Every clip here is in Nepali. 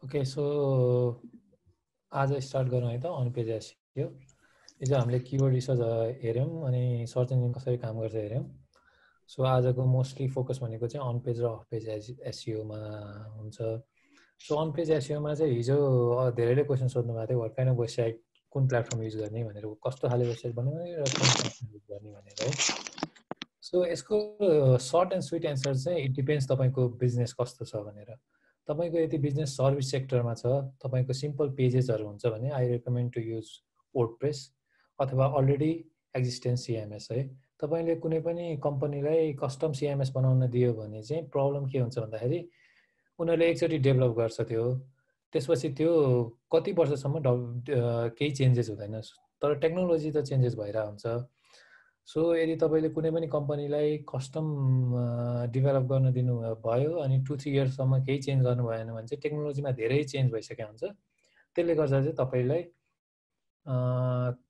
ओके सो आज स्टार्ट गरौँ है त अन पेज एसइओ। हिजो हामीले किवर्ड रिसर्च हेऱ्यौँ अनि सर्च इन्जिन कसरी काम गर्छ हेऱ्यौँ। सो आजको मोस्टली फोकस भनेको चाहिँ अन पेज र अफ पेज एसइओमा हुन्छ। सो अन पेज एसइओमा चाहिँ हिजो धेरैले क्वेसन सोध्नु भएको थियो, व्हाट काइन्ड अफ वेबसाइट कुन प्लेटफर्म युज गर्ने भनेर, कस्तो खाले वेबसाइट बनाउने र कुन प्लेटफर्म युज गर्ने भनेर है। सो यसको सर्ट एन्ड स्विट एन्सर चाहिँ इट डिपेन्ड्स तपाईँको बिजनेस कस्तो छ भनेर। तपाईँको यदि बिजनेस सर्भिस सेक्टरमा छ, तपाईँको सिम्पल पेजेसहरू हुन्छ भने I recommend to use WordPress अथवा अलरेडी एक्जिस्टेन्स सिएमएस है। तपाईँले कुनै पनि कम्पनीलाई कस्टम सिएमएस बनाउन दियो भने चाहिँ प्रब्लम के हुन्छ भन्दाखेरि उनीहरूले एकचोटि डेभलप गर्छ त्यो, त्यसपछि त्यो कति वर्षसम्म केही चेन्जेस हुँदैन, तर टेक्नोलोजी त चेन्जेस भइरहेको हुन्छ। सो यदि तपाईँले कुनै पनि कम्पनीलाई कस्टम डेभलप गर्न दिनु भयो अनि 2-3 इयर्ससम्म केही चेन्ज गर्नु भएन भने चाहिँ टेक्नोलोजीमा धेरै चेन्ज भइसकेको हुन्छ। त्यसले गर्दा चाहिँ तपाईँलाई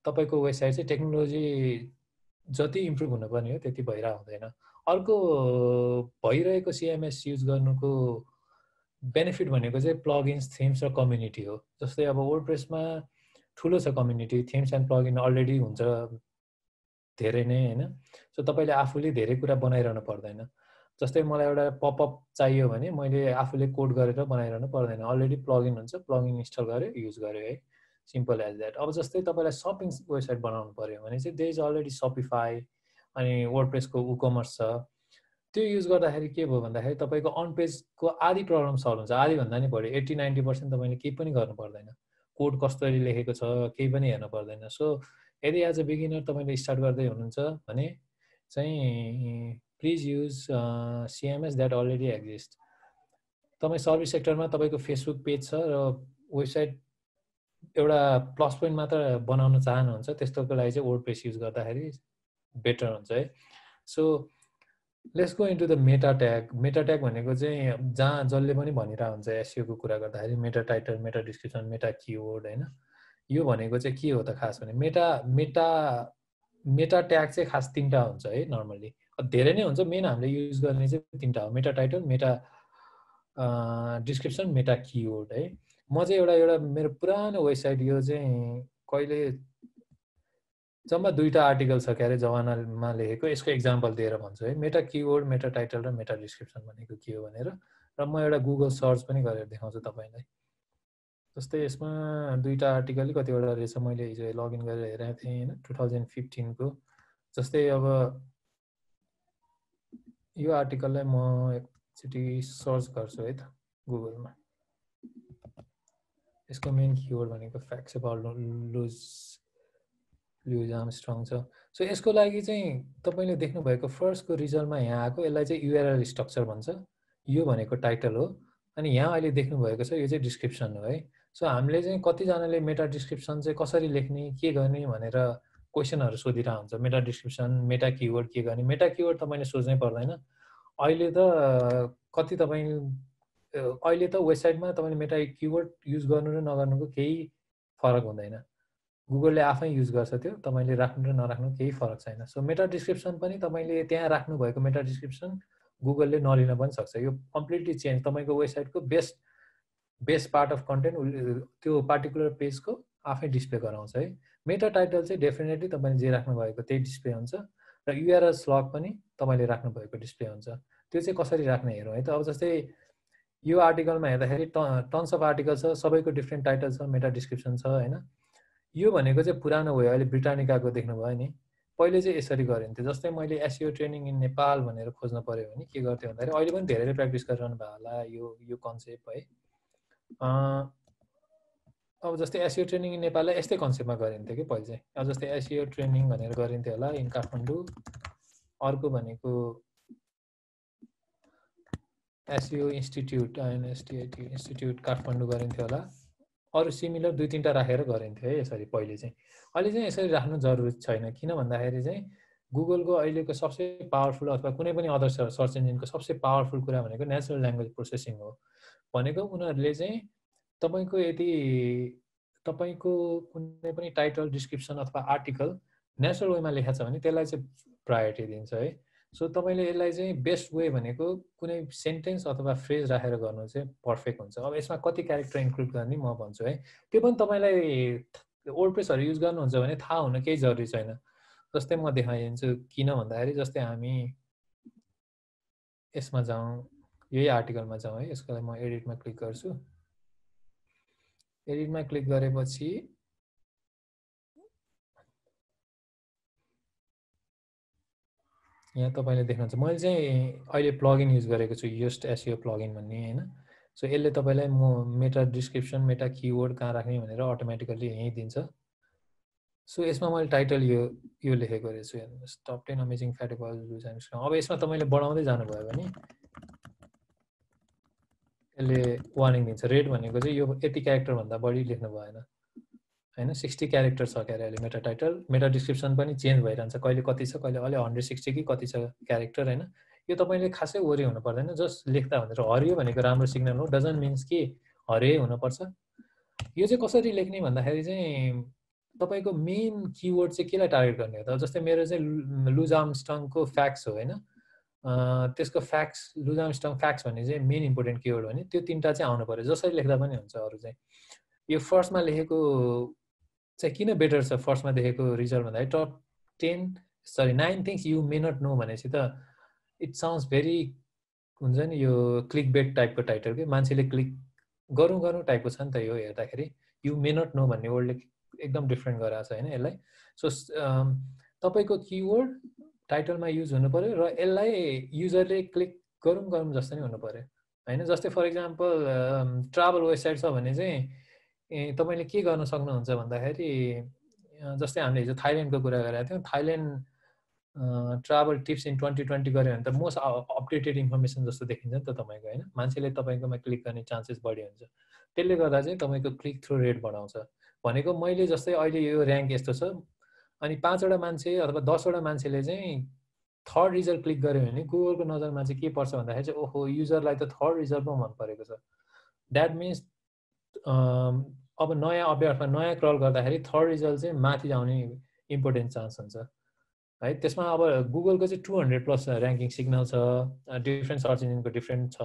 तपाईँको वेबसाइट चाहिँ टेक्नोलोजी जति इम्प्रुभ हुनुपर्ने हो त्यति भइरहेको हुँदैन। अर्को भइरहेको सिएमएस युज गर्नुको बेनिफिट भनेको चाहिँ प्लगइन्स, थिम्स र कम्युनिटी हो। जस्तै अब वर्डप्रेसमा ठुलो छ community, themes and plugin already हुन्छ धेरै नै हैन। सो तपाईँले आफूले धेरै कुरा बनाइरहनु पर्दैन। जस्तै मलाई एउटा पपअप चाहियो भने मैले आफूले कोड गरेर बनाइरहनु पर्दैन, अलरेडी प्लगइन हुन्छ, प्लगइन इन्स्टल गर्यो, युज गर्यो है, सिम्पल एज द्याट। अब जस्तै तपाईँलाई सपिङ वेबसाइट बनाउनु पर्यो भने चाहिँ देयर इज अलरेडी सपिफाई अनि वर्डप्रेसको वुकमर्स छ। त्यो युज गर्दाखेरि के भयो भन्दाखेरि तपाईँको अन पेजको आधी प्रब्लम सल्भ हुन्छ, आधीभन्दा नि बढी 80-90% तपाईँले केही पनि गर्नु पर्दैन, कोड कसरी लेखेको छ केही पनि हेर्नु पर्दैन। सो यदि एज अ बिगिनर तपाईँले स्टार्ट गर्दै हुनुहुन्छ भने चाहिँ please use CMS that already exist. तपाईँ सर्भिस सेक्टरमा तपाईँको फेसबुक पेज छ र वेबसाइट एउटा प्लस पोइन्ट मात्र बनाउन चाहनुहुन्छ, त्यस्तोको लागि चाहिँ वर्डप्रेस युज गर्दाखेरि बेटर हुन्छ है। So let's go into the Meta tag. Meta tag भनेको चाहिँ जहाँ जसले पनि भनिरहेको हुन्छ एसइओको कुरा गर्दाखेरि मेटा टाइटल, मेटा डिस्क्रिप्सन, मेटा किवर्ड होइन। यो भनेको चाहिँ के हो त खास भने मेटा ट्याग चाहिँ खास 3टा हुन्छ है नर्मल्ली, धेरै नै हुन्छ, मेन हामीले युज गर्ने चाहिँ 3टा हो, मेटा टाइटल, मेटा डिस्क्रिप्सन, मेटा किवर्ड है। म चाहिँ एउटा मेरो पुरानो वेबसाइट यो चाहिँ कहिले जम्मा 2टा आर्टिकल छ क्यारे जवानामा लेखेको, यसको एक्जाम्पल दिएर भन्छु है। मेटा किवर्ड, मेटा टाइटल र मेटा डिस्क्रिप्सन भनेको के हो भनेर, र म एउटा गुगल सर्च पनि गरेर देखाउँछु तपाईँलाई। जस्तै यसमा 2टा आर्टिकल कतिवटा रहेछ, मैले हिजो लगइन गरेर हेरेको थिएँ होइन, 2015 को। जस्तै अब यो आर्टिकललाई म एकचोटि सर्च गर्छु है त गुगलमा। यसको मेन किवर्ड भनेको फ्याक्ट्स अबाउट लुइस आर्मस्ट्रङ छ। सो यसको लागि चाहिँ तपाईँले देख्नुभएको फर्स्टको रिजल्टमा यहाँ आएको, यसलाई चाहिँ युआरएल स्ट्रक्चर भन्छ, यो भनेको टाइटल हो, अनि यहाँ अहिले देख्नुभएको छ यो चाहिँ डिस्क्रिप्सन हो है। सो हामीले चाहिँ कतिजनाले मेटा डिस्क्रिप्सन चाहिँ कसरी लेख्ने के गर्ने भनेर क्वेसनहरू सोधिरहेको हुन्छ, मेटा डिस्क्रिप्सन, मेटा किवर्ड के गर्ने। मेटा किवर्ड तपाईँले सोच्नै पर्दैन, अहिले त कति तपाईँ अहिले त वेबसाइटमा तपाईँले मेटा किवर्ड युज गर्नु र नगर्नुको केही फरक हुँदैन, गुगलले आफै युज गर्छ त्यो, तपाईँले राख्नु र नराख्नु केही फरक छैन। सो मेटा डिस्क्रिप्सन पनि तपाईँले त्यहाँ राख्नुभएको मेटा डिस्क्रिप्सन गुगलले नलिन पनि सक्छ, यो कम्प्लिटली चेन्ज, तपाईँको वेबसाइटको बेस्ट पार्ट अफ कन्टेन्ट त्यो पार्टिकुलर पेजको आफै डिस्प्ले गराउँछ है। मेटा टाइटल चाहिँ डेफिनेटली तपाईँले जे राख्नुभएको त्यही डिस्प्ले हुन्छ, र युआरएल स्लग पनि तपाईँले राख्नुभएको डिस्प्ले हुन्छ। त्यो चाहिँ कसरी राख्ने हेरौँ है त। अब जस्तै यो आर्टिकलमा हेर्दाखेरि टन्स अफ आर्टिकल छ, सबैको डिफ्रेन्ट टाइटल छ, मेटा डिस्क्रिप्सन छ होइन। यो भनेको चाहिँ पुरानो भयो, अहिले ब्रिटानिकाको देख्नुभयो नि, पहिले चाहिँ यसरी गरिन्थ्यो। जस्तै मैले एसइओ ट्रेनिङ इन नेपाल भनेर खोज्न पर्यो भने के गर्थ्यो भन्दाखेरि, अहिले पनि धेरैले प्र्याक्टिस गरिरहनु भयो होला यो कन्सेप्ट है। अब जस्तै एसइओ ट्रेनिङ इन नेपाललाई यस्तै कन्सेप्टमा गरिन्थ्यो कि पहिले चाहिँ। अब जस्तै एसइओ ट्रेनिङ भनेर गरिन्थ्यो होला इन काठमाडौँ, अर्को भनेको एसइओ इन्स्टिट्युट, आइएनएसटिआइटी इन्स्टिट्युट काठमाडौँ गरिन्थ्यो होला, अरू सिमिलर 2-3टा राखेर गरिन्थ्यो है यसरी पहिले चाहिँ। अहिले चाहिँ यसरी राख्नु जरुरी छैन, किन भन्दाखेरि चाहिँ गुगलको अहिलेको सबसे पावरफुल अथवा कुनै पनि अदर सर्च इन्जिनको सबसे पावरफुल कुरा भनेको नेचुरल ल्याङ्ग्वेज प्रोसेसिङ हो। भनेको उनीहरूले चाहिँ तपाईँको यदि तपाईँको कुनै पनि टाइटल, डिस्क्रिप्सन अथवा आर्टिकल नेचुरल वेमा लेखेको छ भने त्यसलाई चाहिँ प्रायोरिटी दिन्छ है। सो तपाईले यसलाई चाहिँ बेस्ट वे भनेको कुनै सेन्टेन्स अथवा फ्रेज राखेर गर्नु चाहिँ पर्फेक्ट हुन्छ। अब यसमा कति क्यारेक्टर इन्क्लुड गर्ने म भन्छु है। त्यो पनि तपाईलाई वर्डप्रेसहरु युज गर्नुहुन्छ भने थाहा हुन केही जरुरी छैन। जस्तै म देखाइदिन्छु किन भन्दाखेरि जस्तै हामी यसमा जाउँ, यही आर्टिकलमा जाउँ है। यसको लागि म एडिटमा क्लिक गर्छु। एडिटमा क्लिक गरेपछि यहाँ तपाईले देख्नुहुन्छ मैले चाहिँ अहिले प्लगइन युज गरेको छु, योस्ट एसईओ प्लगइन भन्ने हैन। सो यसले तपाईलाई म मेटा डिस्क्रिप्सन, मेटा किवर्ड कहाँ राख्ने भनेर अटोमेटिकली यही दिन्छ। सो यसमा मैले टाइटल यो लेखेको रहेछु, हेर्नुस्, टप 10 अमेजिङ फ्याक्ट अबाउट। अब यसमा तपाईले बढाउँदै जानुभयो भने यसले वार्निङ दिन्छ। रेड भनेको चाहिँ यो यति क्यारेक्टर भन्दा बढी लेख्नु भएन हैन। 60 क्यारेक्टर छ क्यारे अहिले मेटा टाइटल। मेटा डिस्क्रिप्सन पनि चेन्ज भइरहन्छ, कहिले कति छ, कहिले अहिले 160 कि कति छ क्यारेक्टर हैन। यो तपाईले खासै वरि हुनु पर्दैन, जस्ट लेख्दा भनेर हरियो भनेको राम्रो सिग्नल हो, डजन्ट मिन्स कि हरियै हुनुपर्छ। यो चाहिँ कसरी लेख्ने भन्दाखेरि चाहिँ तपाईको मेन किवर्ड चाहिँ केलाई टार्गेट गर्ने हो त। जस्तै मेरो चाहिँ लुज आर्मस्ट्रङको फ्याक्ट्स हो हैन। त्यसको फ्याक्ट्स, लुज आर्मस्ट्रङ फ्याक्ट्स भन्ने चाहिँ मेन इम्पोर्टेन्ट किवर्ड हो नि, त्यो तीनटा चाहिँ आउनु पर्यो। जसरी लेख्दा पनि हुन्छ। अरु चाहिँ यो फर्स्टमा लेखेको चाहिँ किन बेटर छ फर्स्टमा देखेको रिजल्ट भन्दाखेरि top 9 things you may not know भनेपछि त इट साउन्ड्स भेरी हुन्छ नि, यो क्लिक बेट टाइपको टाइटल के, मान्छेले क्लिक गरौँ टाइपको छ नि त यो हेर्दाखेरि। यु मे नट नो भन्ने वर्डले एकदम डिफ्रेन्ट गराएको छ हैन यसलाई। सो तपाईको किवर्ड टाइटलमा युज हुनु पर्यो र यसलाई युजरले क्लिक गरौँ जस्तो नै हुनु पर्यो हैन। जस्तै फर एक्जाम्पल ट्राभल वेबसाइट छ भने चाहिँ तपाईले के गर्न सक्नुहुन्छ भन्दाखेरि जस्तै हामीले हिजो थाइल्यान्डको कुरा गरेका थियौँ। थाइल्यान्ड ट्राभल टिप्स इन 2020 गऱ्यो भने त मोस्ट अपडेटेड इन्फर्मेसन जस्तो देखिन्छ नि त तपाईको हैन। मान्छेले तपाईकोमा क्लिक गर्ने चान्सेस बढी हुन्छ। त्यसले गर्दा चाहिँ तपाईको क्लिक थ्रु रेट बढाउँछ। भनेको मैले जस्तै अहिले यो र्याङ्क यस्तो छ, अनि 5 वटा मान्छे अथवा 10 वटा मान्छेले चाहिँ थर्ड रिजल्ट क्लिक गर्यो भने गुगलको नजरमा चाहिँ के पर्छ भन्दाखेरि चाहिँ ओहो युजरलाई त थर्ड रिजल्ट पो मन परेको छ। द्याट मिन्स अब नयाँ अपडेटमा नयाँ क्रल गर्दाखेरि थर्ड रिजल्ट चाहिँ माथि आउने इम्पोर्टेन्ट चान्स हुन्छ है। त्यसमा अब गुगलको चाहिँ 200+ र्याङ्किङ सिग्नल छ, डिफ्रेन्ट सर्च इन्जिनको डिफ्रेन्ट छ।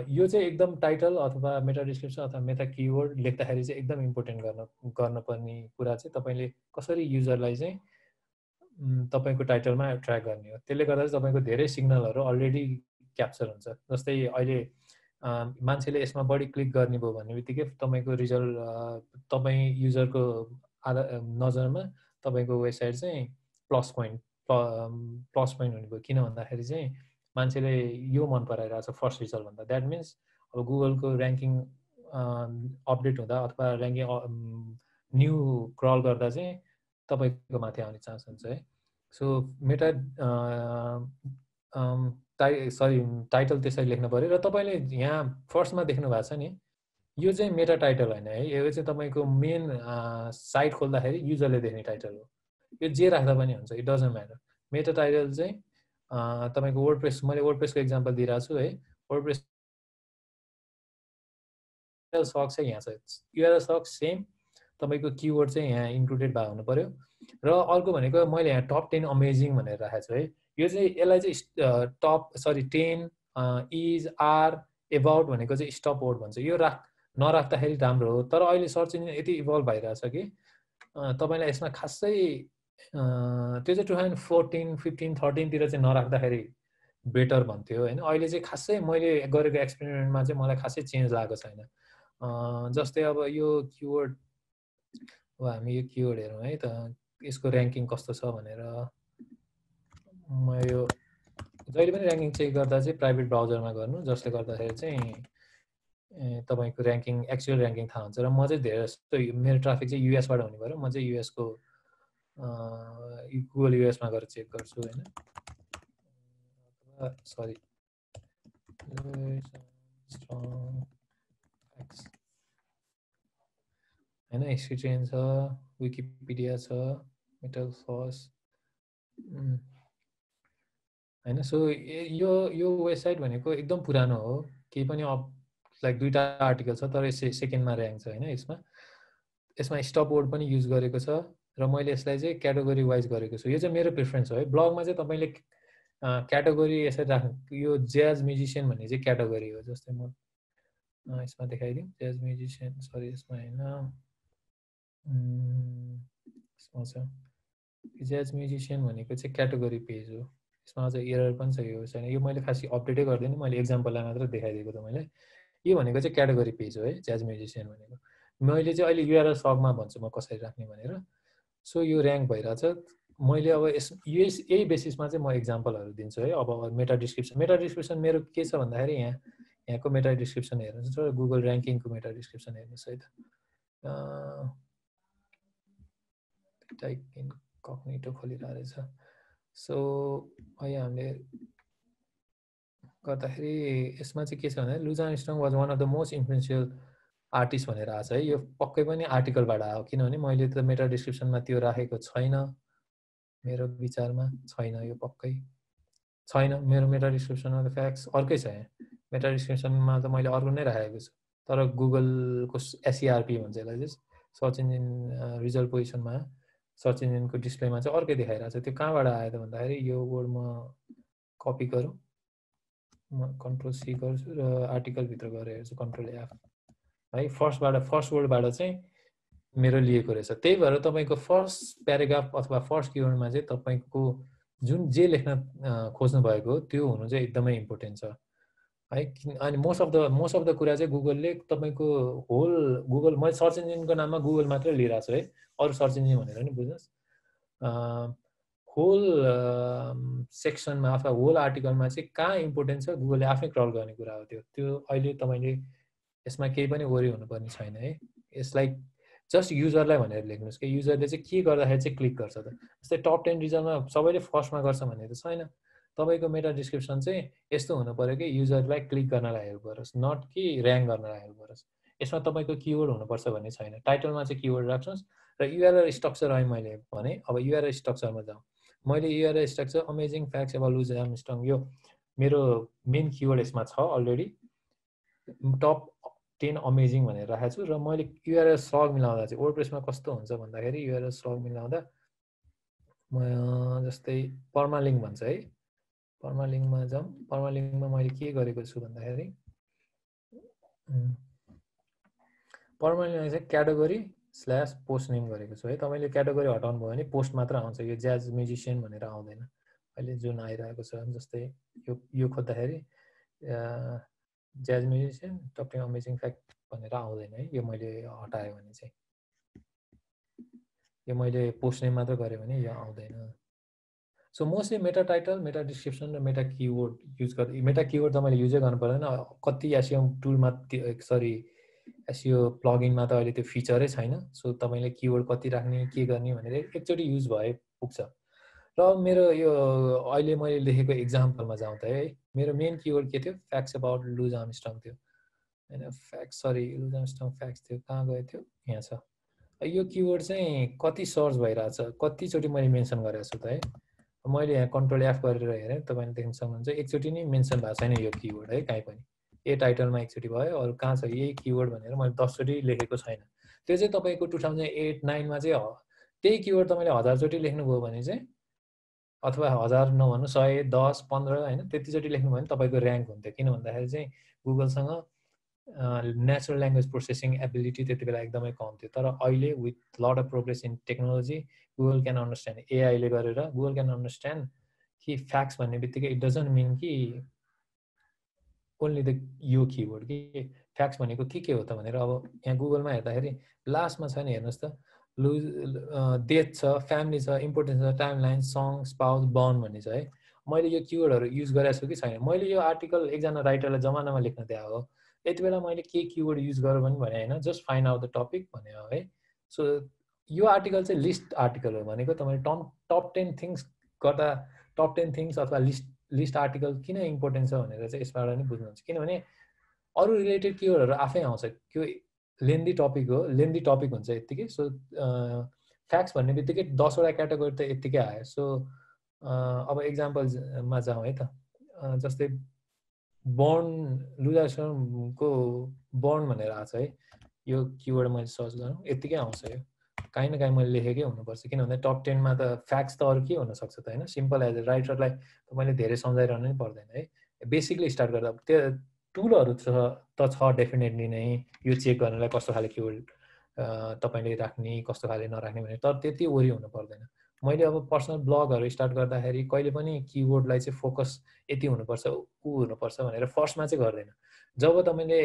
यो चाहिँ एकदम टाइटल अथवा मेटा डिस्क्रिप्सन अथवा मेटा किवर्ड लेख्दाखेरि चाहिँ एकदम इम्पोर्टेन्ट गर्नुपर्ने कुरा चाहिँ तपाईले कसरी युजरलाई चाहिँ तपाईको टाइटलमा ट्र्याक गर्ने हो। त्यसले गर्दा चाहिँ तपाईको धेरै सिग्नलहरू अलरेडी क्याप्चर हुन्छ। जस्तै अहिले मान्छेले यसमा बढी क्लिक गर्ने भयो भन्ने बित्तिकै तपाईको रिजल्ट तपाई युजरको नजरमा तपाईको वेबसाइट चाहिँ प्लस पोइन्ट हुने भयो। किन भन्दाखेरि चाहिँ मान्छेले यो मन पराइरहेछ फर्स्ट रिजल्ट भन्दा। द्याट मिन्स अब गुगलको र्याङ्किङ अपडेट हुँदा अथवा र्याङ्किङ न्यू क्रल गर्दा चाहिँ तपाईको माथि आउने चान्स हुन्छ है। सो मेटा टाइटल त्यसरी लेख्नु पर्यो। र तपाईले यहाँ फर्स्टमा देख्नु भएको छ नि, यो चाहिँ मेटा टाइटल हैन है। यो चाहिँ तपाईको मेन साइट खोल्दाखेरि युजरले देख्ने टाइटल हो। यो जे राख्दा पनि हुन्छ, it doesn't matter. Meta title चाहिँ तपाईको वर्डप्रेस, मैले वर्डप्रेसको एक्जाम्पल दिइरहेको छु है। वर्डप्रेस सक्स चाहिँ यहाँ छ, युआरएल सक्स सेम, तपाईको किवर्ड चाहिँ यहाँ इन्क्लुडेड भए हुनु पर्यो। र अर्को भनेको मैले यहाँ टप 10 अमेजिङ भनेर राखेको छु है। यो चाहिँ यसलाई चाहिँ टप 10 इज आर एबाउट भनेको चाहिँ स्टप वर्ड भन्छ। यो नराख्दाखेरि राम्रो हो। तर अहिले सर्च इन्जिन यति इभल्भ भइरहेछ कि तपाईलाई यसमा खासै त्यो चाहिँ 2014, 15, 13 तिर चाहिँ नराख्दाखेरि बेटर भन्थ्यो हैन। अहिले चाहिँ खासै मैले गरेको एक्सपेरिमेन्टमा चाहिँ मलाई खासै चेन्ज लागेको छैन। जस्तै अब यो किवर्ड, अब हामी यो किवर्ड हेरौँ है त, यसको र्याङ्किङ कस्तो छ भनेर। म यो जहिले पनि र्याङ्किङ चेक गर्दा चाहिँ प्राइभेट ब्राउजरमा गर्नु, जसले गर्दाखेरि चाहिँ तपाईको र्याङ्किङ एक्चुअल र्याङ्किङ थाहा हुन्छ। र म चाहिँ धेरै जस्तो मेरो ट्राफिक चाहिँ युएसबाट हुने भएर म चाहिँ युएसको गुगल युएसमा गएर चेक गर्छु हैन। सरी हैन, हिस्ट्री ट्रेन छ, विकिपिडिया छ, मेटल फर्स्ट हैन। सो यो वेबसाइट भनेको एकदम पुरानो हो, केही पनि लाइक 2टा आर्टिकल छ तर सेकेन्डमा र्याङ्क छ हैन। यसमा स्टप वर्ड पनि युज गरेको छ र मैले यसलाई चाहिँ क्याटेगोरी वाइज गरेको छु। यो चाहिँ मेरो प्रिफरेन्स हो है। ब्लगमा चाहिँ तपाईँले क्याटेगोरी यसरी राख्नु, यो ज्याज म्युजिसियन भन्ने चाहिँ क्याटेगोरी हो। जस्तै म यसमा देखाइदिउँ, ज्याज म्युजिसियन, सरी यसमा होइन, यसमा छ ज्याज म्युजिसियन भनेको चाहिँ क्याटेगोरी पेज हो। यसमा अझ एरर पनि छ, यो छैन, यो मैले खासै अपडेटै गर्दिनँ, मैले एक्जाम्पललाई मात्र देखाइदिएको तपाईँलाई। यो भनेको चाहिँ क्याटेगोरी पेज हो है, ज्याज म्युजिसियन भनेको। मैले चाहिँ अहिले युआरएल सगमा भन्छु म कसरी राख्ने भनेर। सो यो ऱ्याङ्क भइरहेछ। मैले अब यही बेसिसमा चाहिँ म एक्जाम्पलहरू दिन्छु है। अब मेटा डिस्क्रिप्सन मेरो के छ भन्दाखेरि यहाँको मेटा डिस्क्रिप्सन हेर्नुहोस् र गुगल ऱ्याङ्किङको मेटा डिस्क्रिप्सन हेर्नुहोस् है त। टाइप इन कग्निटो खोलिरहेको रहेछ। सो अहिले हामीले गर्दाखेरि यसमा चाहिँ के छ भने Louis Armstrong was one of the most influential artist भनेर आएको छ है। यो पक्कै पनि आर्टिकलबाट आयो, किनभने मैले त मेटा डिस्क्रिप्सनमा त्यो राखेको छैन, मेरो विचारमा छैन, यो पक्कै छैन। मेरो मेटा डिस्क्रिप्सनमा त फ्याक्ट्स अर्कै छ। यहाँ मेटा डिस्क्रिप्सनमा त मैले अर्को नै राखेको छु, तर गुगलको एसइआरपी भन्छ यसलाई चाहिँ, सर्च इन्जिन रिजल्ट पोजिसनमा सर्च इन्जिनको डिस्प्लेमा चाहिँ अर्कै देखाइरहेको छ। त्यो कहाँबाट आयो त भन्दाखेरि यो वर्ड म कपी गरौँ, म कन्ट्रोल सी गर्छु र आर्टिकलभित्र गएर हेर्छु कन्ट्रोल एफ है। फर्स्ट वर्डबाट चाहिँ मेरो लिएको रहेछ। त्यही भएर तपाईँको फर्स्ट प्याराग्राफ अथवा फर्स्ट किवर्डमा चाहिँ तपाईँको जुन जे लेख्न खोज्नु भएको त्यो हुनु चाहिँ एकदमै इम्पोर्टेन्ट छ है। अनि मोस्ट अफ द कुरा चाहिँ गुगलले तपाईँको होल गुगल, मैले सर्च इन्जिनको नाममा गुगल मात्रै लिइरहेको छु है, अरू सर्च इन्जिन भनेर नि बुझ्नुहोस्। होल सेक्सनमा अथवा होल आर्टिकलमा चाहिँ कहाँ इम्पोर्टेन्ट छ गुगलले आफै क्रल गर्ने कुरा हो त्यो अहिले तपाईँले यसमा केही पनि वरि हुनुपर्ने छैन है। यसलाई जस्ट युजरलाई भनेर लेख्नुहोस् कि युजरले चाहिँ के गर्दाखेरि चाहिँ क्लिक गर्छ त। जस्तै टप 10 रिजल्टमा सबैले फर्स्टमा गर्छ भन्ने त छैन। तपाईँको मेटा डिस्क्रिप्सन चाहिँ यस्तो हुनु पऱ्यो कि युजरलाई क्लिक गर्नलाई हेल्प गरोस्, नट कि ऱ्याङ्क गर्नलाई हेल्प गरोस्। यसमा तपाईँको किवर्ड हुनुपर्छ भन्ने छैन। टाइटलमा चाहिँ किवर्ड राख्नुहोस् र युआरएल स्ट्रक्चर अहिले मैले भने। अब युआरएल स्ट्रक्चरमा जाउँ। मैले URL structure amazing facts about Louis Armstrong, यो मेरो मेन किवर्ड यसमा छ अलरेडी। टप 10 अमेजिङ भनेर राखेको छु र मैले युआरएल स्लग मिलाउँदा चाहिँ वर्डप्रेसमा कस्तो हुन्छ भन्दाखेरि युआरएल स्लग मिलाउँदा जस्तै पर्मालिङ्क भन्छ है। पर्मालिङ्कमा जाउँ। पर्मालिङ्कमा मैले के गरेको छु भन्दाखेरि पर्मालिङ्कमा चाहिँ क्याटेगोरी स्ल्यास पोस्ट नेम गरेको छु है। तपाईँले क्याटेगोरी हटाउनु भयो भने पोस्ट मात्र आउँछ, यो ज्याज म्युजिसियन भनेर आउँदैन अहिले जुन आइरहेको छ। जस्तै यो खोज्दाखेरि jazz musician top 10 amazing fact भनेर आउँदैन है। यो मैले हटाएँ भने चाहिँ, यो मैले पोस्ट नेम मात्र गरेँ भने यो आउँदैन। सो मोस्टली मेटा टाइटल, मेटा डिस्क्रिप्सन र मेटा किवर्ड युज गर्दा, मेटा किवर्ड त मैले युजै गर्नु पर्दैन। कति एसइओ टुलमा सरी एसइओ प्लगइनमा त अहिले त्यो फिचरै छैन। सो तपाईँले किवर्ड कति राख्ने के गर्ने भनेर एकचोटि युज भए पुग्छ। र मेरो यो अहिले मैले लेखेको एक्जाम्पलमा जाउँ त है, मेरो मेन किवर्ड के थियो, फ्याक्ट्स अबाउट लुज आर्मस्ट्रङ थियो होइन। Facts sorry Louis Armstrong facts थियो, कहाँ गयो थियो, यहाँ छ। यो किवर्ड चाहिँ कति सर्च भइरहेछ, कतिचोटि मैले मेन्सन गरेको छु त है। मैले यहाँ कन्ट्रोल एफ गरेर हेरेँ, तपाईँले देख्न सक्नुहुन्छ एकचोटि नै मेन्सन भएको छैन यो किवर्ड है कहीँ पनि। ए टाइटलमा एकचोटि भयो, अरू कहाँ छ यही किवर्ड भनेर मैले 10 चोटि लेखेको छैन। त्यो चाहिँ तपाईँको 2008-9मा चाहिँ त्यही किवर्ड तपाईँले 1000 चोटि लेख्नुभयो भने चाहिँ, अथवा 1000 नभन्नु 100, 10, 15 होइन त्यतिचोटि लेख्नुभयो भने तपाईँको ऱ्याङ्क हुन्थ्यो। किन भन्दाखेरि चाहिँ गुगलसँग नेचुरल ल्याङ्ग्वेज प्रोसेसिङ एबिलिटी त्यति बेला एकदमै कम थियो। तर अहिले with lot of progress in technology Google can understand, एआईले गरेर गुगल क्यान अन्डरस्ट्यान्ड कि फ्याक्ट्स भन्ने बित्तिकै इट डजन्ट मिन कि ओन्ली द यो किवर्ड कि फ्याक्ट्स भनेको के हो त भनेर। अब यहाँ गुगलमा हेर्दाखेरि लास्टमा छ नि हेर्नुहोस् त, लुज डेथ छ, फ्यामिली छ, इम्पोर्टेन्स छ, time line, song, spouse, burn भन्ने छ है। मैले यो किवर्डहरू युज गरेको छु कि छैन। मैले यो आर्टिकल एकजना राइटरलाई जमानामा लेख्न दिएको हो, यति बेला मैले के किवर्ड युज गरेँ पनि भने होइन, just find out the topic भने हो है। सो यो आर्टिकल चाहिँ लिस्ट आर्टिकल हो भनेको। तपाईँले टप 10 थिङ्स गर्दा टप 10 थिङ्स अथवा लिस्ट आर्टिकल किन इम्पोर्टेन्ट छ भनेर चाहिँ यसबाट नि बुझ्नुहुन्छ। किनभने अरू रिलेटेड किवर्डहरू आफै आउँछ, त्यो लेन्दी टपिक हो, लेन्दी टपिक हुन्छ यत्तिकै। सो फ्याक्ट्स भन्ने बित्तिकै 10 वटा क्याटेगोरी त यत्तिकै आयो। सो अब एक्जाम्पलमा जाउँ है त। जस्तै बर्न, लुज आर्मस्ट्रङको बर्न भनेर आएको छ है, यो किवर्ड मैले सर्च गरौँ यत्तिकै आउँछ यो काहीँ न काहीँ मैले लेखेकै हुनुपर्छ, किनभने टप 10 मा त फ्याक्ट्स त अरू के हुनसक्छ त होइन, सिम्पल एज ए राइटरलाई त मैले धेरै सम्झाइरहनु नै पर्दैन है, बेसिकली स्टार्ट गर्दा त्यो टुलहरू त छ डेफिनेटली नै यो चेक गर्नलाई कस्तो खाले किवर्ड तपाईँले राख्ने कस्तो खाले नराख्ने भने, तर त्यति वरि हुनु पर्दैन। मैले अब पर्सनल ब्लगहरू स्टार्ट गर्दाखेरि कहिले पनि किवर्डलाई चाहिँ फोकस यति हुनुपर्छ ऊ हुनुपर्छ भनेर फर्स्टमा चाहिँ गर्दैन। जब तपाईँले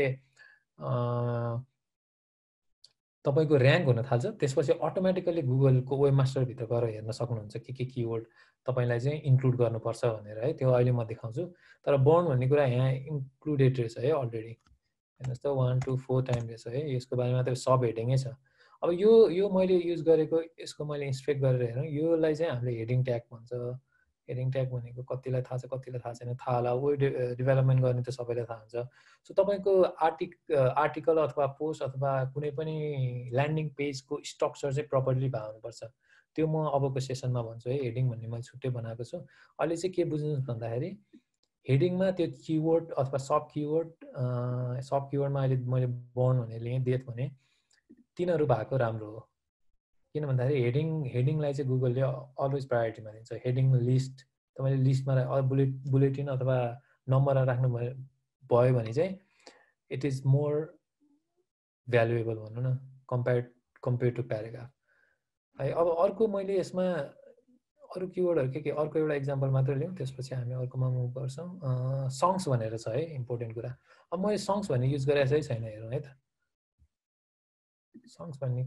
तपाईँको ऱ्याङ्क हुन थाल्छ त्यसपछि अटोमेटिकली गुगलको वेब मास्टरभित्र गएर हेर्न सक्नुहुन्छ के किवर्ड तपाईँलाई चाहिँ इन्क्लुड गर्नुपर्छ भनेर है, त्यो अहिले म देखाउँछु। तर बर्न भन्ने कुरा यहाँ इन्क्लुडेड रहेछ है अलरेडी, हेर्नुहोस् त 1 2 4 टाइम रहेछ है, यसको बारेमा त सब हेडिङै छ। अब यो मैले युज गरेको यसको मैले इन्सपेक्ट गरेर हेरौँ, योलाई चाहिँ हामीले हेडिङ ट्याग भन्छ। हेडिङ ट्याग भनेको कतिलाई थाहा छ कतिलाई थाहा छैन, थाहा होला, वेब डेभलपमेन्ट गर्ने त सबैलाई थाहा हुन्छ। सो तपाईँको आर्टिकल अथवा पोस्ट अथवा कुनै पनि ल्यान्डिङ पेजको स्ट्रक्चर चाहिँ प्रपरली भएको हुनुपर्छ। त्यो म अबको सेसनमा भन्छु है, हेडिङ भन्ने मैले छुट्टै बनाएको छु। अहिले चाहिँ के बुझ्नुहोस् भन्दाखेरि हेडिङमा त्यो किवर्ड अथवा सब किवर्डमा अहिले मैले बर्न भनेर लिएँ, डेथ भने, तिनीहरू भएको राम्रो हो। किन भन्दाखेरि हेडिङलाई चाहिँ गुगलले अलवेज प्रायोरिटीमा दिन्छ। हेडिङ लिस्ट तपाईँले लिस्टमा बुलेटिन अथवा नम्बरमा राख्नु भयो भने चाहिँ इट इज मोर भ्यालुएबल भनौँ न कम्पेयर टु प्याराग्राफ है। अब अर्को मैले यसमा अरू किवर्डहरू के अर्को एउटा इक्जाम्पल मात्र लिउँ, त्यसपछि हामी अर्कोमा मुभ गर्छौँ। सङ्ग्स भनेर छ है इम्पोर्टेन्ट कुरा। अब मैले सङ्ग्स भन्ने युज गरेको चाहिँ छैन, हेरौँ है त। सङ्ग्स भन्ने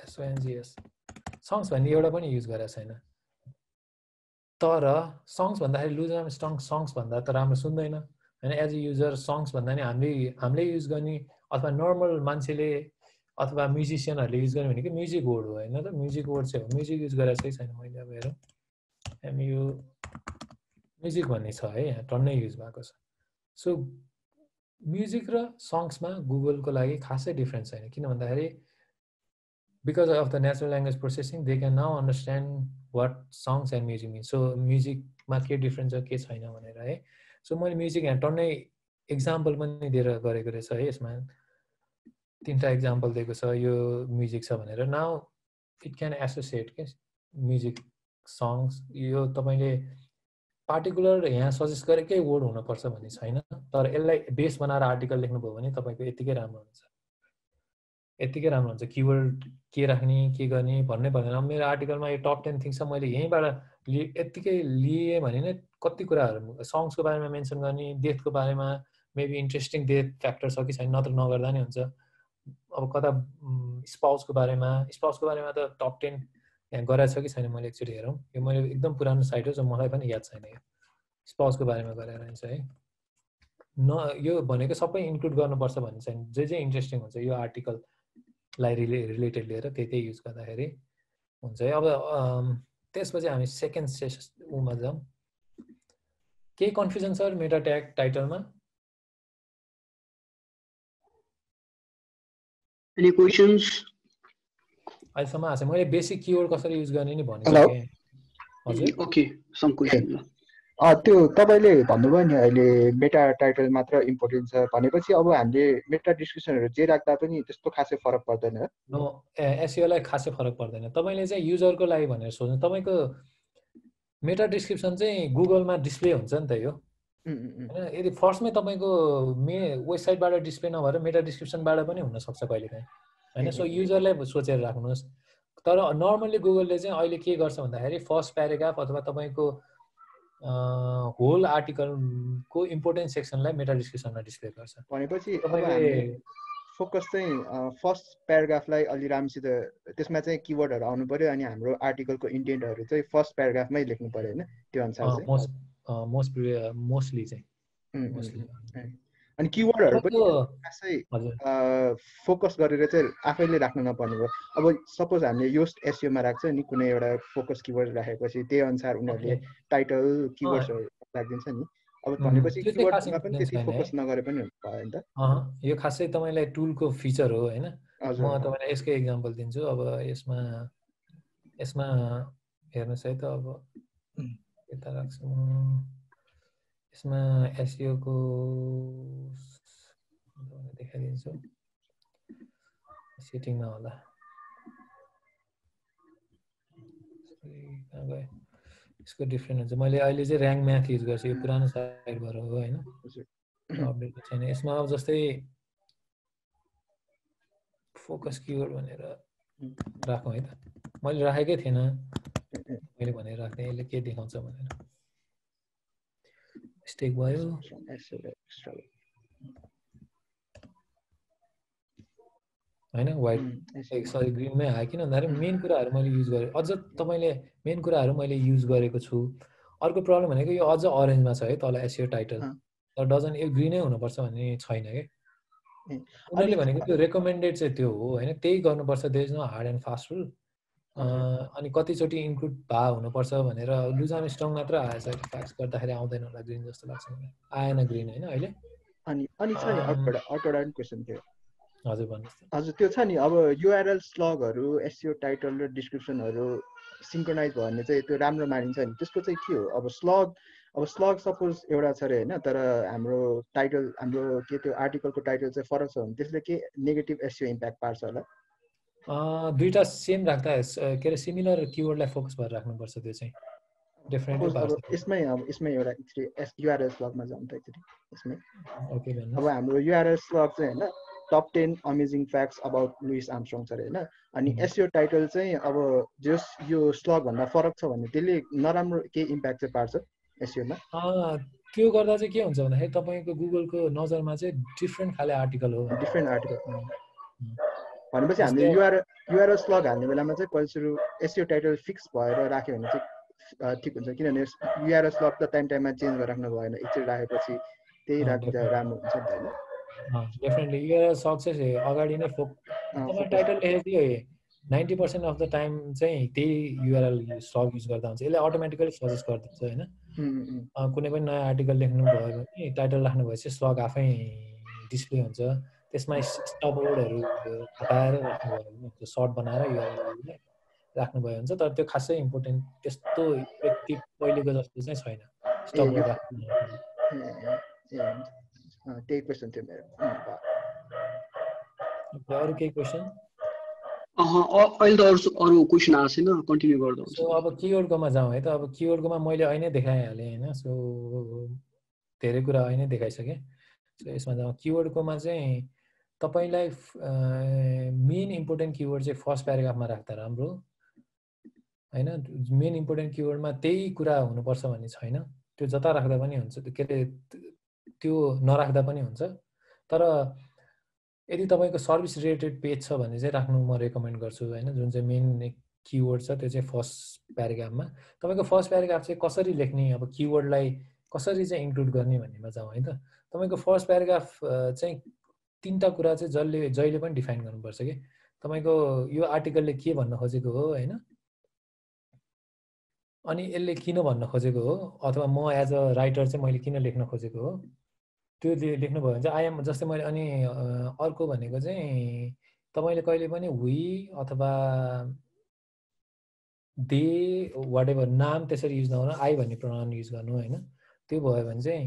SONGS सङ्ग्स भन्ने एउटा पनि युज गरेको छैन। तर सङ्ग्स भन्दाखेरि लुज आर्मस्ट्रङ सङ्ग्स भन्दा त राम्रो सुन्दैन होइन। एज ए युजर सङ्ग्स भन्दा नि हामीले युज गर्ने अथवा नर्मल मान्छेले अथवा म्युजिसियनहरूले युज गर्ने भनेको म्युजिक वर्ड हो होइन त, म्युजिक वर्ड चाहिँ हो, म्युजिक युज गरेको चाहिँ छैन मैले। अब हेरौँ, MU म्युजिक भन्ने छ है, यहाँ टन्नै युज भएको छ। सो म्युजिक र सङ्ग्समा गुगलको लागि खासै डिफ्रेन्स छैन, किन भन्दाखेरि because of the natural language processing they can now understand what songs and music mean. So म्युजिकमा के डिफ्रेन्स छ के छैन भनेर है। सो मैले म्युजिक यहाँ टन्नै इक्जाम्पल पनि दिएर गरेको रहेछ है, यसमा 3टा इक्जाम्पल दिएको छ, यो म्युजिक छ भनेर। नाउ इट क्यान एसोसिएट के म्युजिक सङ्ग्स, यो तपाईँले पार्टिकुलर यहाँ सजेस्ट गरेकै वर्ड हुनुपर्छ भन्ने छैन, तर यसलाई बेस बनाएर आर्टिकल लेख्नुभयो भने तपाईँको यतिकै राम्रो हुन्छ, यतिकै राम्रो हुन्छ। किवर्ड के राख्ने के गर्ने भन्नै पर्दैन। अब मेरो आर्टिकलमा यो टप 10 थिङ्स छ, मैले यहीँबाट यत्तिकै लिएँ भने नै कति कुराहरू सङ्ग्सको बारेमा मेन्सन गर्ने, डेथको बारेमा मेबी इन्ट्रेस्टिङ डेथ फ्याक्टर छ कि छैन, नत्र नगर्दा नै हुन्छ। अब कता स्पाउसको बारेमा त टप 10 यहाँ गराएको छ कि छैन मैले एकचोटि हेरौँ। यो मैले एकदम पुरानो साइट हो, जो मलाई पनि याद छैन, यो स्पाउसको बारेमा गरेर रहेछ है। यो भनेको सबै इन्क्लुड गर्नुपर्छ भन्ने छैन, जे इन्ट्रेस्टिङ हुन्छ यो आर्टिकललाई रिलेटेड लिएर त्यही युज गर्दाखेरि हुन्छ है। अब त्यसपछि हामी सेकेन्ड सेसनमा जाउँ। केही कन्फ्युजन छ मेटा ट्याग टाइटलमा? Any questions? अहिलेसम्म आएको मैले बेसिक किवर्ड कसरी युज गर्ने नि भनिसकेँ। हजुर ओके, सम क्वेशन। त्यो तपाईँले भन्नुभयो नि अहिले मेटा टाइटल मात्र इम्पोर्टेन्ट छ भनेपछि अब हामीले मेटा डिस्क्रिप्सनहरू जे राख्दा पनि त्यस्तो खासै फरक पर्दैन। नो, एसइओलाई खासै फरक पर्दैन। तपाईँले चाहिँ युजरको लागि भनेर सोच्नु, तपाईँको मेटा डिस्क्रिप्सन चाहिँ गुगलमा डिस्प्ले हुन्छ नि त यो होइन। यदि फर्स्टमै तपाईँको वेबसाइटबाट डिस्प्ले नभएर मेटा डिस्क्रिप्सनबाट पनि हुनसक्छ कहिलेकाहीँ होइन। सो युजरलाई सोचेर राख्नुहोस्। तर नर्मल्ली गुगलले चाहिँ अहिले के गर्छ भन्दाखेरि फर्स्ट प्याराग्राफ अथवा तपाईँको होल आर्टिकलको इम्पोर्टेन्ट सेक्सनलाई मेटा डिस्क्रिप्सनमा डिस्प्ले गर्छ। भनेपछि तपाईँले फोकस चाहिँ फर्स्ट प्याराग्राफलाई अलि राम्रोसित त्यसमा चाहिँ किवर्डहरू आउनु पर्यो, अनि हाम्रो आर्टिकलको इन्टेन्टहरू चाहिँ फर्स्ट प्याराग्राफमै लेख्नु पर्यो होइन, त्यो अनुसार चाहिँ मोस्टली चाहिँ। अनि किवर्डहरू पनि खासै फोकस गरेर चाहिँ आफैले राख्नु नपर्ने भयो। अब सपोज हामीले योस्ट एसइओमा राख्छ नि कुनै एउटा फोकस किवर्ड राखेपछि त्यही अनुसार उनीहरूले टाइटल किवर्ड्सहरू राखिदिन्छ नि। अब भनेपछि किवर्डमा पनि त्यति फोकस नगरे पनि भयो नि त। यो खासै तपाईँलाई टुलको फिचर हो होइन। म तपाईँलाई यसकै इक्जाम्पल दिन्छु। अब यसमा हेर्नुहोस् है त, अब यता राख्छु यसमा एसइओको देखाइदिन्छु, सेटिङमा होला। कहाँ गयो यसको डिफ्रेन्ट हुन्छ मैले अहिले चाहिँ र्याङ्क म्याथ युज गर्छु यो पुरानो साइटबाट हो हैन अपडेट छैन यसमा अब जस्तै फोकस किवर्ड भनेर राखौँ है त मैले राखेकै थिएन मैले भनेर राख्दै यसले के देखाउँछ भनेर मिस्टेक भयो हैन व्हाइट सरी ग्रीनमै आयो किन भन्दाखेरि मेन कुराहरू मैले युज गरेँ अझ तपाईले मेन कुराहरू मैले युज गरेको छु अर्को प्रब्लम भनेको यो अझ अरेन्जमा छ है तल एसइओ टाइटल तर डजन यो ग्रीनै हुनुपर्छ भन्ने छैन के उनीहरूले भनेको त्यो रेकमेन्डेड चाहिँ त्यो हो हैन त्यही गर्नुपर्छ there is no hard and fast rule अनि कतिचोटि इन्क्लुड भा हुनुपर्छ भनेर लुज आर्मस्ट्रङ मात्र आएछ फ्याक्स गर्दाखेरि आउँदैन होला ग्रीन जस्तो लाग्छ मलाई आएन ग्रीन हैन अहिले अनि छ नि अर्कोडा क्वेशन थियो हजुर भन्नुहोस् हजुर त्यो छ नि अब युआरएल स्लगहरु एसइओ टाइटल र डिस्क्रिप्सनहरु सिंक्रोनाइज भयो भने चाहिँ त्यो राम्रो मानिन्छ नि त्यसको चाहिँ के हो अब स्लग सपोज एउटा छ रे हैन तर हाम्रो टाइटल हाम्रो के त्यो आर्टिकलको टाइटल चाहिँ फरक छ भने त्यसले के नेगेटिभ एसइओ इम्प्याक्ट पार्छ होला दुईटा सेम राख्दा के रे सिमिलर किवर्डलाई फोकस गरेर राख्नुपर्छ त्यो चाहिँ डेफिनेटली अब यसमै एउटा युआरएल स्लगमा जाउँ त एकचोटी यसमै ओके भन्नु अब हाम्रो युआरएल स्लग चाहिँ हैन top 10 amazing facts about Louis Armstrong छ हैन अनि एसइओ टाइटल चाहिँ अब जस यो स्लग भन्दा फरक छ भने त्यसले नराम्रो के इम्प्याक्ट चाहिँ पार्छ एसइओ मा त्यो गर्दा चाहिँ के हुन्छ भन्दाखेरि तपाईको गुगलको नजरमा चाहिँ डिफरेन्ट खाले आर्टिकल हो डिफरेन्ट आर्टिकल भनेपछि हामीले युआरएल स्लग हाल्ने बेलामा चाहिँ कहिले सुरु एसइओ टाइटल फिक्स भएर राख्यो भने चाहिँ ठिक हुन्छ किनभने युआरएल स्लग त टाइममा चेन्ज गरेर राख्नु भएन एकचोटि राखेपछि त्यही राख्दा राम्रो हुन्छ नि त हैन डेफिनेटली युआरएल स्लग चाहिँ अगाडि नै तपाईँ टाइटल लेखेको 90% अफ द टाइम चाहिँ त्यही युआरएल स्लग युज गर्दा हुन्छ यसले अटोमेटिकली सजेस्ट गरिदिन्छ हैन कुनै पनि नयाँ आर्टिकल लेख्नु भयो भने टाइटल राख्नु भएपछि स्लग आफै डिस्प्ले हुन्छ त्यसमा स्टप वर्डहरु हटाएर राख्नु भयो भने सर्ट बनाएर युआरएल राख्नुभयो हुन्छ तर त्यो खासै इम्पोर्टेन्ट त्यस्तो इफेक्टिभ पहिलेको जस्तो चाहिँ छैन स्टप वर्ड राख्नु त्यही क्वेशन थियो मेरो अरु केही क्वेशन अहिले त अरु क्वेशन आएको छैन कन्टिन्यू गर्दा हुन्छ सो अब किवर्डकोमा जाउँ है त अब किवर्डकोमा मैले अहिले नै देखाइहालेँ हैन सो धेरै कुरा अहिले नै देखाइसकेँ सो यसमा जाउँ किवर्डकोमा चाहिँ तपाईलाई मेन इम्पोर्टेन्ट किवर्ड चाहिँ फर्स्ट प्याराग्राफमा राख्दा राम्रो हैन मेन इम्पोर्टेन्ट किवर्डमा त्यही कुरा हुनुपर्छ भन्ने छैन त्यो जता राख्दा पनि हुन्छ के रे त्यो नराख्दा पनि हुन्छ तर यदि तपाईको सर्भिस रिलेटेड पेज छ भने चाहिँ राख्नु म रेकमेन्ड गर्छु हैन जुन चाहिँ मेन किवर्ड छ त्यो चाहिँ फर्स्ट प्याराग्राफमा तपाईको फर्स्ट प्याराग्राफ चाहिँ कसरी लेख्ने अब किवर्डलाई कसरी चाहिँ इन्क्लुड गर्ने भन्नेमा जाउँ है त तपाईको फर्स्ट प्याराग्राफ चाहिँ तीनटा कुरा चाहिँ जहिले पनि डिफाइन गर्नुपर्छ के तपाईको यो आर्टिकलले के भन्न खोजेको हो हैन अनि यसले किन भन्न खोजेको हो अथवा म एज अ राइटर चाहिँ मैले किन लेख्न खोजेको हो त्यो लेख्नु भयो भने चाहिँ आइएम जस्तै मैले अनि अर्को भनेको चाहिँ तपाईले कहिले पनि वी अथवा दे व्हाटएभर नाम त्यसरी युज नगर्नु आई भन्ने प्रोनाउन युज गर्नु हैन त्यो भयो भने चाहिँ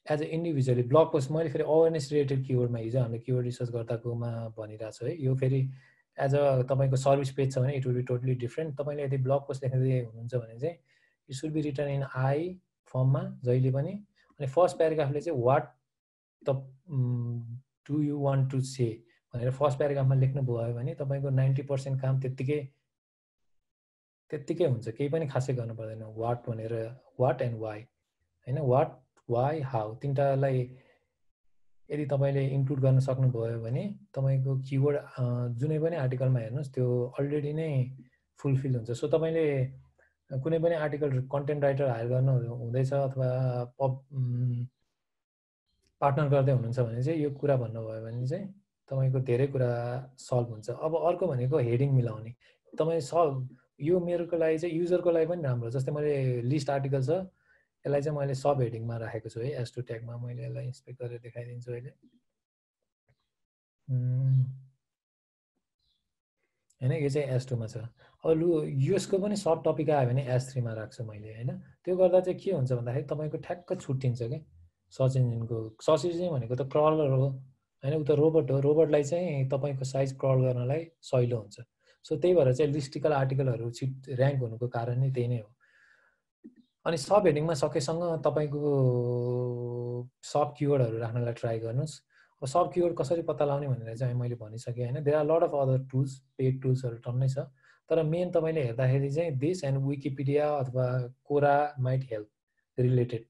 as a individually blog post मैले फेरि अवेरनेस रिलेटेड किवर्डमा हिजो हामीले किवर्ड रिसर्च गर्दाकोमा भनिरहेको छु है यो फेरि एज अ तपाईको सर्भिस पेज छ भने it will be totally different तपाईले यदि ब्लग पोस्ट लेख्दै हुनुहुन्छ भने चाहिँ it should be written in I फर्ममा जहिले पनि अनि फर्स्ट प्याराग्राफले चाहिँ what the do you want to say भनेर फर्स्ट प्याराग्राफमा लेख्नु भयो भने तपाईको 90% काम त्यतिकै हुन्छ केही पनि खासै गर्नु पर्दैन व्हाट भनेर व्हाट एन्ड वाइ हैन व्हाट वाइ हाउ तीनटालाई यदि तपाईले इन्क्लुड गर्न सक्नुभयो भने तपाईको किवर्ड जुनै पनि आर्टिकलमा हेर्नुस् त्यो अलरेडी नै फुलफिल हुन्छ सो तपाईले कुनै पनि आर्टिकल कन्टेन्ट राइटर हायर गर्नु हुँदैछ अथवा पार्टनर गर्दै हुनुहुन्छ भने चाहिँ यो कुरा भन्नुभयो भने चाहिँ तपाईको धेरै कुरा सल्भ हुन्छ अब अर्को भनेको हेडिङ मिलाउने तपाई यो मेरोको लागि चाहिँ युजरको लागि पनि राम्रो जस्तै मैले लिस्ट आर्टिकल छ यसलाई चाहिँ मैले सब हेडिङमा राखेको छु है एस टु ट्यागमा मैले यसलाई इन्स्पेक्ट गरेर देखाइदिन्छु अहिले हैन यो चाहिँ एस 2 मा छ अब लु यसको पनि सब टपिक आयो भने एस 3 मा राख्छु मैले हैन त्यो गर्दा चाहिँ के हुन्छ भन्दाखेरि तपाईको ठ्याक्क छुट्टिन्छ के सर्च इन्जिनको सर्च इन्जिन भनेको त क्रलर हो हैन उ त रोबोट हो रोबोटलाई चाहिँ तपाईको साइज क्रल गर्नलाई सजिलो हुन्छ सो त्यही भएर चाहिँ लिस्टिकल आर्टिकलहरू छिट र्याङ्क हुनुको कारण नै त्यही नै हो। अनि सब हेडिङमा सकेसँग तपाईँको सब किवर्डहरू राख्नलाई ट्राई गर्नुहोस्। अब सब किवर्ड कसरी पत्ता लगाउने भनेर चाहिँ मैले भनिसकेँ होइन। There are lot of other tools, paid टुल्सहरू टन्नै छ, तर मेन तपाईँले हेर्दाखेरि चाहिँ दिस एन्ड विकिपिडिया अथवा कोरा माइट हेल्प रिलेटेड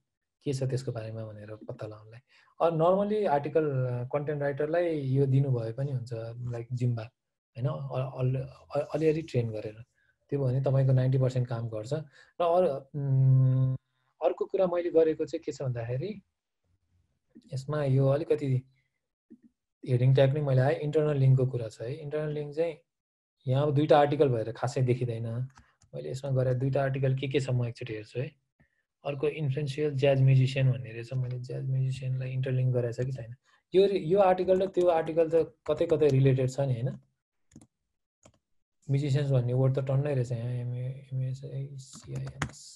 के छ त्यसको बारेमा भनेर पत्ता लगाउनलाई। अब नर्मली आर्टिकल कन्टेन्ट राइटरलाई यो दिनुभए पनि हुन्छ, लाइक जिम्बा होइन, अलिअलि ट्रेन गरेर, त्यो भयो भने तपाईँको 90% काम गर्छ। र अर्को कुरा मैले गरेको चाहिँ के छ भन्दाखेरि यसमा यो अलिकति हेडिङ ट्याग नै मैले आएँ, इन्टरनल लिङ्कको कुरा छ है। इन्टरनल लिङ्क चाहिँ यहाँ अब 2टा आर्टिकल भएर खासै देखिँदैन। मैले यसमा गरेर 2टा आर्टिकल के छ म एकचोटि हेर्छु है। अर्को इन्फ्लुएन्सियल ज्याज म्युजिसियन भन्ने रहेछ, मैले ज्याज म्युजिसियनलाई इन्टरलिङ्क गराएको छ कि छैन। यो आर्टिकल र त्यो आर्टिकल त कतै कतै रिलेटेड छ नि होइन। म्युजिसियन्स भन्ने वर्ड त टन्नै रहेछ यहाँ, MACINS।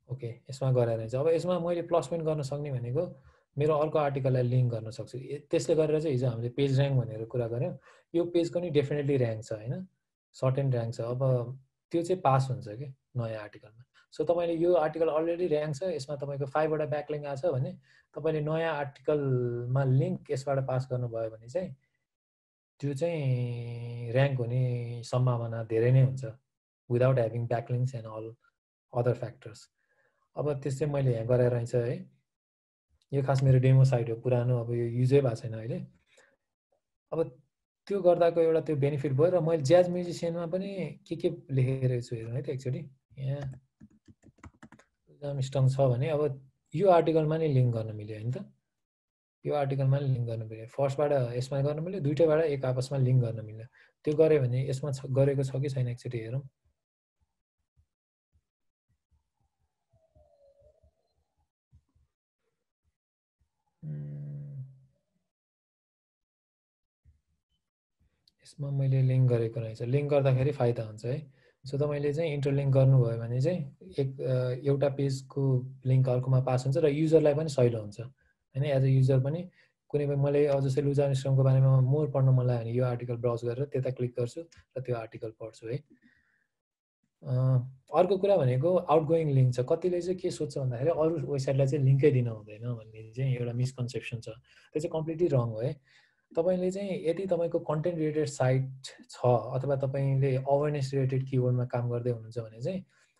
ओके, यसमा गराएर रहेछ। अब यसमा मैले प्लस पोइन्ट गर्न सक्ने भनेको मेरो अर्को आर्टिकललाई लिङ्क गर्न सक्छु। त्यसले गरेर चाहिँ हिजो हामीले पेज ऱ्याङ्क भनेर कुरा गऱ्यौँ, यो पेजको नि डेफिनेटली ऱ्याङ्क छ होइन, सर्टेन ऱ्याङ्क छ। अब त्यो चाहिँ पास हुन्छ कि नयाँ आर्टिकलमा। सो तपाईँले यो आर्टिकल अलरेडी ऱ्याङ्क छ, यसमा तपाईँको 5वटा ब्याकलिङ्क आएको छ भने तपाईँले नयाँ आर्टिकलमा लिङ्क यसबाट पास गर्नुभयो भने चाहिँ त्यो चाहिँ ऱ्याङ्क हुने सम्भावना धेरै नै हुन्छ, without having backlinks and all other factors. अब त्यस चाहिँ मैले यहाँ गरेर रहेछ है। यो खास मेरो डेमो साइट हो, पुरानो, अब यो युजै भएको छैन अहिले। अब त्यो गर्दाको एउटा त्यो बेनिफिट भयो। र मैले ज्याज म्युजिसियनमा पनि के लेखेर छु हेर्नु है त एकचोटि। यहाँ आर्मस्ट्रङ छ भने अब यो आर्टिकलमा नै लिङ्क गर्न मिल्यो होइन त, यो आर्टिकलमा नै लिङ्क गर्न मिल्यो। फर्स्टबाट यसमा गर्न मिल्यो, दुइटैबाट एक आपसमा लिङ्क गर्न मिल्यो। त्यो गऱ्यो भने यसमा गरेको छ कि छैन एकचोटि हेरौँ। यसमा मैले लिङ्क गरेको रहेछ। लिङ्क गर्दाखेरि फाइदा हुन्छ है। सो तपाईँले चाहिँ इन्टरलिङ्क गर्नुभयो भने चाहिँ एउटा पेजको लिङ्क अर्कोमा पास हुन्छ र युजरलाई पनि सहिलो हुन्छ होइन। एज अ युजर पनि कुनै पनि मैले जस्तै लुज आर्मस्ट्रङको बारेमा मोर पढ्न मन लाग्यो भने यो आर्टिकल ब्राउज गरेर त्यता क्लिक गर्छु र त्यो आर्टिकल पढ्छु है। अर्को कुरा भनेको आउटगोइङ लिङ्क छ। कतिले चाहिँ के सोध्छ भन्दाखेरि अरू वेबसाइटलाई चाहिँ लिङ्कै दिन हुँदैन भन्ने चाहिँ एउटा मिसकन्सेप्सन छ। त्यो चाहिँ कम्प्लिटली रङ हो है। तपाईँले चाहिँ यदि तपाईँको कन्टेन्ट रिलेटेड साइट छ अथवा तपाईँले अवेरनेस रिलेटेड किवर्डमा काम गर्दै हुनुहुन्छ भने चाहिँ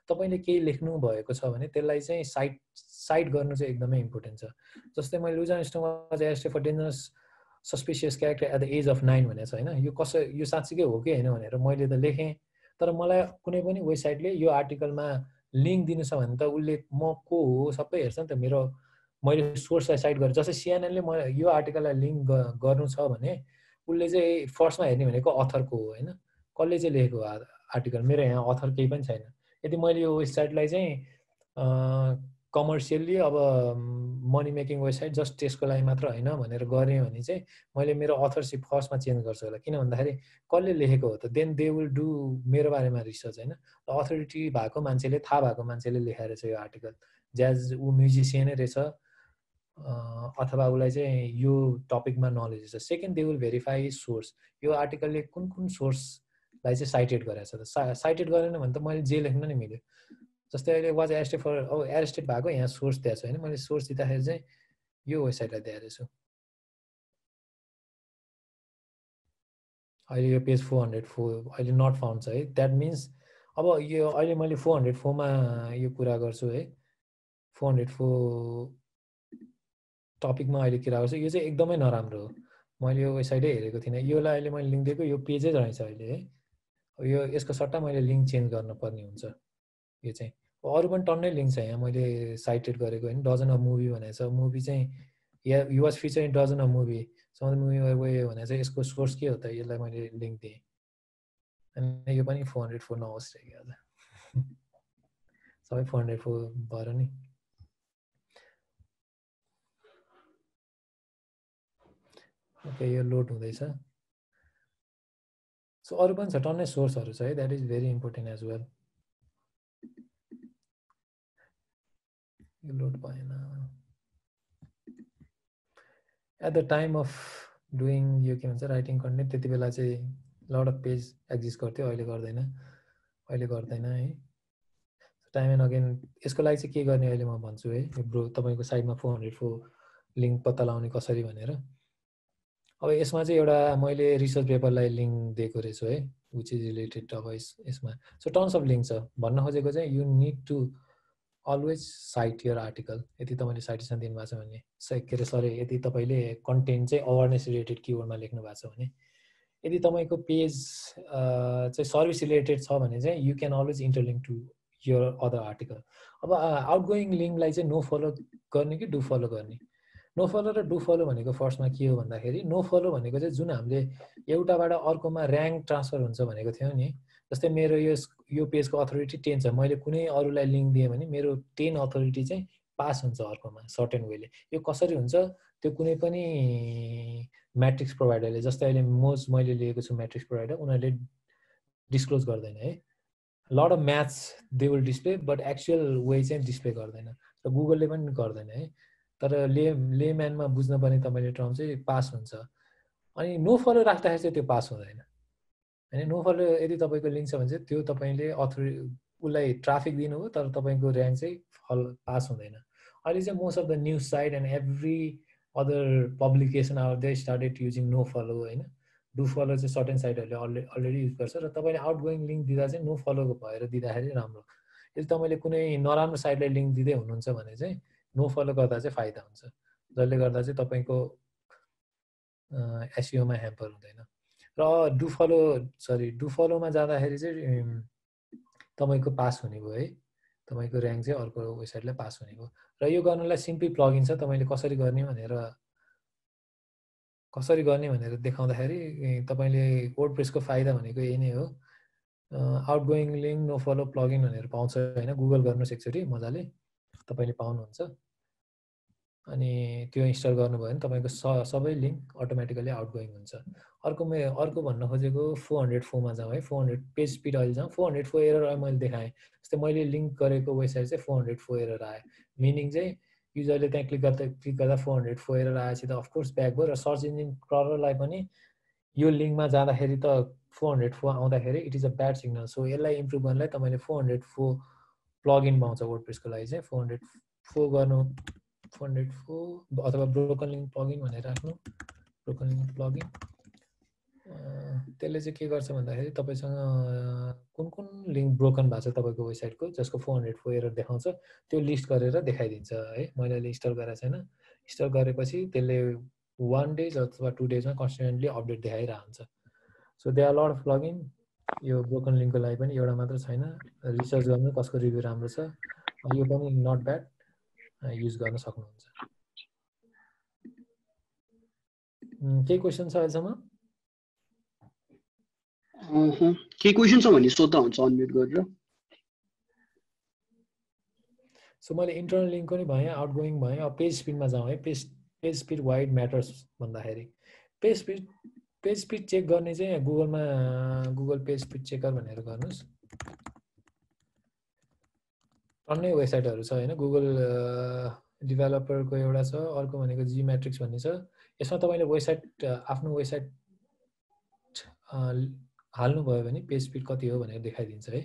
तपाईँले केही लेख्नु भएको छ भने त्यसलाई चाहिँ साइट गर्नु चाहिँ एकदमै इम्पोर्टेन्ट छ। जस्तै मैले लुज आर्मस्ट्रङमा चाहिँ arrested for dangerous suspicious character at the age of 9 भनेको छ होइन। यो साँच्चीकै हो कि होइन भनेर मैले त लेखेँ, तर मलाई कुनै पनि वेबसाइटले यो आर्टिकलमा लिङ्क दिनु छ भने त उसले म को हो सबै हेर्छ नि त, मेरो मैले सोर्सलाई साइट गरेँ। जस्तै सिएनएनले म यो आर्टिकललाई लिङ्क गर्नु छ भने उसले चाहिँ फर्स्टमा हेर्ने भनेको अथर को हो होइन, कसले चाहिँ लेखेको आर्टिकल। मेरो यहाँ अथर केही पनि छैन। यदि मैले यो वेबसाइटलाई चाहिँ कमर्सियल्ली अब मनी मेकिङ वेबसाइट जस्ट त्यसको लागि मात्र होइन भनेर गरेँ भने चाहिँ मैले मेरो अथरसिप फर्स्टमा चेन्ज गर्छु होला। किन भन्दाखेरि कसले लेखेको हो त, देन दे विल डु मेरो बारेमा रिसर्च होइन। अथोरिटी भएको मान्छेले, थाहा भएको मान्छेले लेखाएर चाहिँ यो आर्टिकल, ज्याज ऊ म्युजिसियनै रहेछ अथवा उसलाई चाहिँ यो टपिकमा नलेज छ। Second, they will verify source, यो आर्टिकलले कुन कुन सोर्सलाई चाहिँ साइटेड गरेको छ त। साइटेड गरेन भने त मैले जे लेख्न नै मिल्यो। जस्तै अहिले वाज एरेस्टेड फर, अब एरेस्टेड भएको यहाँ सोर्स दिएको छ होइन, मैले सोर्स दिँदाखेरि चाहिँ यो वेबसाइटलाई दिएको छु। अहिले यो पेज 404 अहिले नट फाउन्ड छ है। द्याट मिन्स अब यो अहिले मैले 404मा यो कुरा गर्छु है, 404 टपिकमा अहिले कुरा गर्छु। यो चाहिँ एकदमै नराम्रो हो, मैले यो वेबसाइटै हेरेको थिइनँ। योलाई अहिले मैले लिङ्क दिएको यो पेजै रहेछ अहिले है। यो यसको सट्टा मैले लिङ्क चेन्ज गर्नुपर्ने हुन्छ। यो चाहिँ अरू पनि टन्नै लिङ्क छ यहाँ मैले साइटेड गरेको होइन। डजन अफ मुभी भनेको छ, मुभी चाहिँ you was feature in dozen of movie, some of movie way भनेर चाहिँ यसको सोर्स के हो त, यसलाई मैले लिङ्क दिएँ। अनि यो पनि 404 नहोस् रे क्या, सबै 404 भएर नि। ओके, यो लोड हुँदैछ। सो अरू पनि छ, टन्नै सोर्सहरू छ है। That is very important as well. यो लोड भएन। At the time of doing यो के भन्छ राइटिङ कन्टेन्ट, त्यति बेला चाहिँ लट अफ पेज एक्जिस्ट गर्थ्यो, अहिले गर्दैन है। टाइम एन्ड अगेन यसको लागि चाहिँ के गर्ने अहिले म भन्छु है ब्रो, तपाईँको साइडमा 404 लिङ्क पत्ता लगाउने कसरी भनेर। अब यसमा चाहिँ एउटा मैले रिसर्च पेपरलाई लिङ्क दिएको रहेछु है, विच इज रिलेटेड अब यसमा। सो टन्स अफ लिङ्क छ। भन्न खोजेको चाहिँ you need to always cite your article. यदि तपाईँले साइटेसन दिनुभएको छ भने, के अरे सरी, यदि तपाईँले कन्टेन्ट चाहिँ अवेरनेस रिलेटेड किवर्डमा लेख्नु भएको छ भने, यदि तपाईँको पेज चाहिँ सर्भिस रिलेटेड छ भने चाहिँ you can always interlink to your other article. अब आउटगोइङ लिङ्कलाई चाहिँ नो फलो गर्ने कि डु फलो गर्ने? नो फलो र डु फलो भनेको फर्स्टमा के हो भन्दाखेरि, नो फलो भनेको चाहिँ जुन हामीले एउटाबाट अर्कोमा ऱ्याङ्क ट्रान्सफर हुन्छ भनेको थियौँ नि। जस्तै मेरो यो पेजको अथोरिटी 10 छ, मैले कुनै अरूलाई लिङ्क दिएँ भने मेरो 10 अथोरिटी चाहिँ पास हुन्छ अर्कोमा सर्टेन वेले। यो कसरी हुन्छ? त्यो कुनै पनि म्याट्रिक्स प्रोभाइडरले, जस्तै अहिले मैले लिएको छु म्याट्रिक्स प्रोभाइडर, उनीहरूले डिस्क्लोज गर्दैन है। Lot of maths they will display, but actual way चाहिँ डिस्प्ले गर्दैन, र गुगलले पनि गर्दैन है। तर लेम्यानमा बुझ्नुपर्ने तपाईँले टर्म चाहिँ पास हुन्छ। अनि नो फलो राख्दाखेरि चाहिँ त्यो पास हुँदैन होइन। नो फलो यदि तपाईँको लिङ्क छ भने चाहिँ त्यो तपाईँले उसलाई ट्राफिक दिनुभयो, तर तपाईँको ऱ्याङ्क चाहिँ पास हुँदैन। अहिले चाहिँ most of the news site and every other publication our they started using no follow होइन। डु फलो चाहिँ सर्टेन साइटहरूले अलरेडी युज गर्छ, र तपाईँले आउटगोइङ लिङ्क दिँदा चाहिँ नो फलो भएर दिँदाखेरि राम्रो। यदि तपाईँले कुनै नराम्रो साइटलाई लिङ्क दिँदै हुनुहुन्छ भने चाहिँ नो फलो गर्दा चाहिँ फाइदा हुन्छ, जसले गर्दा चाहिँ तपाईँको एसइओमा ह्याम्पर हुँदैन। र डु फलोमा जाँदाखेरि चाहिँ तपाईँको पास हुने भयो है, तपाईँको ऱ्याङ्क चाहिँ अर्को वेबसाइटलाई पास हुने भयो। र यो गर्नलाई सिम्पली प्लगइन छ। तपाईँले कसरी गर्ने भनेर देखाउँदाखेरि तपाईँले वर्डप्रेसको फाइदा भनेको यही नै हो। Outgoing link no follow plugin भनेर पाउँछ होइन, गुगल गर्नुहोस् एकचोटि मजाले, तपाईँले पाउनुहुन्छ। अनि त्यो इन्स्टल गर्नुभयो भने तपाईँको सबै लिङ्क अटोमेटिकली आउटगोइङ हुन्छ। अर्को भन्न खोजेको 404मा जाउँ है। 400 पेज स्पिड अहिले जाउँ। 404 एरर मैले देखाएँ। जस्तै मैले लिङ्क गरेको वेबसाइट चाहिँ 404 एरर आयो, मिनिङ चाहिँ युजरले त्यहाँ क्लिक गर्दा 404 एरर आएपछि त अफकोर्स ब्याक भयो, र सर्च इन्जिन क्रलरलाई पनि यो लिङ्कमा जाँदाखेरि त 404 आउँदाखेरि it is a bad signal. So यसलाई इम्प्रुभ गर्नलाई तपाईँले 404 प्लगइन पाउँछ वर्डप्रेसको लागि चाहिँ। 404 गर्नु, 404 अथवा ब्रोकन लिङ्क प्लगइन भनेर राख्नु, ब्रोकन लिङ्क प्लगइन। त्यसले चाहिँ के गर्छ भन्दाखेरि तपाईँसँग कुन लिङ्क ब्रोकन भएको छ तपाईँको वेबसाइटको जसको 404 एरर देखाउँछ त्यो लिस्ट गरेर देखाइदिन्छ है। मैले अहिले इन्स्टल गरेको छैन। इन्स्टल गरेपछि त्यसले 1 डेज अथवा 2 डेजमा कन्स्टेन्टली अपडेट देखाइरहेको हुन्छ। So they are lot of plugin. यो ब्रोकन लिङ्कको लागि पनि एउटा मात्र छैन, रिसर्च गर्नु कसको रिभ्यू राम्रो छ। यो पनि नट ब्याड, युज गर्न सक्नुहुन्छ। केही क्वेसन छ अहिलेसम्म? केही क्वेसन छ भने सोध्दा हुन्छ अनम्युट गरेर। सो मैले इन्टरनल लिङ्क पनि भएँ, आउटगोइङ भएँ। अब पेज स्पिडमा जाउँ है। पेज स्पिड वाइड म्याटर्स भन्दाखेरि पेज स्पिड चेक गर्ने चाहिँ गुगलमा गुगल पेज स्पिड चेकर भनेर गर्नुहोस्। अन्य वेबसाइटहरू छ होइन, गुगल डेभलपरको एउटा छ, अर्को भनेको जी म्याट्रिक्स भन्ने छ। यसमा तपाईँले आफ्नो वेबसाइट हाल्नुभयो भने पेज स्पिड कति हो भनेर देखाइदिन्छ है।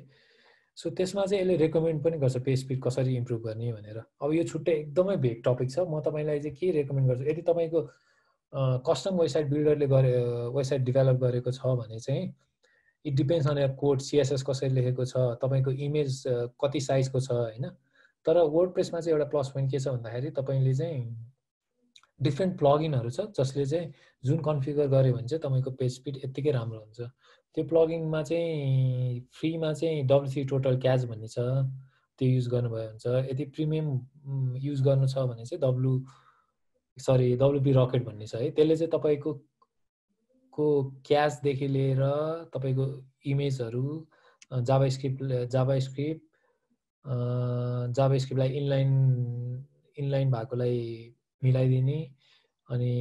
सो त्यसमा चाहिँ यसले रेकमेन्ड पनि गर्छ पेज स्पिड कसरी इम्प्रुभ गर्ने भनेर। अब यो छुट्टै एकदमै भेग टपिक छ। म तपाईँलाई चाहिँ के रेकमेन्ड गर्छु, यदि तपाईँको कस्टम वेबसाइट बिल्डरले वेबसाइट डेभलप गरेको छ भने चाहिँ it depends on your code, CSS कसरी लेखेको छ, तपाईँको इमेज कति साइजको छ होइन। तर वर्डप्रेसमा चाहिँ एउटा प्लस पोइन्ट के छ भन्दाखेरि तपाईँले चाहिँ डिफ्रेन्ट प्लगइनहरू छ जसले चाहिँ जुन कन्फिगर गर्यो भने चाहिँ तपाईँको पेज स्पिड यत्तिकै राम्रो हुन्छ। त्यो प्लगइनमा चाहिँ फ्रीमा चाहिँ W3 टोटल क्याच भन्ने छ, त्यो युज गर्नुभयो हुन्छ। यदि प्रिमियम युज गर्नु छ भने चाहिँ WP रकेट भन्ने छ है। त्यसले चाहिँ तपाईँको क्याचदेखि लिएर तपाईँको इमेजहरू जाभास्क्रिप्टलाई इनलाइन भएकोलाई मिलाइदिने, अनि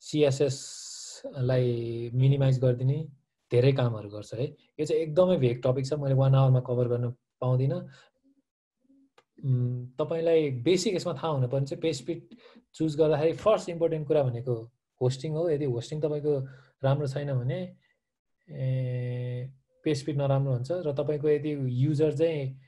सिएसएसलाई मिनिमाइज गरिदिने, धेरै कामहरू गर्छ है। यो चाहिँ एकदमै भेग टपिक छ, मैले 1 आवरमा कभर गर्न पाउँदिनँ। तपाईँलाई बेसिक यसमा थाहा हुनुपर्ने चाहिँ पेज स्पिड चुज गर्दाखेरि फर्स्ट इम्पोर्टेन्ट कुरा भनेको होस्टिङ हो। यदि होस्टिङ तपाईँको राम्रो छैन भने पेज स्पिड नराम्रो हुन्छ र तपाईँको यदि युजर चाहिँ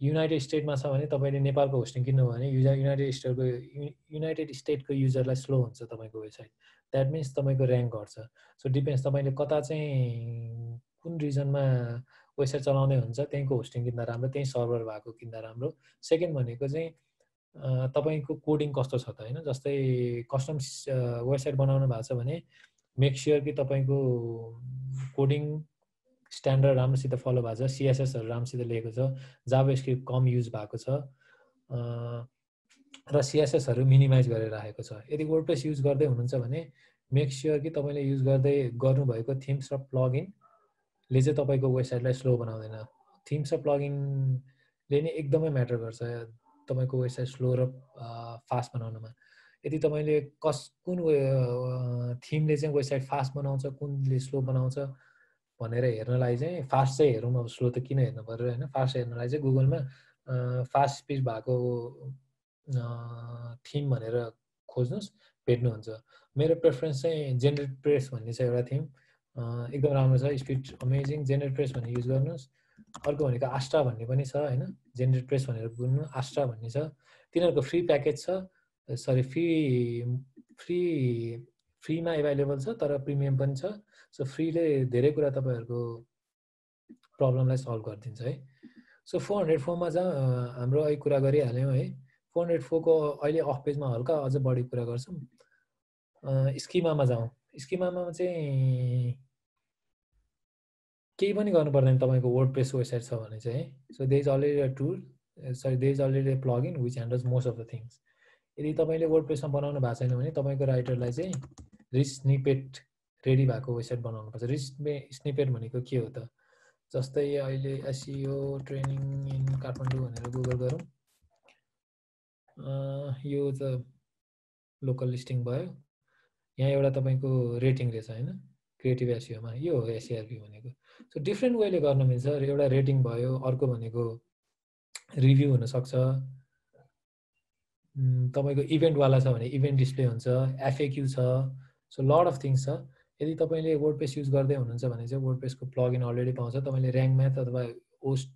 युनाइटेड स्टेटमा छ भने तपाईँले नेपालको होस्टिङ किन्नु भने युनाइटेड स्टेटको युजरलाई स्लो हुन्छ तपाईँको वेबसाइट। द्याट मिन्स तपाईँको ऱ्याङ्क घट्छ। सो डिपेन्ड्स तपाईँले कता चाहिँ कुन रिजनमा वेबसाइट चलाउँदै हुन्छ त्यहीँको होस्टिङ किन्दा राम्रो, त्यहीँ सर्भर भएको किन्दा राम्रो। सेकेन्ड भनेको चाहिँ तपाईँको कोडिङ कस्तो छ त होइन। जस्तै कस्टम वेबसाइट बनाउनु भएको छ भने मेक स्योर कि तपाईँको कोडिङ स्ट्यान्डर्ड राम्रोसित फलो भएको छ, सिएसएसहरू राम्रोसित लेखेको छ, जाभास्क्रिप्ट कम युज भएको छ र सिएसएसहरू मिनिमाइज गरेर राखेको छ। यदि वर्डप्रेस युज गर्दै हुनुहुन्छ भने मेक स्योर कि तपाईँले युज गर्नुभएको थिम्स र प्लगइनले चाहिँ तपाईँको वेबसाइटलाई स्लो बनाउँदैन। थिम्स र प्लगइनले नै एकदमै म्याटर गर्छ तपाईँको वेबसाइट स्लो र फास्ट बनाउनमा। यदि तपाईँले कुन थिमले चाहिँ वेबसाइट फास्ट बनाउँछ, कुनले स्लो बनाउँछ भनेर हेर्नलाई चाहिँ फास्ट चाहिँ हेरौँ, अब स्लो त किन हेर्नु पर्यो होइन। फास्ट हेर्नलाई चाहिँ गुगलमा फास्ट स्पिड भएको थिम भनेर खोज्नुहोस्, भेट्नुहुन्छ। मेरो प्रेफरेन्स चाहिँ जेनेरेट प्रेस भन्ने छ एउटा थिम, एकदम राम्रो छ, स्पिड अमेजिङ। जेनेरेट प्रेस भन्ने युज गर्नुहोस्। अर्को भनेको आस्ट्रा भन्ने पनि छ होइन, जेनेरेट प्रेस भनेर बुझ्नु, आस्ट्रा भन्ने छ। तिनीहरूको फ्री प्याकेज छ, सरी फ्रीमा एभाइलेबल छ तर प्रिमियम पनि छ। सो फ्रीले धेरै कुरा तपाईँहरूको प्रब्लमलाई सल्भ गरिदिन्छ है। सो 404मा हाम्रो अहिले कुरा गरिहाल्यौँ है। 404को अहिले अफ पेजमा हल्का अझ बढी कुरा गर्छौँ। स्किमामा जाउँ। स्किमामा चाहिँ केही पनि गर्नु पर्दैन तपाईँको वर्डप्रेस वेबसाइट छ भने चाहिँ है। So there is already a tool, there is already a plugin which handles most of the things. यदि तपाईँले वर्डप्रेसमा बनाउनु भएको छैन भने तपाईँको राइटरलाई चाहिँ रिच स्निपेट रेडी भएको वेबसाइट बनाउनुपर्छ। रिच स्निपेट भनेको के हो त, जस्तै अहिले एसइओ ट्रेनिङ इन काठमाडौँ भनेर गुगल गरौँ। यो त लोकल लिस्टिङ भयो। यहाँ एउटा तपाईँको रेटिङ रहेछ होइन, क्रिएटिभ एसइओमा, यो हो एसइआरपी भनेको। सो डिफ्रेन्ट वेले गर्न मिल्छ। एउटा रेटिङ भयो, अर्को भनेको रिभ्यू हुनसक्छ, तपाईँको इभेन्टवाला छ भने इभेन्ट डिस्प्ले हुन्छ, एफएक्यू छ। सो लट अफ थिङ्स छ। यदि तपाईँले वर्डप्रेस युज गर्दै हुनुहुन्छ भने चाहिँ वर्डप्रेसको प्लगइन अलरेडी पाउँछ। तपाईँले ऱ्याङ्क म्याथ अथवा होस्ट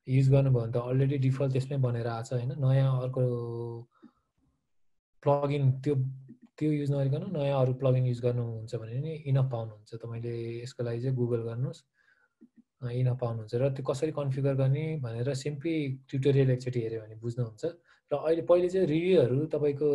युज गर्नुभयो भने त अलरेडी डिफल्ट त्यसमै बनेर आएको छ होइन। नयाँ अर्को प्लगइन त्यो युज नगरिकन नयाँ अरू प्लगइन युज गर्नुहुन्छ भने नि इनफ पाउनुहुन्छ। तपाईँले यसको लागि चाहिँ गुगल गर्नुहोस्, इनफ पाउनुहुन्छ। र त्यो कसरी कन्फिगर गर्ने भनेर सिम्पली ट्युटोरियल एकचोटि हेऱ्यो भने बुझ्नुहुन्छ। र अहिले पहिले चाहिँ रिभ्यूहरू तपाईँको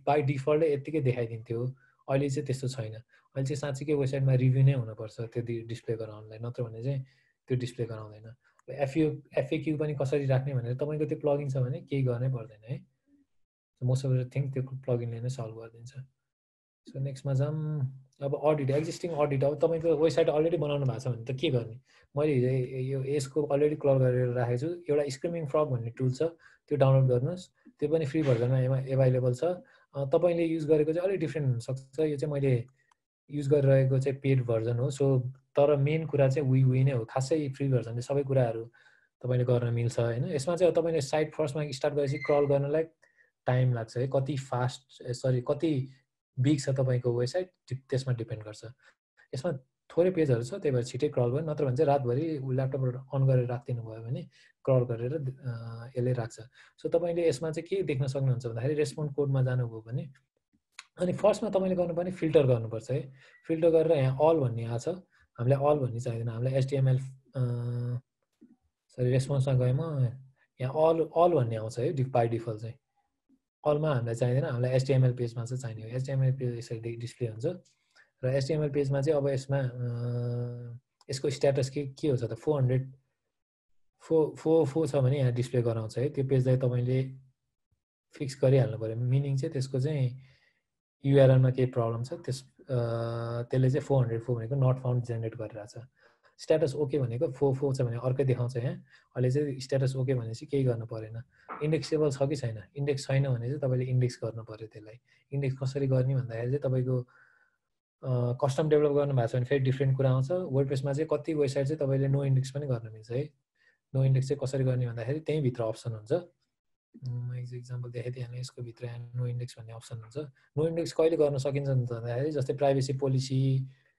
बाई डिफल्टै यत्तिकै देखाइदिन्थ्यो, अहिले चाहिँ त्यस्तो छैन। अहिले चाहिँ साँच्चीकै वेबसाइटमा रिभ्यू नै हुनुपर्छ त्यो डिस्प्ले गराउनलाई, नत्र भने चाहिँ त्यो डिस्प्ले गराउँदैन। एफएक्यू पनि कसरी राख्ने भनेर तपाईँको त्यो प्लगइन छ भने केही गर्नै पर्दैन है। मोस्ट अफ द थिङ त्यो प्लगइनले नै सल्भ गरिदिन्छ। सो नेक्स्टमा जाऊँ। अब अडिट, एक्जिस्टिङ अडिट। अब तपाईँको वेबसाइट अलरेडी बनाउनु भएको छ भने त के गर्ने। मैले यो यसको अलरेडी क्लर गरेर राखेको छु। एउटा स्क्रिमिङ फ्रग भन्ने टुल छ, त्यो डाउनलोड गर्नुहोस्। त्यो पनि फ्री भर्जनमा एभाइलेबल छ। तपाईँले युज गरेको चाहिँ अलिक डिफ्रेन्ट हुनसक्छ। यो चाहिँ मैले युज गरिरहेको चाहिँ पेड भर्जन हो। सो तर मेन कुरा चाहिँ वी नै हो। खासै फ्री भर्जनले सबै कुराहरू तपाईँले गर्न मिल्छ होइन। यसमा चाहिँ तपाईँले साइट फर्स्टमा स्टार्ट गरेपछि क्रल गर्नलाई टाइम लाग्छ है, कति कति बिग छ तपाईँको वेबसाइट त्यसमा डिपेन्ड गर्छ। यसमा थोरै पेजहरू छ, त्यही भएर छिटै क्रल भयो। नत्र भने चाहिँ रातभरि ल्यापटपबाट अन गरेर राखिदिनु भयो भने क्रल गरेर यसले राख्छ। सो तपाईँले यसमा चाहिँ के देख्न सक्नुहुन्छ भन्दाखेरि रेस्पोन्ड कोडमा जानुभयो भने अनि फर्स्टमा तपाईँले गर्नुपर्ने फिल्टर गर्नुपर्छ है। फिल्टर गरेर यहाँ अल भन्ने आएको छ, हामीलाई अल भन्ने चाहिँदैन, हामीलाई एचटिएमएल रेस्पोन्समा गएँ म, यहाँ अल भन्ने आउँछ है बाई डिफल्ट चाहिँ। अलमा हामीलाई चाहिँदैन, हामीलाई एचटिएमएल पेजमा चाहिँ चाहिने हो। एचटिएमएल पेज यसरी डिस्प्ले हुन्छ र एचटिएमएल पेजमा चाहिँ अब यसमा यसको स्ट्याटस के हो त 404 छ भने यहाँ डिस्प्ले गराउँछ है। त्यो पेजलाई तपाईँले फिक्स गरिहाल्नु पऱ्यो। मिनिङ चाहिँ त्यसको चाहिँ युआरएलमा केही प्रब्लम छ, त्यसले चाहिँ 404 भनेको नट फाउन्ड जेनेरेट गरिरहेको छ। स्ट्याटस ओके भनेको 44 छ भने अर्कै देखाउँछ यहाँ। अहिले चाहिँ स्ट्याटस ओके भनेपछि केही गर्नु परेन। इन्डेक्सेबल छ कि छैन, इन्डेक्स छैन भने चाहिँ तपाईँले इन्डेक्स गर्नु पऱ्यो। त्यसलाई इन्डेक्स कसरी गर्ने भन्दाखेरि चाहिँ तपाईँको कस्टम डेभलप गर्नु भएको छ भने फेरि डिफ्रेन्ट कुरा आउँछ। वर्डप्रेसमा चाहिँ कति वेबसाइट चाहिँ तपाईँले नो इन्डेक्स पनि गर्न मिल्छ है। नो इन्डेक्स चाहिँ कसरी गर्ने भन्दाखेरि त्यहीँभित्र अप्सन हुन्छ, म एक्जाम्पल देखाइदिएँ होइन, यसको भित्र नो इन्डेक्स भन्ने अप्सन हुन्छ। नो इन्डेक्स कहिले गर्न सकिन्छ भन्दाखेरि जस्तै प्राइभेसी पोलिसी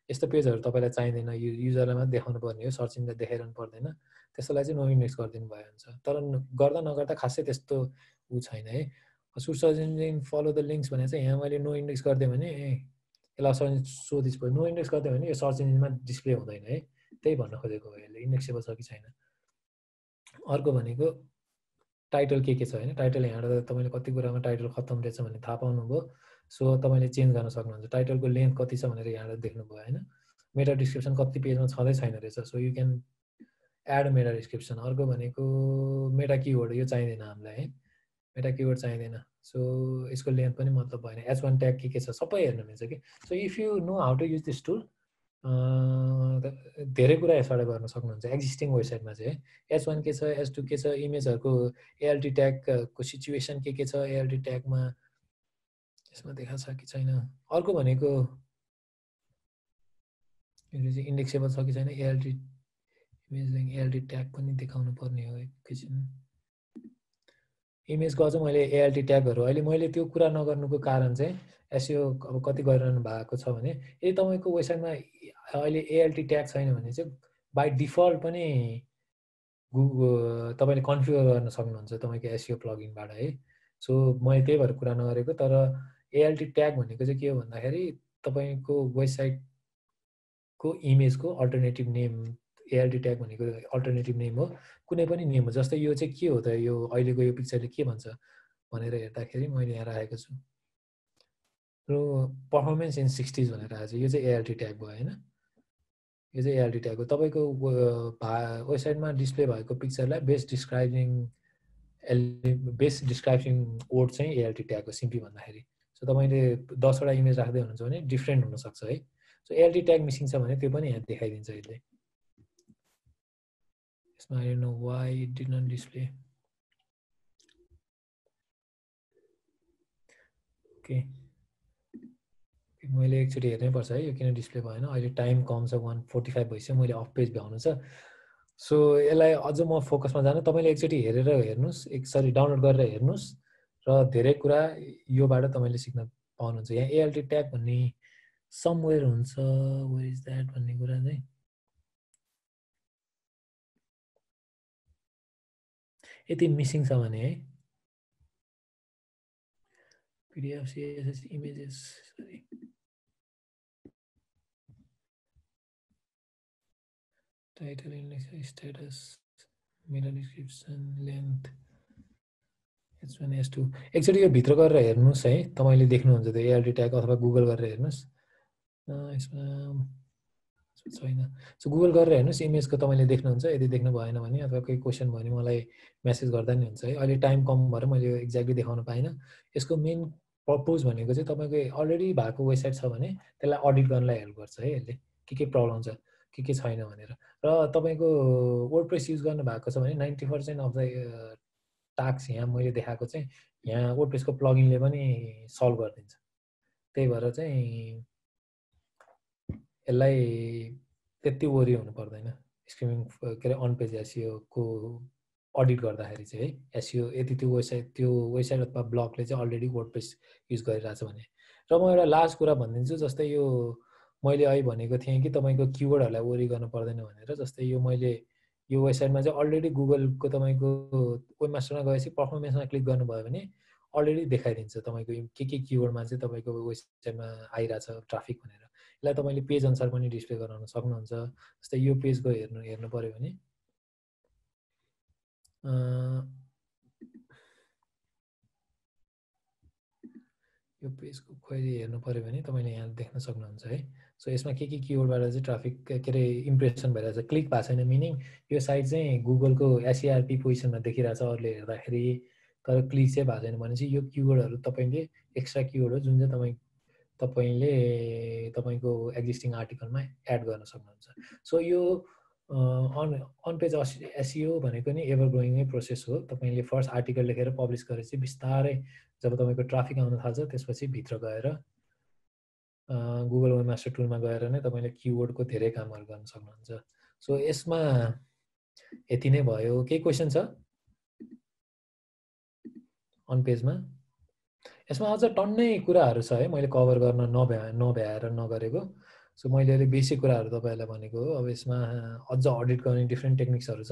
यस्तो पेजहरू तपाईँलाई चाहिँदैन, युजरलाई मात्रै देखाउनु पर्ने हो, सर्च इन्जिनलाई देखाइरहनु पर्दैन, त्यसलाई चाहिँ नो इन्डेक्स गरिदिनु भयो हुन्छ। तर गर्दा नगर्दा खासै त्यस्तो ऊ छैन है। Search engine follow the links भने चाहिँ यहाँ मैले नो इन्डेक्स गरिदिएँ भने यसलाई सोधिस् भयो, नो इन्डेक्स गरिदियो भने यो सर्च इन्जिनमा डिस्प्ले हुँदैन है, त्यही भन्न खोजेको हो यसले इन्डेक्सेबल छ कि छैन। अर्को भनेको टाइटल के छ होइन, टाइटल यहाँबाट तपाईँले कति कुरामा टाइटल खत्तम रहेछ भन्ने थाहा पाउनुभयो। सो तपाईँले चेन्ज गर्न सक्नुहुन्छ। टाइटलको लेन्थ कति छ भनेर यहाँबाट देख्नुभयो होइन। मेटा डिस्क्रिप्सन कति पेजमा छँदै छैन रहेछ, so you can add meta description. अर्को भनेको मेटा किवर्ड, यो चाहिँदैन हामीलाई है, मेटा किवर्ड चाहिँदैन। सो यसको लेन्थ पनि मतलब भएन। H1 ट्याग के छ सबै हेर्न मिल्छ कि। So if you know how to use this tool धेरै कुरा यसबाट गर्न सक्नुहुन्छ एक्जिस्टिङ वेबसाइटमा चाहिँ। H1 के छ, H2 के छ, इमेजहरूको ALT ट्यागको सिचुएसन के छ, ALT ट्यागमा यसमा देखा छ कि छैन। अर्को भनेको यो चाहिँ इन्डेक्सेबल छ कि छैन, ALT इमेज ALT ट्याग पनि देखाउनु पर्ने हो एकैछिन। इमेजको अझ मैले ALT ट्यागहरू अहिले मैले त्यो कुरा नगर्नुको कारण चाहिँ एसइओ अब कति गरिरहनु भएको छ भने यदि तपाईँको वेबसाइटमा अहिले ALT ट्याग छैन भने चाहिँ बाई डिफल्ट पनि तपाईँले कन्फिगर गर्न सक्नुहुन्छ तपाईँको एसइओ प्लगइनबाट है। सो मैले त्यही भएर कुरा नगरेको। तर ALT ट्याग भनेको चाहिँ के हो भन्दाखेरि तपाईँको वेबसाइटको इमेजको अल्टरनेटिभ नेम, ALT ट्याग भनेको अल्टरनेटिभ नेम हो, कुनै पनि नेम हो। जस्तै यो चाहिँ के हो त, यो अहिलेको यो पिक्चरले के भन्छ भनेर हेर्दाखेरि मैले यहाँ राखेको छु र पर्फर्मेन्स इन 60s भनेर आएको छ, यो चाहिँ ALT ट्याग भयो होइन। यो चाहिँ ALT ट्याग हो। तपाईँको वेबसाइटमा डिस्प्ले भएको पिक्चरलाई बेस्ट डिस्क्राइबिङ कोड चाहिँ ALT ट्याग हो सिम्पली भन्दाखेरि। सो तपाईँले 10 वटा इमेज राख्दै हुनुहुन्छ भने डिफ्रेन्ट हुनसक्छ है। सो ALT ट्याग मिसिङ छ भने त्यो पनि यहाँ देखाइदिन्छ यसले। यसमा I don't know why it did not display. Okay, मैले एकचोटि हेर्नै पर्छ है यो किन डिस्प्ले भएन। अहिले टाइम कम छ, 1:45 भइसक्यो, मैले अफ पेज भ्याउनु छ। सो यसलाई अझ म फोकसमा जानु, तपाईँले एकचोटि हेरेर हेर्नुहोस्, एकचोटि डाउनलोड गरेर हेर्नुहोस् र धेरै कुरा योबाट तपाईँले सिक्न पाउनुहुन्छ। यहाँ ALT ट्याग भन्ने समवेयर हुन्छ, वेयर इज द्याट भन्ने कुरा चाहिँ यति मिसिङ छ भने है, PDF CSS images title index status meta description length H1 H2 एकचोटि यो भित्र गरेर हेर्नुहोस् है, तपाईँले देख्नुहुन्छ त्यो ALT ट्याग, अथवा गुगल गरेर हेर्नुहोस्। यसमा छैन। सो गुगल गरेर हेर्नुहोस्, इमेजको तपाईँले देख्नुहुन्छ। यदि देख्नु भएन भने अथवा केही क्वेसन भयो भने मलाई मेसेज गर्दा नि हुन्छ है। अहिले टाइम कम भएर मैले यो एक्ज्याक्टली देखाउन पाइनँ। यसको मेन पर्पोज भनेको चाहिँ तपाईँको अलरेडी भएको वेबसाइट छ भने त्यसलाई अडिट गर्नलाई हेल्प गर्छ है यसले, के प्रब्लम छ के छैन भनेर। र तपाईँको वर्डप्रेस युज गर्नु भएको छ भने 90% अफ द टास्क यहाँ मैले देखाएको चाहिँ यहाँ वर्डप्रेसको प्लगइनले पनि सल्भ गरिदिन्छ। त्यही भएर चाहिँ यसलाई त्यति वरि हुनु पर्दैन स्क्रिमिङ के अरे अन पेज एसइओको अडिट गर्दाखेरि चाहिँ है। एसइओ यदि त्यो वेबसाइट अथवा ब्लगले चाहिँ अलरेडी वर्डप्रेस युज गरिरहेछ भने। र म एउटा लास्ट कुरा भनिदिन्छु, जस्तै यो मैले अहिले भनेको थिएँ कि तपाईँको किवर्डहरूलाई वरि गर्नु पर्दैन भनेर। जस्तै यो मैले यो वेबसाइटमा चाहिँ अलरेडी गुगलको तपाईँको वेबमास्टरमा गएपछि पर्फर्मेन्समा क्लिक गर्नुभयो भने अलरेडी देखाइदिन्छ तपाईँको के किवर्डमा चाहिँ तपाईँको वेबसाइटमा आइरहेछ ट्राफिक भनेर। यसलाई तपाईँले पेज अनुसार पनि डिस्प्ले गराउन सक्नुहुन्छ। जस्तै यो पेजको हेर्नु पर्यो भने यो पेजको क्वेरी हेर्नु पर्यो भने तपाईँले यहाँ देख्न सक्नुहुन्छ है। सो यसमा के किवर्डबाट चाहिँ ट्राफिक के अरे इम्प्रेसन भइरहेछ, क्लिक भएको छैन, मिनिङ यो साइट चाहिँ गुगलको SERP पोजिसनमा देखिरहेछ अरूले हेर्दाखेरि, तर क्लिक चाहिँ भएको छैन भनेपछि यो किवर्डहरू तपाईँले एक्स्ट्रा किवर्ड हो जुन चाहिँ तपाईँले तपाईँको एक्जिस्टिङ आर्टिकलमा एड गर्न सक्नुहुन्छ। सो यो अन पेज एसइओ भनेको नि एभर ग्रोइङ प्रोसेस हो। तपाईँले फर्स्ट आर्टिकल लेखेर पब्लिस गरेपछि बिस्तारै जब तपाईँको ट्राफिक आउन थाल्छ त्यसपछि भित्र गएर गुगल वेबमास्टर टुलमा गएर नै तपाईँले किवर्डको धेरै कामहरू गर्न सक्नुहुन्छ। सो यसमा यति नै भयो। केही क्वेसन छ? अन पेजमा। यसमा अझ टन्नै कुराहरू छ है, मैले कभर गर्न नभ्याएर नगरेको। सो मैले अलिक बेसिक कुराहरू तपाईँहरूलाई भनेको हो। अब यसमा अझ अडिट गर्ने डिफ्रेन्ट टेक्निक्सहरू छ।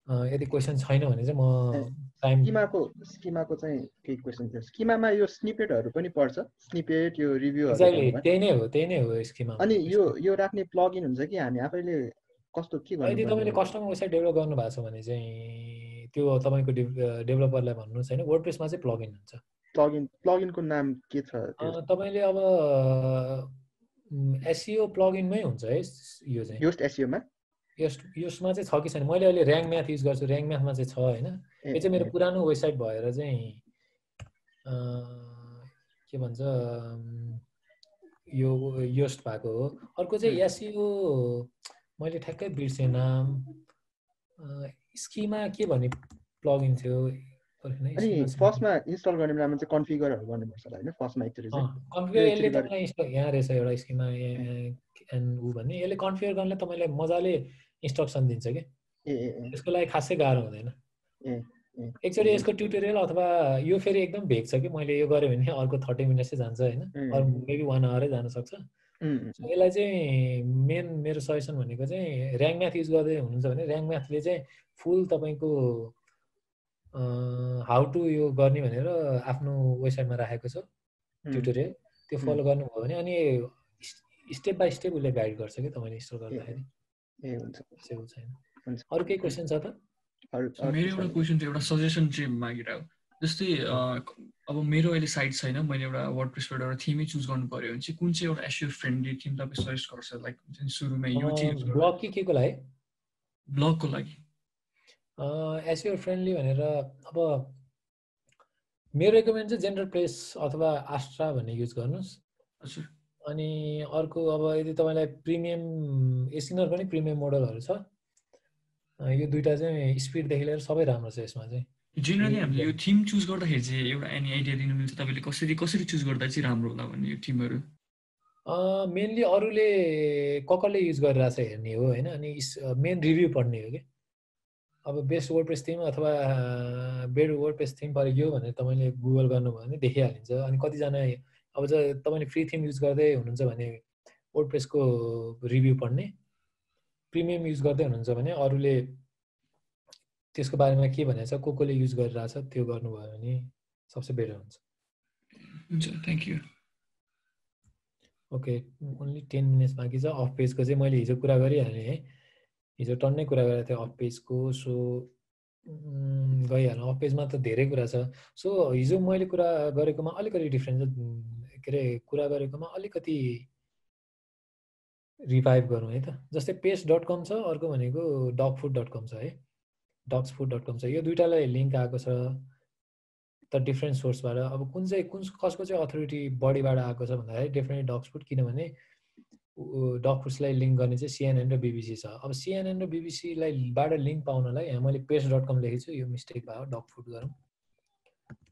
यदि क्वेसन छैन भने चाहिँ म टाइम स्किमाको चाहिँ केही क्वेसन थियो। स्किमामा यो स्निपेटहरू पनि पर्छ, स्निपेट यो रिभ्यूहरू एक्ज्याक्टली त्यही नै हो स्किमा। अनि यो राख्ने प्लगइन हुन्छ कि हामी आफैले कस्तो के गर्नु? यदि तपाईँले कस्टमर वेबसाइट डेभलप गर्नु भएको छ भने चाहिँ त्यो तपाईँको डेभलपरलाई भन्नुहोस् होइन। वर्डप्रेसमा चाहिँ प्लगइन हुन्छ। प्लगइनको नाम के छ? तपाईँले अब एसइओ प्लगइनमै हुन्छ है यो चाहिँ। योस्ट एसइओमा यसमा चाहिँ छ कि छैन, मैले अहिले र्याङ्क म्याथ युज गर्छु, र्याङ्क म्याथमा चाहिँ छ होइन। यो चाहिँ मेरो पुरानो वेबसाइट भएर चाहिँ के भन्छ यो योस्ट भएको हो। अर्को चाहिँ एसइओ मैले ठ्याक्कै बिर्सेँ नाम, स्किमा के भन्ने प्लगइन थियो। अनि फर्स्टमा इन्स्टल गर्ने बेलामा चाहिँ कन्फिगरहरू गर्नुपर्छ होला होइन? फर्स्टमा एकचोटि चाहिँ कन्फिगर यसले तपाईँलाई यहाँ रहेछ एउटा स्किमा एन्ड ऊ भन्ने, यसले कन्फिगर गर्नले तपाईँलाई मजाले इन्स्ट्रक्सन दिन्छ कि यसको लागि खासै गाह्रो हुँदैन। एकचोटि यसको ट्युटोरियल अथवा यो फेरि एकदम भेग छ कि मैले यो गरेँ भने अर्को 30 मिनट चाहिँ जान्छ होइन, अरू मेबी 1 आवरै जान सक्छ। यसलाई चाहिँ मेरो सजेसन भनेको चाहिँ र्याङ्क म्याथ युज गर्दै हुनुहुन्छ भने र्याङ्क म्याथले चाहिँ फुल तपाईँको हाउ टु यो गर्ने भनेर आफ्नो वेबसाइटमा राखेको छ ट्युटोरियल, त्यो फलो गर्नुभयो भने अनि स्टेप बाई स्टेप उसले गाइड गर्छ कि तपाईँले इन्स्टल गर्दाखेरि। छैन अरू केही क्वेसन छ त? मेरो एउटा क्वेसन थियो, एउटा सजेसन चाहिँ मागिरहेको। जस्तै अब मेरो अहिले साइट छैन, मैले एउटा वर्डप्रेसबाट एउटा थिमै चुज गर्नु पर्यो भने चाहिँ कुन चाहिँ एउटा एसइओ फ्रेन्डली थिम तपाईँ सजेस्ट गर्छ? लाइक सुरुमा यो चाहिँ ब्लग के को लागि? ब्लगको लागि एसइओ फ्रेन्डली भनेर अब मेरो रेकमेन्ड चाहिँ जेनरल प्रेस अथवा आस्ट्रा भन्ने युज गर्नुहोस्। हजुर। अनि अर्को अब यदि तपाईँलाई प्रिमियम एसिनर पनि प्रिमियम मोडलहरू छ, यो दुईटा चाहिँ स्पिडदेखि लिएर सबै राम्रो छ यसमा चाहिँ। जेनरली हामीले यो थिम चुज गर्दाखेरि चाहिँ एउटा एनी आइडिया दिनु मिल्छ तपाईँले कसरी चुज गर्दा चाहिँ राम्रो होला भन्ने यो थिमहरू? मेनली अरूले कसले युज गरिरहेछ हेर्ने हो होइन, अनि मेन रिभ्यू पढ्ने हो कि। अब बेस्ट वर्डप्रेस थिम अथवा बेड वर्डप्रेस थिम पऱ्यो भनेर तपाईँले गुगल गर्नुभयो भने देखिहालिन्छ। अनि कतिजना अब तपाईँले फ्री थिम युज गर्दै हुनुहुन्छ भने वर्डप्रेसको रिभ्यू पढ्ने, प्रिमियम युज गर्दै हुनुहुन्छ भने अरूले त्यसको बारेमा के भनेको छ, कसले युज गरिरहेछ त्यो गर्नुभयो भने सबसे बेटर हुन्छ। हुन्छ, thank you. Okay, only 10 minutes बाँकी छ। अफ पेजको चाहिँ मैले हिजो कुरा गरिहालेँ है, हिजो टन्नै कुरा गरेको थिएँ अफ पेजको। सो गइहाल्नु, अफ पेजमा त धेरै कुरा छ। सो हिजो मैले कुरा गरेकोमा अलिकति डिफ्रेन्स छ, के अरे कुरा गरेकोमा अलिकति रिभाइभ गरौँ है त। जस्तै पेस्ट.com छ, अर्को भनेको डगफुड.com छ है, डग्सफुड.com छ। यो दुइटालाई लिङ्क आएको छ त डिफ्रेन्ट सोर्सबाट। अब कसको चाहिँ अथोरिटी बडीबाट आएको छ भन्दाखेरि डेफिनेटली डग्सफुड, किनभने डगफुड्सलाई लिङ्क गर्ने चाहिँ CNN र BBC छ। अब CNN र BBC बाट लिङ्क पाउनलाई यहाँ मैले पेस्ट.com लेखेको छु, यो मिस्टेक भयो, डगफुड गरौँ।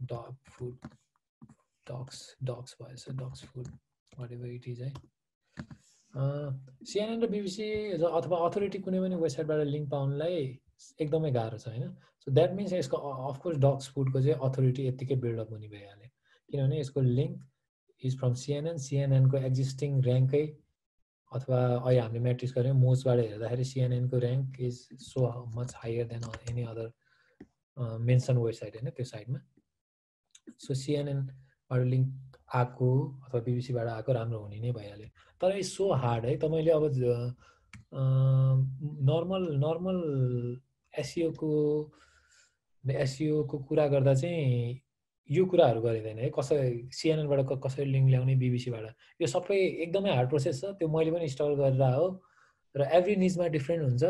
डगफुड डग्स भएछ, dogs food whatever it is है। CNN र BBC अथवा अथोरिटी कुनै पनि वेबसाइटबाट लिङ्क पाउनलाई एकदमै गाह्रो छ होइन। सो द्याट मिन्स यसको अफकोर्स डग्सफुडको चाहिँ अथोरिटी यत्तिकै बिल्डअप हुने भइहाल्यो, किनभने यसको लिङ्क इज फ्रम CNN को एक्जिस्टिङ ऱ्याङ्कै, अथवा अहिले हामीले म्याट्रिक्स गऱ्यौँ मोजबाट हेर्दाखेरि CNN को rank is so much higher than any other mention website होइन त्यो साइडमा। सो CNN बाट लिङ्क आएको अथवा BBCबाट आएको राम्रो हुने नै भइहाल्यो। तर इट्स सो हार्ड है, तपाईँले अब नर्मल एसइओको कुरा गर्दा चाहिँ यो कुराहरू गरिँदैन है, कसरी CNN बाट कसरी लिङ्क ल्याउने, BBCबाट, यो सबै एकदमै हार्ड प्रोसेस छ। त्यो मैले पनि स्ट्रगल गरेर हो र एभ्री निजमा डिफ्रेन्ट हुन्छ।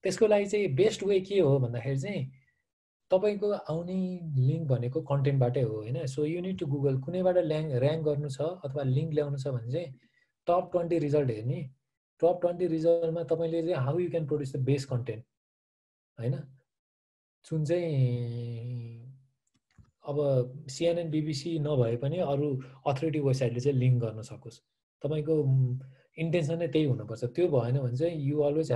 त्यसको लागि चाहिँ बेस्ट वे के हो भन्दाखेरि चाहिँ तपाईँको आउने लिङ्क भनेको कन्टेन्टबाटै हो होइन। So you need to Google कुनैबाट ऱ्याङ्क गर्नु छ अथवा लिङ्क ल्याउनु छ भने चाहिँ टप 20 रिजल्ट हेर्ने। टप 20 रिजल्टमा तपाईँले चाहिँ how you can produce the best content होइन, जुन चाहिँ अब CNN BBC नभए पनि अरू अथोरिटी वेबसाइटले चाहिँ लिङ्क गर्न सकोस्। तपाईँको इन्टेन्सन नै त्यही हुनुपर्छ। त्यो भएन भने चाहिँ you always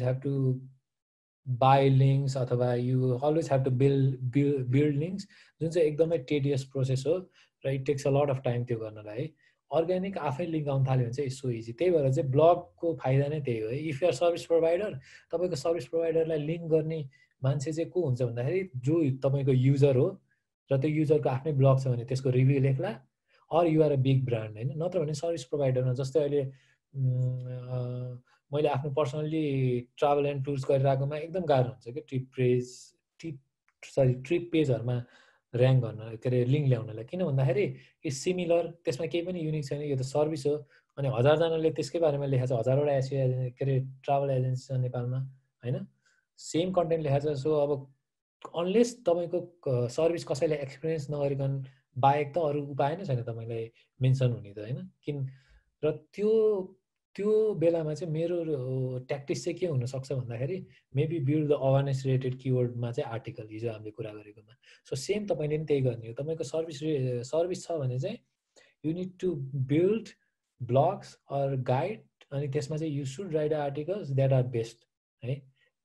have to buy links अथवा you always have to build links, जुन चाहिँ एकदमै टेडियस प्रोसेस हो र it takes a lot of time त्यो गर्नलाई है। अर्ग्यानिक आफै लिङ्क आउनु थाल्यो भने चाहिँ सो इजी। त्यही भएर चाहिँ ब्लगको फाइदा नै त्यही हो है। इफ युआर सर्भिस प्रोभाइडर, तपाईँको सर्भिस प्रोभाइडरलाई लिङ्क गर्ने मान्छे चाहिँ को हुन्छ भन्दाखेरि जो तपाईँको युजर हो र त्यो युजरको आफ्नै ब्लग छ भने त्यसको रिभ्यू लेख्ला, or you're a big brand होइन। नत्र भने सर्भिस प्रोभाइडरमा जस्तै अहिले मैले आफ्नो पर्सनल्ली ट्राभल एन्ड टुर्स गरिरहेकोमा एकदम गाह्रो हुन्छ कि ट्रिप पेजहरूमा ऱ्याङ्क गर्न, के अरे लिङ्क ल्याउनलाई। किन भन्दाखेरि इट्स सिमिलर, त्यसमा केही पनि युनिक छैन, यो त सर्भिस हो। अनि 1000जनाले त्यसकै बारेमा लेखेको छ, 1000वटा के अरे ट्राभल एजेन्सी छ नेपालमा होइन, सेम कन्टेन्ट लेखेको छ। सो अब अनलेस तपाईँको सर्भिस कसैले एक्सपिरियन्स नगरिकन बाहेक त अरू उपाय नै छैन तपाईँलाई मेन्सन हुने त होइन। र त्यो बेलामा चाहिँ मेरो ट्याक्टिक्स चाहिँ के हुनसक्छ भन्दाखेरि maybe build the awareness related किवर्डमा चाहिँ आर्टिकल, हिजो हामीले कुरा गरेकोमा। सो सेम तपाईँले पनि त्यही गर्ने हो। तपाईँको सर्भिस छ भने चाहिँ you need to build blogs or guide, अनि त्यसमा चाहिँ you should write articles that are best है।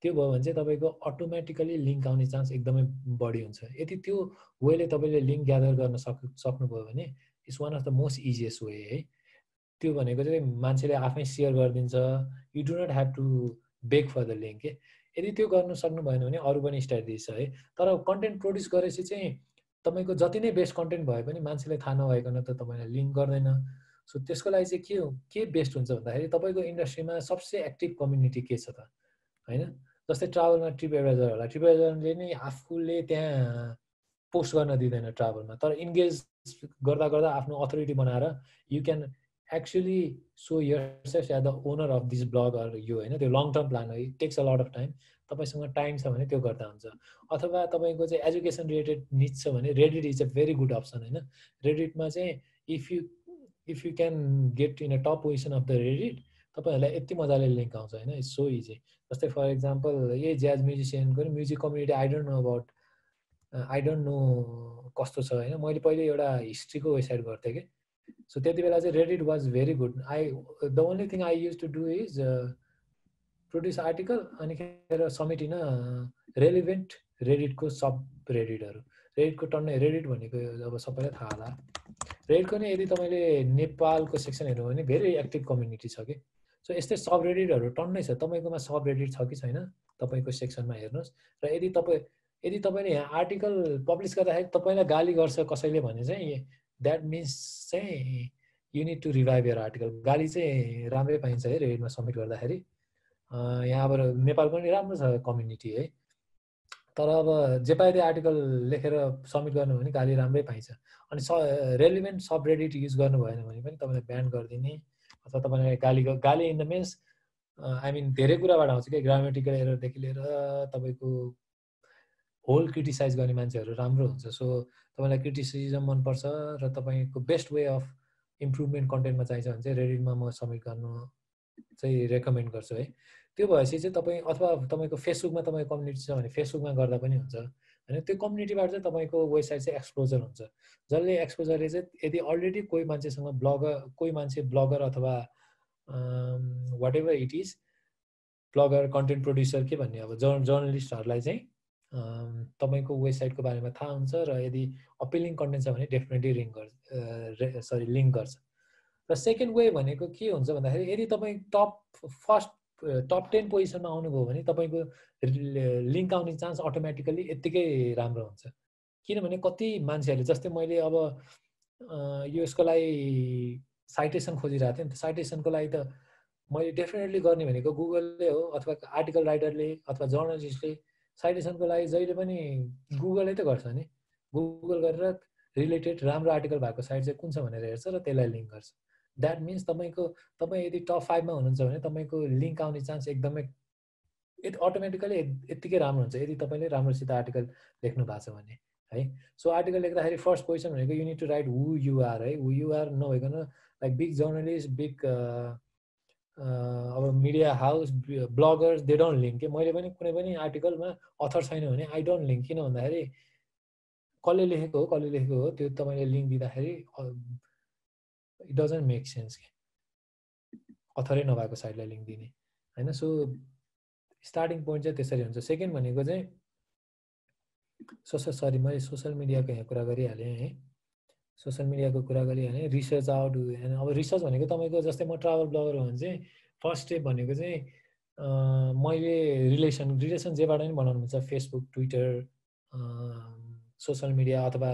त्यो भयो भने चाहिँ तपाईँको अटोमेटिकली लिङ्क आउने चान्स एकदमै बढी हुन्छ। यदि त्यो वेले तपाईँले लिङ्क ग्यादर गर्न सक्नुभयो भने it's one of the most easiest way है। त्यो भनेको चाहिँ मान्छेले आफै सेयर गरिदिन्छ, you do not have to beg for the link के। यदि त्यो गर्नु सक्नु भएन भने अरू पनि स्ट्राटेजी छ है। तर कन्टेन्ट प्रड्युस गरेपछि चाहिँ तपाईँको जति नै बेस्ट कन्टेन्ट भए पनि मान्छेले थाहा नभइकन त तपाईँलाई लिङ्क गर्दैन। सो त्यसको लागि चाहिँ के बेस्ट हुन्छ भन्दाखेरि तपाईँको इन्डस्ट्रीमा सबसे एक्टिभ कम्युनिटी के छ त होइन। जस्तै ट्राभलमा ट्रिप एडभाइजरले नै आफूले त्यहाँ पोस्ट गर्न दिँदैन ट्राभलमा, तर इन्गेज गर्दा गर्दा आफ्नो अथोरिटी बनाएर you can actually show yourself as the owner of this blog or यो होइन। त्यो लङ टर्म प्लान हो, it takes a lot of time. तपाईँसँग टाइम छ भने त्यो गर्दा हुन्छ। अथवा तपाईँको चाहिँ एजुकेसन रिलेटेड निड छ भने Reddit is a very good option होइन। रेडिटमा चाहिँ if you can get in a top position of the Reddit, तपाईँहरूलाई यति मजाले लिङ्क आउँछ होइन। It's so easy. जस्तै फर इक्जाम्पल यही ज्याज म्युजिसियनको नि music community I don't know कस्तो छ होइन। मैले पहिले एउटा हिस्ट्रीको वेबसाइट गर्थेँ कि, सो त्यति बेला चाहिँ Reddit was very good. The only thing I use to do is produce article अनि खेर समेटिन रेलिभेन्ट रेडिटको सब रेडिटहरू। रेडिटको टन्नै रेडिट भनेको अब सबैलाई थाहा होला। रेडिटको नै यदि तपाईँले नेपालको सेक्सन हेर्नु भने भेरी एक्टिभ कम्युनिटी छ कि। सो यस्तै सब रेडिटहरू टन्नै छ। तपाईँकोमा सब रेडिट छ कि छैन तपाईँको सेक्सनमा हेर्नुहोस्। र यदि तपाईँले यहाँ आर्टिकल पब्लिस गर्दाखेरि तपाईँलाई गाली गर्छ कसैले भने चाहिँ द्याट मिन्स चाहिँ you need to revive your article. गाली चाहिँ राम्रै पाइन्छ है रेडिटमा सब्मिट गर्दाखेरि। यहाँ अब नेपालको नि राम्रो छ कम्युनिटी है, तर अब जे पाए त्यो आर्टिकल लेखेर सब्मिट गर्नु भने गाली राम्रै पाइन्छ। अनि रेलिभेन्ट सब रेडिट युज गर्नु भएन भने पनि तपाईँलाई ब्यान गरिदिने अथवा तपाईँलाई गाली in the means I mean धेरै कुराबाट आउँछ कि, ग्रामेटिकल एररदेखि लिएर तपाईँको होल क्रिटिसाइज गर्ने मान्छेहरू राम्रो हुन्छ। सो तपाईँलाई क्रिटिसिजम मनपर्छ र तपाईँको बेस्ट वे अफ इम्प्रुभमेन्ट कन्टेन्टमा चाहिन्छ भने चाहिँ रेडिटमा म सब्मिट गर्नु चाहिँ रेकमेन्ड गर्छु है। त्यो भएपछि चाहिँ तपाईँ अथवा तपाईँको फेसबुकमा तपाईँको कम्युनिटी छ भने फेसबुकमा गर्दा पनि हुन्छ होइन। त्यो कम्युनिटीबाट चाहिँ तपाईँको वेबसाइट चाहिँ एक्सपोजर हुन्छ, जसले एक्सपोजरले चाहिँ यदि अलरेडी कोही मान्छेसँग कोही मान्छे ब्लगर अथवा whatever it is blogger content producer के भन्ने अब जर्नलिस्टहरूलाई चाहिँ तपाईँको वेबसाइटको बारेमा थाहा हुन्छ र यदि अपिलिङ कन्टेन्ट छ भने डेफिनेटली लिङ्क गर्छ। र सेकेन्ड वे भनेको के हुन्छ भन्दाखेरि यदि तपाईँ टप 10 पोजिसनमा आउनुभयो भने तपाईँको लिङ्क आउने चान्स अटोमेटिकली यत्तिकै राम्रो हुन्छ। किनभने कति मान्छेहरूले जस्तै मैले अब यसको लागि साइटेसन खोजिरहेको थिएँ नि त, साइटेसनको लागि त मैले डेफिनेटली गर्ने भनेको गुगलले हो अथवा आर्टिकल राइटरले अथवा जर्नलिस्टले साइटेसनको लागि जहिले पनि गुगलै त गर्छ नि। गुगल गरेर रिलेटेड राम्रो आर्टिकल भएको साइट चाहिँ कुन छ भनेर हेर्छ र त्यसलाई लिङ्क गर्छ। द्याट मिन्स तपाईँ यदि टप 5 मा हुनुहुन्छ भने तपाईँको लिङ्क आउने चान्स एकदमै अटोमेटिकली यत्तिकै राम्रो हुन्छ यदि तपाईँले राम्रोसित आर्टिकल लेख्नु भएको छ भने है। सो आर्टिकल लेख्दाखेरि फर्स्ट पोजिसन भनेको you need to write who you are है। हु यु आर नभइकन लाइक बिग जर्नलिस्ट, बिग अब media house, bloggers they don't link के। मैले पनि कुनै पनि आर्टिकलमा अथर छैन भने आई डोन्ट लिङ्क। किन भन्दाखेरि कसले लेखेको हो त्यो तपाईँले लिङ्क दिँदाखेरि इट डजन्ट मेक सेन्स के, अथरै नभएको साइटलाई लिङ्क दिने होइन। सो स्टार्टिङ पोइन्ट चाहिँ त्यसरी हुन्छ। सेकेन्ड भनेको चाहिँ मैले सोसल मिडियाको यहाँ कुरा गरिहालेँ है, सोसल मिडियाको कुरा गरिहालेँ। रिसर्च आउट, अब रिसर्च भनेको तपाईँको जस्तै म ट्राभल ब्लगर हो भने चाहिँ फर्स्ट स्टेप भनेको चाहिँ मैले रिलेसन जेबाट पनि बनाउनु हुन्छ, फेसबुक, ट्विटर, सोसल मिडिया अथवा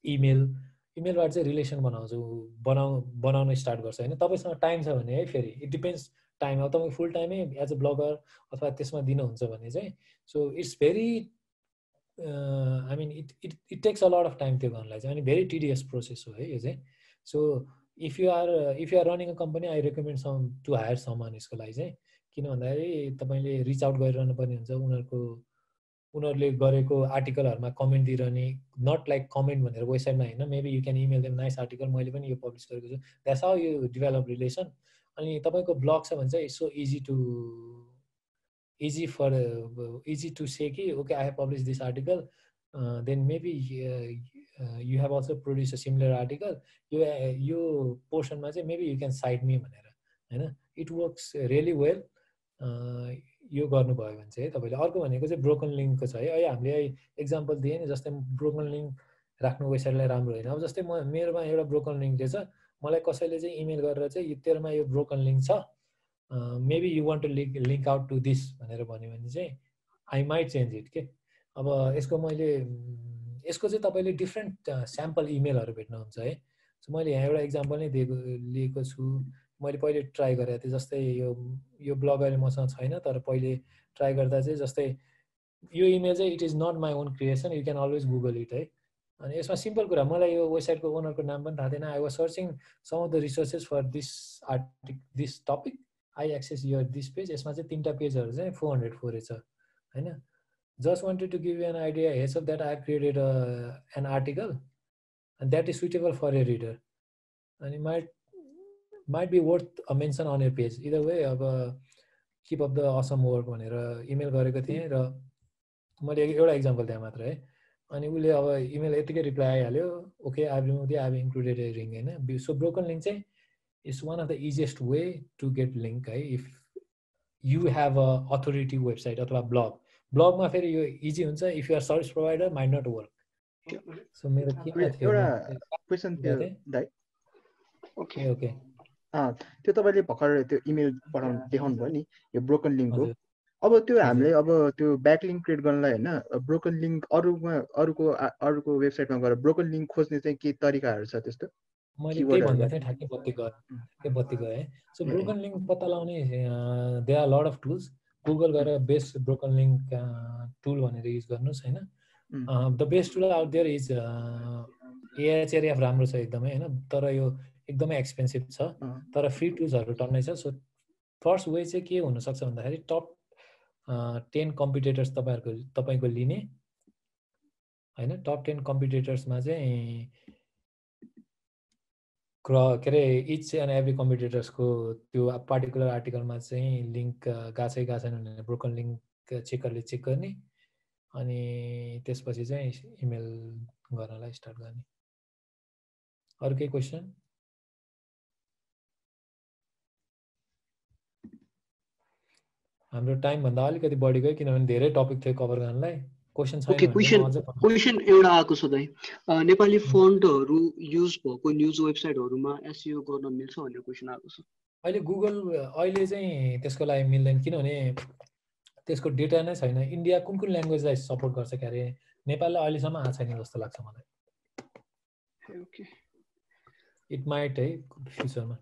इमेलबाट चाहिँ रिलेसन बनाउन स्टार्ट गर्छ होइन। तपाईँसँग टाइम छ भने है, फेरि इट डिपेन्ड्स टाइम। अब तपाईँको फुल टाइमै एज अ ब्लगर अथवा त्यसमा दिनुहुन्छ भने चाहिँ so it's very I mean it takes a lot of time त्यो गर्नलाई चाहिँ, अनि भेरी टिडियस प्रोसेस हो है यो चाहिँ। So if you are running a company, I recommend to hire someone यसको लागि चाहिँ। किन भन्दाखेरि तपाईँले रिच आउट गरिरहनु पर्ने हुन्छ उनीहरूले गरेको आर्टिकलहरूमा कमेन्ट दिइरहने, नट लाइक कमेन्ट भनेर वेबसाइटमा होइन, maybe you can email them nice article, मैले पनि यो पब्लिस गरेको छु, that's how you develop relation. अनि तपाईँको ब्लग छ भने चाहिँ it's so easy to say कि okay, I have published this article, then maybe you have also produced a similar article, यो पोर्सनमा चाहिँ maybe you can cite me भनेर हैन, it works really well। यो गर्नुभयो भने चाहिँ तपाईँले। अर्को भनेको चाहिँ ब्रोकन लिङ्कको छ है, हामीले एक्जाम्पल दिएँ नि, जस्तै ब्रोकन लिङ्क राख्नु वेबसाइटलाई राम्रो होइन। अब जस्तै मेरोमा एउटा ब्रोकन लिङ्क रहेछ, मलाई कसैले चाहिँ इमेल गरेर चाहिँ तेरोमा यो ब्रोकन लिङ्क छ, maybe you want to link out to this भनेर भन्यो भने चाहिँ आई माइट चेन्ज इट के। अब यसको चाहिँ तपाईँले डिफ्रेन्ट स्याम्पल इमेलहरू भेट्नुहुन्छ है। सो मैले यहाँ एउटा इक्जाम्पल नै लिएको छु, मैले पहिले ट्राई गरेको थिएँ। जस्तै यो ब्लग अहिले मसँग छैन, तर पहिले ट्राई गर्दा चाहिँ जस्तै यो इमेल चाहिँ it is not my own creation, you can always Google it है। अनि यसमा सिम्पल कुरा, मलाई यो वेबसाइटको ओनरको नाम पनि थाहा थिएन, I was searching some of the resources for this topic, I access your this page. यसमा चाहिँ 3टा पेजहरू चाहिँ 404 रहेछ होइन। Just wanted to give you an idea heads of that I have created an article and that is suitable for a reader, अनि might be worth a mention on your page. Either way अब keep of the awesome work भनेर इमेल गरेको थिएँ र मैले एउटा इक्जाम्पल त्यहाँ मात्र है। अनि उसले अब इमेल यतिकै रिप्लाई आइहाल्यो, okay I remove the, I included A link होइन। सो ब्रोकन लिङ्क चाहिँ is one of the easiest way to get link है, if you have a authority website अथवा blog मा फेरि यो इजी हुन्छ, if you are service provider might not work। so मेरो के थियो एउटा क्वेशन थियो दाइ। ओके त्यो तपाईले भर्खर त्यो इमेल देखाउनु भयो नि यो ब्रोकन लिङ्कको। अब त्यो हामीले अब त्यो ब्याकलिङ्क क्रिएट गर्नलाई हैन, ब्रोकन लिङ्क अरूको वेबसाइटमा गएर ब्रोकन लिङ्क खोज्ने चाहिँ के तरिकाहरू छ त्यस्तो? मैले त्यही भन्दा थिएँ, ठ्याक्कै बत्ती गयो है। सो ब्रोकन लिङ्क पत्ता लगाउने there are lot of tools. Google गरेर बेस्ट ब्रोकन लिङ्क टुल भनेर युज गर्नुहोस् होइन। The best tool out there is AHRF राम्रो छ एकदमै होइन, तर यो एकदमै एक्सपेन्सिभ छ, तर फ्री टुल्सहरू टन्नै छ। सो फर्स्ट वे चाहिँ के हुनसक्छ भन्दाखेरि टप 10 कम्पिटिटर्स तपाईँको लिने होइन। टप 10 कम्पिटिटर्समा चाहिँ के अरे इच एन्ड एभ्री कम्पिटिटर्सको त्यो पार्टिकुलर आर्टिकलमा चाहिँ लिङ्क गएको छैन भने ब्रोकन लिङ्क चेकरले चेक गर्ने, अनि त्यसपछि चाहिँ इमेल गर्नलाई स्टार्ट गर्ने। अरू केही क्वेसन? हाम्रो टाइम भन्दा अलिकति बढी गयो किनभने धेरै टपिक थियो कभर गर्नलाई। क्वेसन क्वेसन एउटा आएको छ दाइ, नेपाली फन्टहरू युज भएको न्युज वेबसाइटहरूमा एसइओ गर्न मिल्छ भन्ने क्वेसन आएको छ। अहिले गुगल अहिले चाहिँ त्यसको लागि मिल्दैन किनभने त्यसको डेटा नै छैन। इन्डिया कुन ल्याङ्ग्वेजलाई सपोर्ट गर्छ के अरे, नेपाललाई अहिलेसम्म आएको छैन जस्तो लाग्छ मलाई। ओके, इट माइट है फ्युचरमा।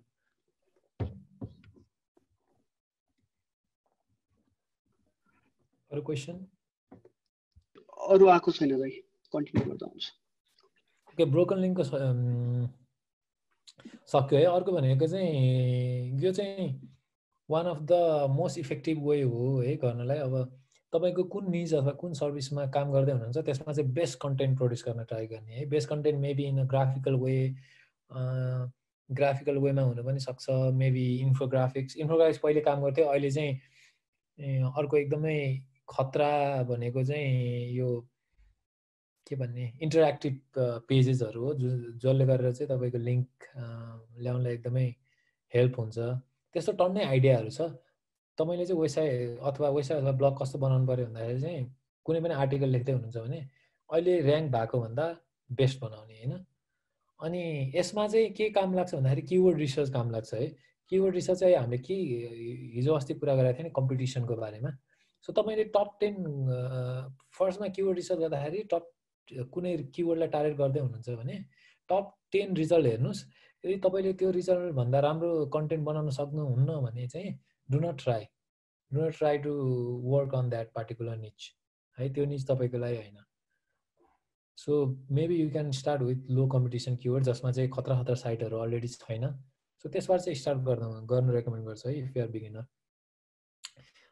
अरू क्वेसन? अरू आएको छैन दाइ, कन्टिन्यू गर्दा हुन्छ। ओके, ब्रोकन लिङ्कको सक्यो है। अर्को भनेको चाहिँ यो चाहिँ one of the most effective way हो है गर्नलाई। अब तपाईँको कुन निज अथवा कुन सर्भिसमा काम गर्दै हुनुहुन्छ त्यसमा चाहिँ बेस्ट कन्टेन्ट प्रड्युस गर्न ट्राई गर्ने है। Best content maybe in a graphical वेमा हुन पनि सक्छ, मेबी इन्फोग्राफिक्स पहिले काम गर्थ्यो, अहिले चाहिँ अर्को एकदमै खतरा भनेको चाहिँ यो के भन्ने इन्टरेक्टिभ पेजेसहरू हो, जसले गरेर चाहिँ तपाईँको लिङ्क ल्याउनलाई एकदमै हेल्प हुन्छ। त्यस्तो टन्नै आइडियाहरू छ। तपाईले चाहिँ वेबसाइट अथवा ब्लग कस्तो बनाउनु पर्यो भन्दाखेरि चाहिँ कुनै पनि आर्टिकल लेख्दै हुनुहुन्छ भने अहिले र्याङ्क भएको भन्दा बेस्ट बनाउने हैन। अनि यसमा चाहिँ के काम लाग्छ भन्दाखेरि किवर्ड रिसर्च काम लाग्छ है। किवर्ड रिसर्च चाहिँ हामीले के हिजो अस्ति कुरा गरेको थियौँ नि कम्पिटिसनको बारेमा। सो तपाईले टप 10 फर्स्टमा किवर्ड रिसर्च गर्दाखेरि टप कुनै किवर्डलाई टार्गेट गर्दै हुनुहुन्छ भने टप 10 रिजल्ट हेर्नुस्। यदि तपाईले त्यो रिजल्ट भन्दा राम्रो कन्टेन्ट बनाउन सक्नुहुन्न भने चाहिँ do not try to work on that particular niche है। त्यो निच तपाईको लागि हैन। So maybe you can start with low competition keyword जसमा चाहिँ खतरा साइटहरु अलरेडी छैन। सो त्यसबाट चाहिँ स्टार्ट गर्न रेकमेन्ड गर्छु है इफ यु आर बिगिनर।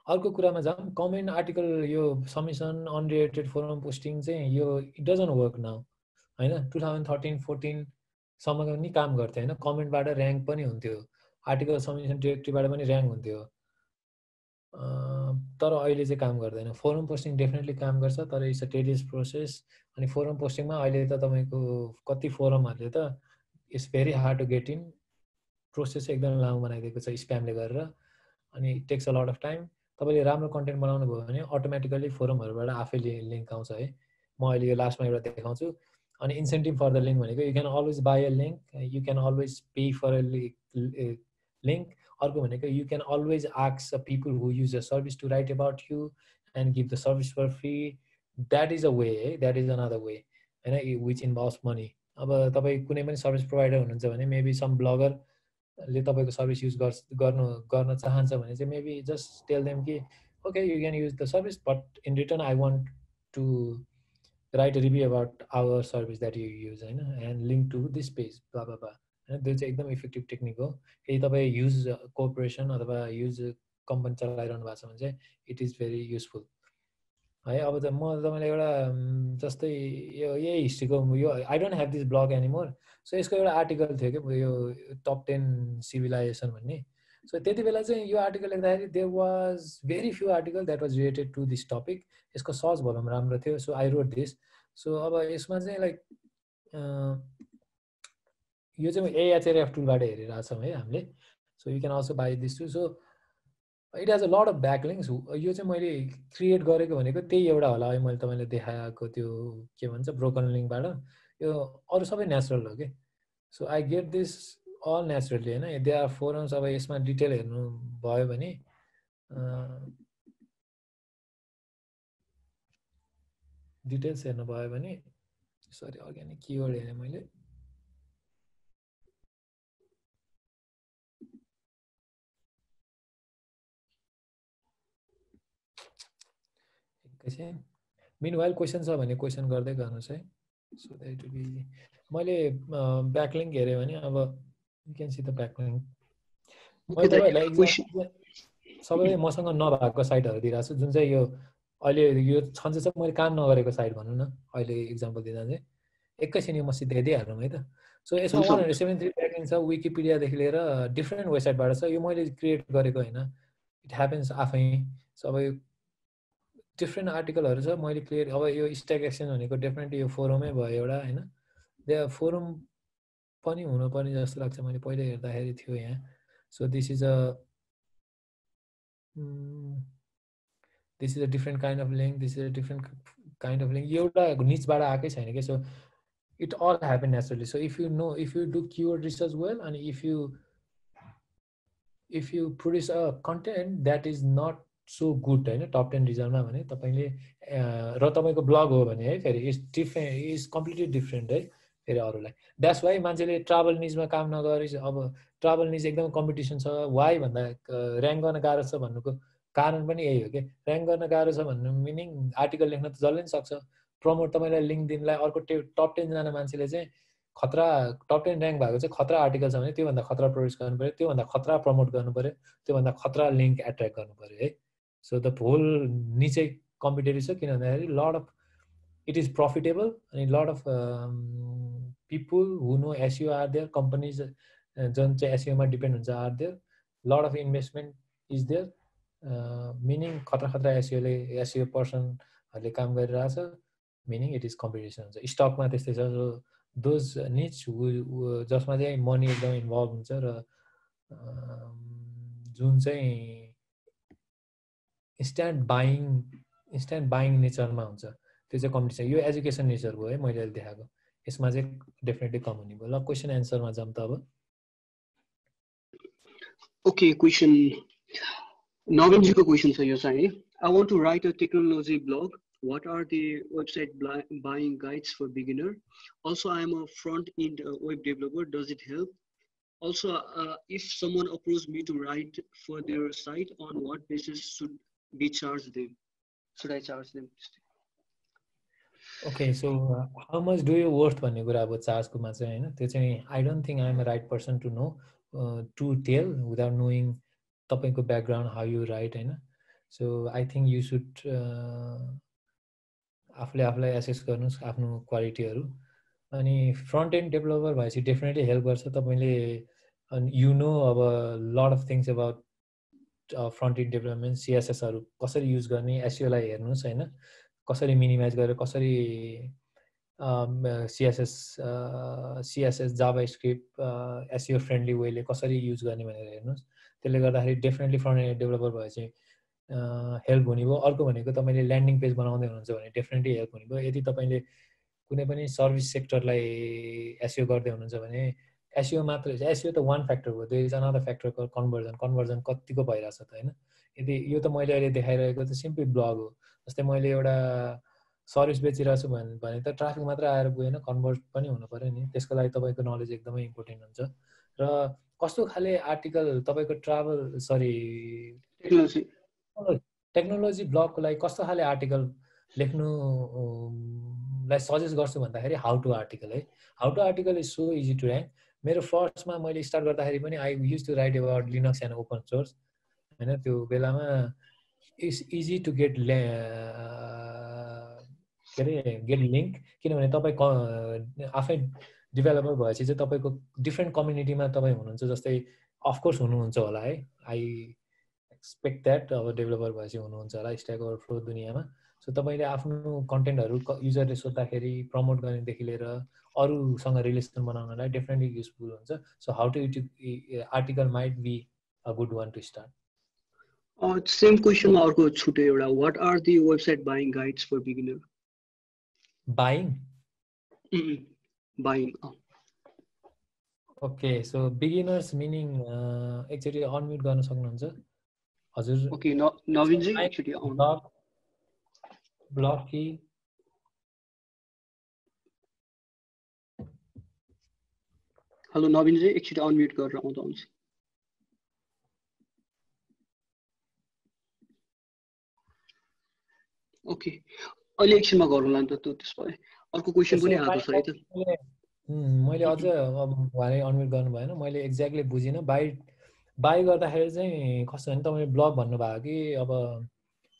अर्को कुरामा जाम कमेन्ट आर्टिकल यो सबमिसन अनरिलेटेड फोरम पोस्टिङ चाहिँ यो इट डजन्ट वर्क नाउ हैन। 2013-14 सम्मको नि काम गर्थ्यो हैन। कमेन्टबाट र्याङ्क पनि हुन्थ्यो, आर्टिकल सबमिसन डिरेक्टरीबाट पनि र्याङ्क हुन्थ्यो, तर अहिले चाहिँ काम गर्दैन। फोरम पोस्टिङ डेफिनेटली काम गर्छ तर इट्स अ टेडियस प्रोसेस। अनि फोरम पोस्टिङमा अहिले त तपाईको कति फोरमहरुले त it's very hard to get in. Process एकदम लामो बनाइदिएको छ स्प्यामले गरेर अनि it takes a lot of time. तपाईले राम्रो कन्टेन्ट बनाउनु भयो भने अटोमेटिकली फोरमहरुबाट आफैले लिंक आउँछ है। म अहिले यो लास्टमा एउटा देखाउँछु। अनि इन्सेन्टिभ फर द लिंक भनेको you can always buy a link, you can always pay for a link. अर्को भनेको you can always ask the people who use the service to write about you and give the service for free. That is a way है, द्याट इज अनदर वे हैन विच इन्भल्भ्स मनी। अब तपाई कुनै पनि सर्भिस प्रोभाइडर हुनुहुन्छ भने मेबी सम ब्लगर ले तपाईको सर्भिस युज गर्न चाहन्छ भने चाहिँ मेबी जस्ट टेल देम कि okay you can use the service but in return I want to write a review about our service that you use हैन and link to this page blah blah blah हैन। त्यो चाहिँ एकदम इफेक्टिभ टेक्निक हो। यदि तपाईँ युज कोर्पोरेसन अथवा युज कम्पनी चलाइरहनु भएको छ भने चाहिँ इट इज भेरी युजफुल है। अब त म तपाईलाई एउटा जस्तै यो यही हिस्ट्रीको यो I don't have this blog anymore. So यसको एउटा आर्टिकल थियो कि यो टप 10 सिभिलाइजेसन भन्ने। सो त्यति बेला चाहिँ यो आर्टिकल लेख्दाखेरि there was very few article that was related to this topic. यसको सर्च भोल्युम राम्रो थियो। So I wrote this. So अब यसमा चाहिँ लाइक यो चाहिँ एएचआरएफ टुलबाट हेरिरहेको छौँ है हामीले। So you can also buy this too. So it has a lot of backlinks. यो चाहिँ मैले क्रिएट गरेको भनेको त्यही एउटा होला है। मैले तपाईँलाई देखाएको त्यो के भन्छ ब्रोकन लिङ्कबाट। यो अरू सबै नेचुरल हो कि। So I get this all naturally होइन। They are forums. अब यसमा डिटेल हेर्नु भयो भने डिटेल्स हेर्नु भयो भने सरी अर्ग्यानिक किवर्ड हेरेँ मैले। मिनवाइल क्वेसन छ भने क्वेसन गर्दै गर्नुहोस् है। So that will be easy. मैले ब्याकलिङ्क हेरेँ भने अब you can see the backlink. मैले तपाईँहरूलाई सबै मसँग नभएको साइटहरू दिइरहेको छु जुन चाहिँ यो अहिले यो छन् चाहिँ मैले काम नगरेको साइट भनौँ न। अहिले इक्जाम्पल दिँदा चाहिँ एकैछिन यो म सिधै दिइहालौँ है त। सो यसमा 173 ब्याकलिङ्क छ विकिपिडियादेखि लिएर डिफ्रेन्ट वेबसाइटबाट छ। यो मैले क्रिएट गरेको होइन, इट ह्यापन्स आफै। सो अब यो डिफ्रेन्ट आर्टिकलहरू छ मैले क्रिएट। अब यो स्ट्याक एक्सचेन्ज भनेको डेफिनेटली यो फोरमै भयो एउटा होइन। त्यहाँ फोरम पनि हुनुपर्ने जस्तो लाग्छ। मैले पहिला हेर्दाखेरि थियो यहाँ। So this is a different kind of link, this is a different kind of link. एउटा निचबाट आएकै छैन कि। So it all happen naturally. So if you do keyword research well अनि if you produce a content that is not so good होइन टप 10 रिजल्टमा भने तपाईँले र तपाईँको ब्लग हो भने है फेरि इज कम्प्लिटली डिफ्रेन्ट है फेरि अरूलाई। द्याट्स वाइ मान्छेले ट्राभल निजमा काम नगरी अब ट्राभल निज एकदम कम्पिटिसन छ। वाइ भन्दा ऱ्याङ्क गर्न गाह्रो छ भन्नुको कारण पनि यही हो कि ऱ्याङ्क गर्न गाह्रो छ भन्नु मिनिङ आर्टिकल लेख्न त जसले पनि सक्छ। प्रमोट तपाईँलाई लिङ्क दिनलाई अर्को टप 10 जना मान्छेले चाहिँ खतरा टप 10 ऱ्याङ्क भएको चाहिँ खतरा आर्टिकल छ भने त्योभन्दा खतरा प्रोड्युस गर्नु पऱ्यो, त्योभन्दा खतरा प्रमोट गर्नु पऱ्यो, त्योभन्दा खतरा लिङ्क एट्र्याक्ट गर्नु पऱ्यो है। सो द होल निचै कम्पिटेटिभ छ किन भन्दाखेरि lot of it is profitable अनि lot of people who know SEO are there, companies जुन चाहिँ एसइओमा डिपेन्ड हुन्छ are there, lot of investment is there. Meaning खतरा एसइओ पर्सनहरूले काम गरिरहेछ मिनिङ इट इज कम्पिटिसन हुन्छ। स्टकमा त्यस्तै छ। सो दोज निच जसमा चाहिँ मनी एकदम इन्भल्भ हुन्छ र जुन चाहिँ इन्स्ट्यान्ट बाइङ नेचरमा हुन्छ, त्यो चाहिँ कम्पिटिसन। यो एजुकेसन नेचरको है मैले अहिले देखाएको, यसमा चाहिँ डेफिनेटली कम हुने भयो। ल क्वेसन एन्सरमा जाऊँ त अब। ओके, क्वेसन नवीनजीको क्वेसन छ यो चाहिँ। I want to write a technology blog, what are the website buying guides for beginner? Also, I am a front-end web developer, does it help? Also, if someone approached me to write for their site, on what basis should I charge them? Okay, so how much do you worth भन्ने कुरा अब चार्जको मा चाहिँ हैन, त्यो चाहिँ I don't think I am a right person to know to tell without knowing तपाईको background, how you write हैन. So I think you should आफूलाई एसेस गर्नुस् आफ्नो क्वालिटीहरु। अनि फ्रन्ट एन्ड डेभलपर भएपछि डेफिनेटली हेल्प गर्छ तपाईले। यु नो अब lot of things about front and development, CSS हरु कसरी युज गर्ने, SEO लाई हेर्नुस् हैन, कसरी मिनिमाइज गरेर कसरी CSS जाभास्क्रिप्ट SEO फ्रेन्डली वेले कसरी युज गर्ने भनेर हेर्नुस्। त्यसले गर्दाखेरि डेफिनेटली फ्रन्ट एन्ड डेभलपर भएपछि हेल्प हुने भयो। अर्को भनेको तपाईले ल्यान्डिङ पेज बनाउँदै हुनुहुन्छ भने डेफिनेटली हेल्प हुने भयो। यदि तपाईले कुनै पनि सर्भिस सेक्टरलाई SEO गर्दै हुनुहुन्छ भने SEO मात्र, SEO त वान फ्याक्टर हो, there is another factor call conversion कतिको भइरहेछ त हैन। यदि यो त मैले अहिले देखाइरहेको त सिम्पली ब्लग हो। जस्तै मैले एउटा सर्भिस बेचिरहेछु भने त ट्राफिक मात्र आएर गएन, कन्भर्ट पनि हुनु पर्यो नि। त्यसको लागि तपाईको नलेज एकदमै इम्पोर्टेन्ट हुन्छ। र कस्तो खाले आर्टिकल तपाईको टेक्नोलोजी ब्लगको लागि कस्तो खाले आर्टिकल लेख्नुलाई सजेस्ट गर्छु भन्दाखेरि हाउ टु आर्टिकल है। How to article is so easy to rank. मेरो फर्स्टमा मैले स्टार्ट गर्दाखेरि पनि I use to write about Linux and open source हैन। त्यो बेलामा it's easy to get link, किनभने तपाईँ आफै डेभलपर भएपछि चाहिँ तपाईँको डिफ्रेन्ट कम्युनिटीमा तपाईँ हुनुहुन्छ। जस्तै अफकोर्स हुनुहुन्छ होला है, आई एक्सपेक्ट द्याट अब डेभलपर भएपछि हुनुहुन्छ होला स्ट्याक ओभरफ्लो दुनियाँमा। सो तपाईँले आफ्नो कन्टेन्टहरू युजरले सोद्धाखेरि प्रमोट गर्नेदेखि लिएर अरूसँग रिलेसन बनाउनलाई डेफिनेटली युजफुल हुन्छ। So how to article might be a good one to start. Same क्वेसनमा अर्को छुट्यो एउटा, what are the website buying guides for beginner? Buying buying okay, so beginners meaning एकचोटि अनम्युट गर्न सक्नुहुन्छ हजुर? ओके, नवीन जी एकचोटि ब्लग कि हेलो नवीन जी एकचोटि अनम्युट गरेर आउँदा हुन्छ। ओके, अहिले एकछिनमा गरौँला नि त त्यस भए। अर्को क्वेसन पनि आएको छ है त। मैले अझ अब उहाँले अनम्युट गर्नु भएन, मैले एक्ज्याक्टली बुझिनँ। बाई गर्दाखेरि चाहिँ कस्तो भने तपाईँले ब्लग भन्नुभयो कि अब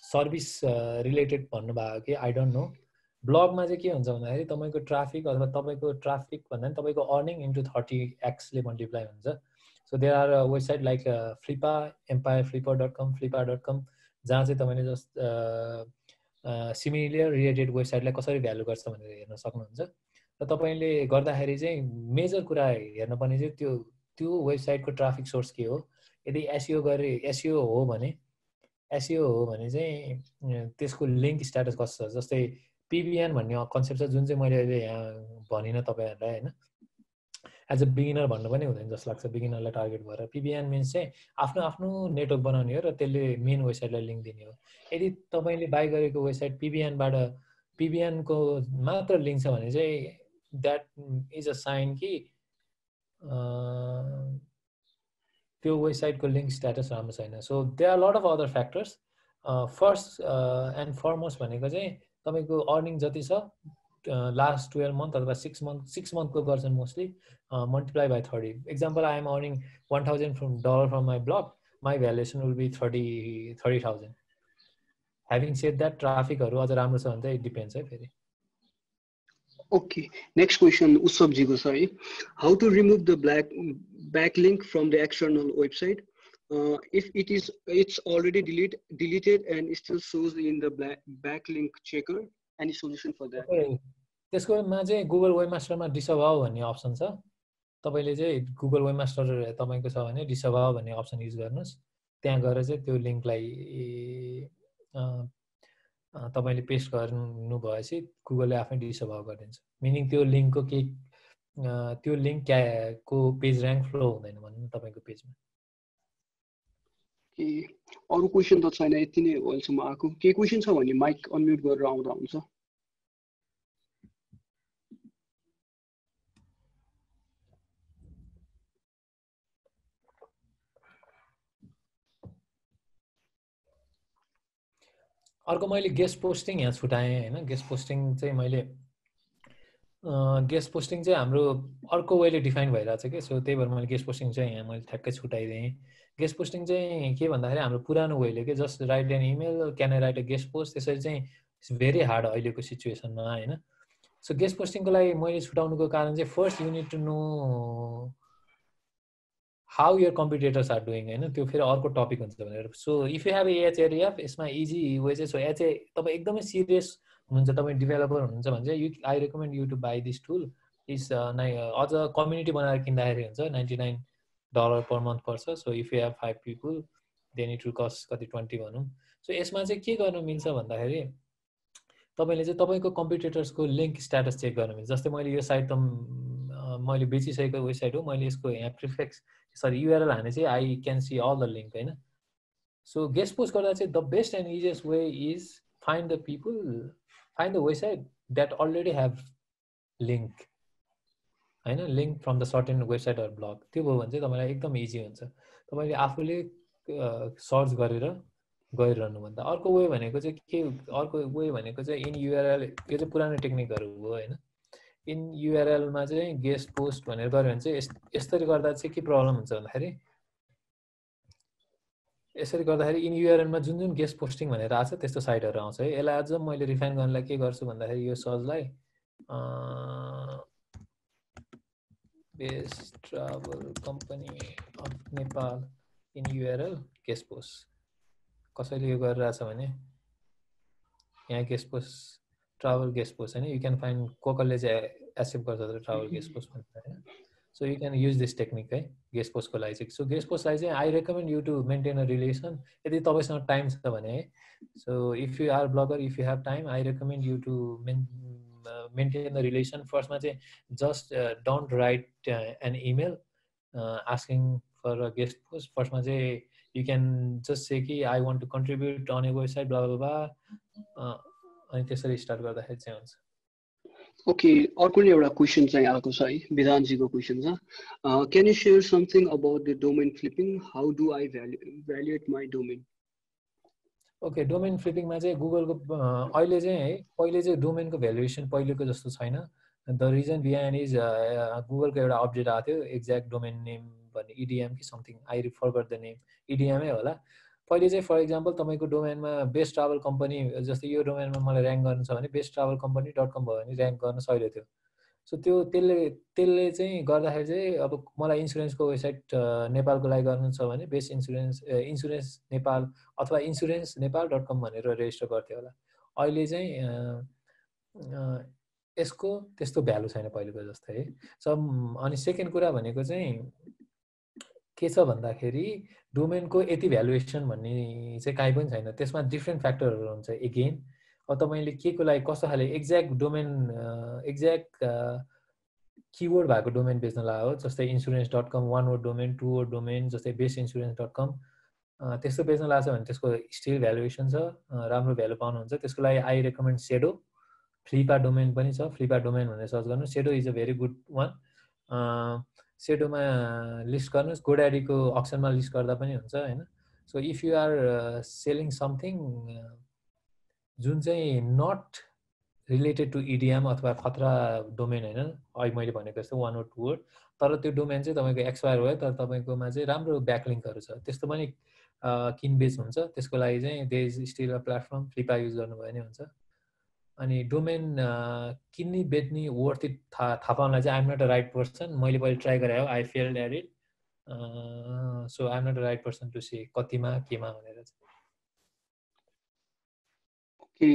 सर्भिस रिलेटेड भन्नुभयो कि आई डोन्ट नो। ब्लगमा चाहिँ के हुन्छ भन्दाखेरि तपाईँको ट्राफिक अथवा तपाईँको ट्राफिक भन्दा पनि तपाईँको अर्निङ इन्टु 30x ले मल्टिप्लाई हुन्छ। So there are website like Flippa, Empire फ्लिपर.com, फ्लिपा.com, जहाँ चाहिँ तपाईँले जस्ट सिमिलर रिलेटेड वेबसाइटलाई कसरी भ्यालु गर्छ भनेर हेर्न सक्नुहुन्छ। र तपाईँले गर्दाखेरि चाहिँ मेजर कुरा हेर्नुपर्ने चाहिँ त्यो वेबसाइटको ट्राफिक सोर्स के हो। यदि SEO हो भने चाहिँ त्यसको लिङ्क स्ट्याटस कस्तो छ। जस्तै PBN भन्ने कन्सेप्ट छ जुन चाहिँ मैले अहिले यहाँ भनिनँ तपाईँहरूलाई हैन। एज अ बिगिनर भन्नु पनि हुँदैन जस्तो लाग्छ, बिगिनरलाई टार्गेट भएर। PBN मिन्स चाहिँ आफ्नो नेटवर्क बनाउने हो र त्यसले मेन वेबसाइटलाई लिङ्क दिने हो। यदि तपाईँले बाई गरेको वेबसाइट PBN को मात्र लिङ्क छ भने चाहिँ द्याट इज अ साइन कि त्यो वेबसाइटको लिङ्क स्ट्याटस राम्रो छैन। So there are lot of other factors. First and foremost भनेको चाहिँ तपाईँको अर्निङ जति छ लास्ट 12 मन्थ अथवा 6 मन्थको गर्छन् mostly, multiply by 30। Example, I am earning $1,000 from my blog, my valuation will be 30,000। Having said that ट्राफिकहरू अझ राम्रो छ भने चाहिँ इट डिपेन्ड्स है फेरि। ओके, नेक्स्ट क्वेसन उत्सव जीको छ है। How to remove the backlink from the external website if it's already deleted and still shows in the backlink checker? Any solution for that? त्यसकोमा चाहिँ गुगल वेबमास्टरमा डिसअभाउ भन्ने अप्सन छ। तपाईले चाहिँ गुगल वेबमास्टर तपाईको छ भने डिसअभाउ भन्ने अप्सन युज गर्नुस्। त्यहाँ गएर चाहिँ त्यो लिङ्कलाई तपाईले पेस्ट गर्नु भएपछि गुगलले आफै डिसअभाव गरिदिन्छ मिनिङ त्यो लिंकको के त्यो लिंक को पेज र्याङ्क फ्लो हुँदैन भन्नु तपाईको पेजमा के अरु क्वेशन त छैन यति नै हो अहिलेसम्म आएको के क्वेशन छ भने माइक अनम्युट गरेर आउँदा हुन्छ अर्को मैले गेस्ट पोस्टिङ यहाँ छुटाएँ हैन गेस्ट पोस्टिङ चाहिँ मैले गेस्ट पोस्टिङ चाहिँ हाम्रो अर्को वेले डिफाइन भइरहेछ के सो त्यही भएर मैले गेस्ट पोस्टिङ चाहिँ यहाँ मैले ठ्याक्कै छुटाइदिएँ गेस्ट पोस्टिङ चाहिँ के भन्दाखेरि हाम्रो पुरानो वेले के just write an email can I write a guest post त्यसरी चाहिँ इट्स भेरी हार्ड अहिलेको सिचुएसनमा हैन सो गेस्ट पोस्टिङको लागि मैले छुटाउनुको कारण चाहिँ first you need to know how your competitors are doing हैन त्यो फेरि अर्को टपिक हुन्छ भनेर so if you have AHRF यसमा इजी वे चाहिँ सो एचए तपाईँ एकदमै सिरियस हुनुहुन्छ तपाईँ डेभलपर हुनुहुन्छ भने चाहिँ I recommend you to buy this tool is अझ कम्युनिटी बनाएर किन्दाखेरि हुन्छ $99 पर मन्थ पर्छ so if you have 5 people then it will cost कति 20 भनौँ सो यसमा चाहिँ के गर्नु मिल्छ भन्दाखेरि तपाईले चाहिँ तपाईको कम्पिटिटर्सको लिंक स्ट्याटस चेक गर्न मिल्छ जस्तै मैले यो साइट त मैले बेचिसकेको वेबसाइट हो मैले यसको यहाँ प्रिफिक्स सरी युआरएल हाने चाहिँ I can see all the link हैन सो गेस्ट पोस्ट गर्दा चाहिँ the best and easiest way is find the people find the website that already have link हैन link from the certain website or blog त्यो भयो भने चाहिँ तपाईलाई एकदम इजी हुन्छ तपाईले आफूले सर्च गरेर गरिरहनु भन्दा अर्को वे भनेको चाहिँ के अर्को वे भनेको चाहिँ इन युआरएल यो चाहिँ पुरानो टेक्निकहरु हो हैन इन युआरएल मा चाहिँ गेस्ट पोस्ट भनेर गर्यो भने चाहिँ यसरी गर्दा चाहिँ के प्रब्लम हुन्छ भन्दाखेरि यसरी गर्दाखेरि इन युआरएल मा जुन जुन गेस्ट पोस्टिङ भनेर आछ त्यस्तो साइटहरु आउँछ है यसलाई अझ मैले रिफाइन गर्नलाई के गर्छु भन्दाखेरि यो सर्चलाई best travel company of Nepal in URL guest post कसैले यो गरिरहेछ भने यहाँ guest post travel guest post हैन यु क्यान फाइन्ड कोकलले चाहिँ एक्सेप्ट गर्छ ट्राभल गेस्ट पोस्ट भनेर हैन so you can use this technique है गेस्ट पोस्टको लागि चाहिँ सो गेस्ट पोस्टलाई चाहिँ I recommend you to maintain a relation यदि तपाईसँग टाइम छ भने है so if you are bagger if you have time I recommend you to maintain the relation फर्स्टमा चाहिँ just don't write an email asking for a guest post फर्स्टमा चाहिँ यु क्यान जस्ट से कि I want to contribute on a website blah blah blah अनि त्यसरी स्टार्ट गर्दाखेरि चाहिँ हुन्छ ओके अर्को एउटा क्वेशन चाहिँ आएको छ है विधानजीको क्वेशन छ can you share something about the domain flipping how do I valuate my domain okay domain फ्लिपिङमा चाहिँ गुगलको अहिले चाहिँ है पहिले चाहिँ डोमेनको भ्यालुएसन पहिलेको जस्तो छैन द रिजन बिहाइन्ड इज गुगलको एउटा अपडेट आएको थियो एक्ज्याक्ट डोमेन नेम भन्ने इडिएम कि something I forgot the name इडिएमै होला पहिले चाहिँ फर इक्जाम्पल तपाईको डोमेनमा बेस्ट ट्राभल कम्पनी जस्तै यो डोमेनमा मलाई र्याङ्क गर्नु छ भने बेस्ट ट्राभल कम्पनी .com भयो भने र्याङ्क गर्न सजिलो थियो सो त्यो त्यसले चाहिँ गर्दाखेरि चाहिँ अब मलाई इन्स्योरेन्सको वेबसाइट नेपालको लागि गर्नु छ भने बेस्ट इन्स्योरेन्स नेपाल अथवा इन्स्योरेन्स नेपाल .com भनेर रेजिस्टर गर्थ्यो होला अहिले चाहिँ यसको त्यस्तो भ्यालु छैन पहिलेको जस्तै है सो अनि सेकेन्ड कुरा भनेको चाहिँ के छ भन्दाखेरि डोमेनको यति भ्यालुएसन भन्ने चाहिँ काहीँ पनि छैन त्यसमा डिफ्रेन्ट फ्याक्टरहरू हुन्छ एगेन अब तपाईले के को लागि कस्तो खाले एक्ज्याक्ट डोमेन एक्ज्याक्ट किवर्ड भएको डोमेन बेच्न लाग्यो जस्तै insurance.com one word domain two word domain जस्तै bestinsurance.com त्यस्तो बेच्न लाग्छ भने त्यसको स्टिल भ्यालुएसन छ राम्रो भ्यालु पाउनुहुन्छ त्यसको लागि I recommend Sedo Flippa domain पनि छ फ्लिपा डोमेन भनेर सर्च गर्नु Sedo is a very good one सेडोमा लिस्ट गर्नुस् गोडाडीको अक्सनमा लिस्ट गर्दा पनि हुन्छ हैन so if you are selling something जुन चाहिँ नट रिलेटेड टु इडिएम अथवा खतरा डोमेन हैन अहिले मैले भनेको जस्तो one word two word तर त्यो डोमेन चाहिँ तपाईको एक्सपायर भयो तर तपाईकोमा चाहिँ राम्रो ब्याकलिङ्कहरु छ त्यस्तो पनि किनबेच हुन्छ त्यसको लागि चाहिँ there is still a platform Flippa use गर्नुभयो भने हुन्छ अनि डोमेन किन्ने बेच्ने वर्थ इट थाहा पाउनलाई चाहिँ I am not a right person मैले पहिले ट्राई गरे हो I failed at it so I am not a right person to say कतिमा केमा भनेर चाहिँ ओके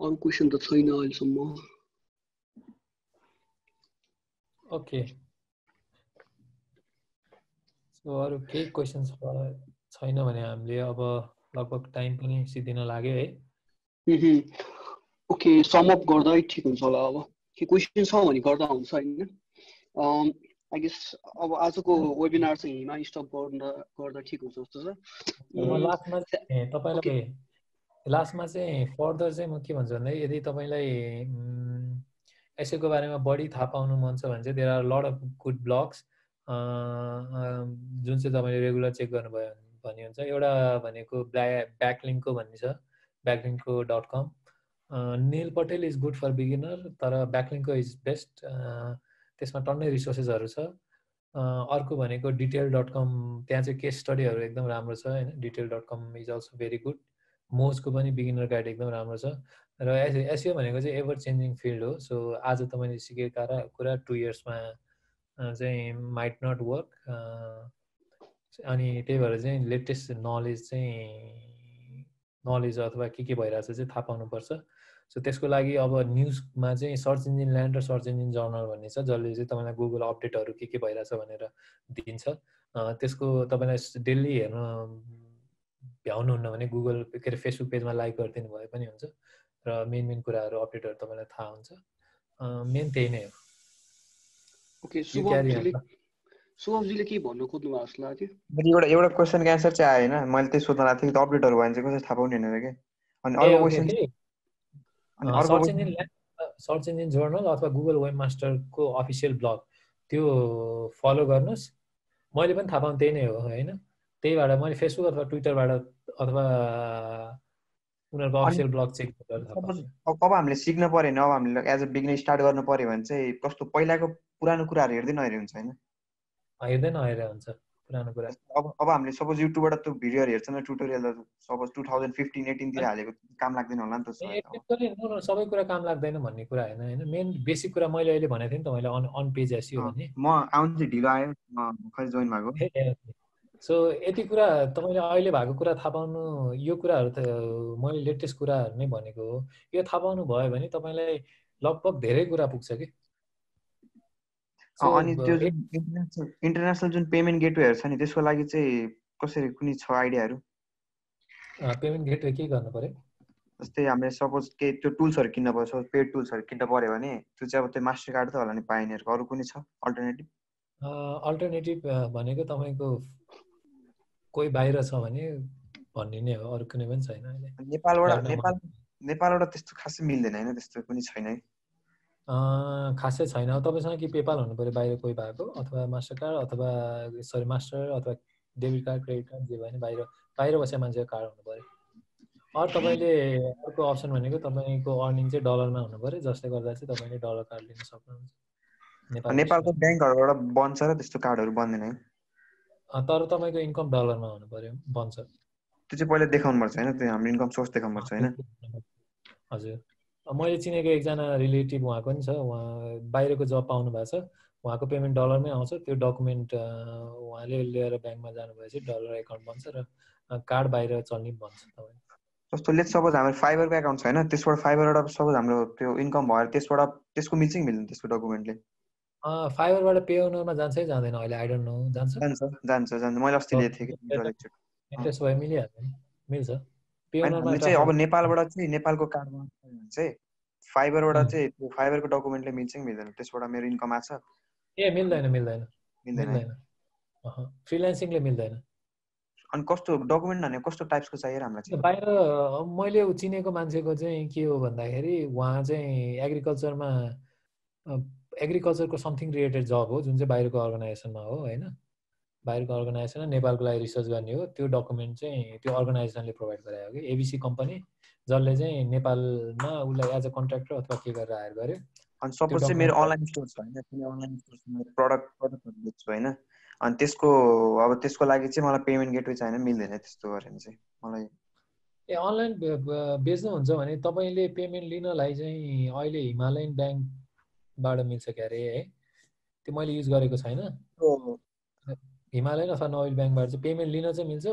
अरु क्वेशन त छैन अहिलेसम्म ओके सो अरु केही क्वेशन्स छैन भने हामीले अब लगभग टाइम पनि सिद्धिन लाग्यो है। ओके, सम अप गर्दा ठिक हुन्छ होला। अब के क्वेसन छ भने गर्दा हुन्छ हैन? आई गेस अब आजको वेबिनार चाहिँ यहीँमा स्टप गर्दा ठिक हुन्छ जस्तो छ। लास्टमा चाहिँ तपाईलाई लास्टमा चाहिँ फर्दर चाहिँ म के भन्छु भन्दा यदि तपाईलाई यसैको बारेमा बढी थाहा पाउनु मन छ भने चाहिँ there are lot of good blogs जुन चाहिँ तपाईले रेगुलर चेक गर्नुभयो भन्ने हुन्छ। एउटा भनेको ब्याकलिङ्कको भन्ने छ, backlink.com। Neil Patel is good for beginner, तर ब्याकलिङ्कको इज बेस्ट। त्यसमा टन्नै रिसोर्सेसहरू छ। अर्को भनेको detail.com, त्यहाँ चाहिँ केस स्टडीहरू एकदम राम्रो छ हैन। detail.com is also very good. मोजको पनि बिगिनर गाइड एकदम राम्रो छ। र एसइओ भनेको चाहिँ एभर चेन्जिङ फिल्ड हो। सो आज तपाईले सिकेका कुरा 2 इयर्समा चाहिँ माइट नट वर्क। अनि त्यही भएर चाहिँ लेटेस्ट नलेज अथवा के भइरहेछ चाहिँ थाहा पाउनुपर्छ। सो त्यसको लागि अब न्युजमा चाहिँ सर्च इन्जिन ल्यान्ड र सर्च इन्जिन जर्नल भन्ने छ, जसले चाहिँ तपाईँलाई गुगल अपडेटहरू के भइरहेछ भनेर दिन्छ। त्यसको तपाईँलाई डेली हेर्न भ्याउनुहुन्न भने गुगल के अरे फेसबुक पेजमा लाइक गरिदिनु भए पनि हुन्छ र मेन कुराहरू अपडेटहरू तपाईँलाई थाहा हुन्छ। मेन त्यही नै हो। ओके, शुभमजीले के भन्नु खोज्नु भएको जस्तो लाग्यो? एउटा क्वेसनको एन्सर चाहिँ आएन, मैले त्यही सोध्न लाग्थेँ कि अपडेटहरू भयो भने चाहिँ कसरी थाहा पाउने भनेर के। अनि अर्को क्वेसन सर्च इन्जिन जर्नल अथवा गुगल वेब मास्टरको अफिसियल ब्लग त्यो फलो गर्नुहोस्। मैले पनि थाहा पाउनु त्यही नै हो हैन। त्यहीबाट मैले फेसबुक अथवा ट्विटरबाट अथवा उनीहरूको अफिसियल ब्लग चेक गरेर थाहा पाउँछु। अब हामीले सिक्न पर्यो नि, अब हामीले एज अ बिगिनर स्टार्ट गर्नु पर्यो भने चाहिँ कस्तो पहिलाको पुरानो कुराहरू हेर्दै नहेरे हुन्छ हैन? हेर्दै नहेरे हुन्छ पुरानो कुरा। अब हामीले सपोज युट्युबबाट त्यो भिडियोहरू हेर्छ न, ट्युटोरियलहरू सपोज 2015-18 तिर हालेको काम लाग्दैन होला नि त। सबै कुरा काम लाग्दैन भन्ने कुरा हैन हैन। मेन बेसिक कुरा मैले अहिले भनेको थिएँ नि तपाईँले अन पेज एसइओ भन्ने। म आउनु चाहिँ ढिलो आयो, म खै जोइन भएको। सो यति कुरा तपाईँले अहिले भएको कुरा थाहा पाउनु, यो कुराहरू त मैले लेटेस्ट कुराहरू नै भनेको हो। यो थाहा पाउनु भयो भने तपाईँलाई लगभग धेरै कुरा पुग्छ कि। अनि त्यो जुन इन्टरनेसनल जुन पेमेन्ट गेटवेहरू छ नि, त्यसको लागि चाहिँ कसरी कुनै छ आइडियाहरू? पेमेन्ट गेटवे के गर्नु पर्यो? जस्तै हामीले सपोज के त्यो टुल्सहरू किन्न पर्छ, पेड टुल्सहरू किन्न पर्यो भने त्यो चाहिँ अब त्यो मास्टर कार्ड त होला नि पाइनेरको, अरू कुनै छ अल्टरनेटिभ? अल्टरनेटिभ भनेको तपाईँको कोही बाहिर छ भने भन्ने नै हो, अरू कुनै पनि छैन अहिले। नेपालबाट त्यस्तो खासै मिल्दैन हैन, त्यस्तो कुनै छैन है? खासै छैन। तपाईँसँग कि पेपाल हुनु पर्यो बाहिर कोही भएको, अथवा मास्टर कार्ड अथवा मास्टर अथवा डेबिट कार्ड क्रेडिट कार्ड जे भयो भने बाहिर बसेको मान्छेको कार्ड हुनु पर्यो। अरू तपाईँले अर्को अप्सन भनेको तपाईँको अर्निङ चाहिँ डलरमा हुनु पर्यो, जसले गर्दा चाहिँ तपाईँले डलर कार्ड लिन सक्नुहुन्छ। नेपालको ब्याङ्कहरुबाट बन्छ र त्यस्तो कार्डहरू बन्दैन है? तर तपाईँको इन्कम डलरमा हुनु पर्यो, बन्छ। त्यो चाहिँ पहिला देखाउनु पर्छ हैन? त्यो हाम्रो इन्कम सोर्स देखाउनु पर्छ हैन? हजुर, मैले चिनेको एकजना रिलेटिभ उहाँको नि छ, उहाँ बाहिरको जब पाउनु भएको छ, उहाँको पेमेन्ट डलरमै आउँछ। त्यो डकुमेन्ट उहाँले लिएर ब्याङ्कमा जानुभएपछि डलर एकाउन्ट बन्छ र कार्ड बाहिर चल्ने बन्छ तपाईँ। जस्तो लेट्स सपोज हाम्रो फाइबरको एकाउन्ट छैन, त्यसबाट फाइबरबाट सपोज हाम्रो त्यो इन्कम भएर त्यसबाट त्यसको मिल्छ कि मिल्दैन त्यसको डकुमेन्टले? फाइबरबाट पे ओनरमा जान्छ कि जाँदैन अहिले आई डोन्ट नो। जान्छ मैले अस्ति लिएको थिएँ कि। त्यसो भए मिलिहाल्छ नि, मिल्छ। पे ओनरमा चाहिँ अब नेपालबाट चाहिँ नेपालको कार्ड बनाउनु भने चाहिँ फाइबरबाट चाहिँ त्यो फाइबरको डकुमेन्टले मिल्छ कि मिल्दैन? त्यसबाट मेरो इन्कम आछ? ए मिल्दैन। फ्रिल्यान्सिङले मिल्दैन। अनि कस्तो डकुमेन्ट भने कस्तो टाइप्सको चाहियो हामीलाई चाहिँ? बाहिर मैले चिनेको मान्छेको चाहिँ के हो भन्दाखेरि उहाँ चाहिँ एग्रिकल्चरको समथिङ रिलेटेड जब हो, जुन चाहिँ बाहिरको अर्गनाइजेसनमा हो हैन। बाहिरको अर्गनाइजेसन नेपालको लागि रिसर्च गर्ने हो। त्यो डकुमेन्ट चाहिँ त्यो अर्गनाइजेसनले प्रोभाइड गरायो कि, एबिसी कम्पनी, जसले चाहिँ नेपालमा उसलाई एज अ कन्ट्र्याक्टर अथवा के गरेर हायर गर्यो। अनि सपोज चाहिँ मेरो अनलाइन स्टोर छ हैन, कुनै अनलाइन स्टोरमा प्रडक्टहरु बेच्छु हैन, अनि त्यसको लागि चाहिँ मलाई पेमेन्ट गेटवे चाहिएन, मिल्दैन त्यस्तो गरे भने चाहिँ मलाई? अनलाइन बेच्नुहुन्छ भने तपाईँले पेमेन्ट लिनलाई चाहिँ अहिले हिमालयन ब्याङ्कबाट मिल्छ क्या अरे है। त्यो मैले युज गरेको छैन। हिमालयन अथवा नोबेल ब्याङ्कबाट चाहिँ पेमेन्ट लिन चाहिँ मिल्छ।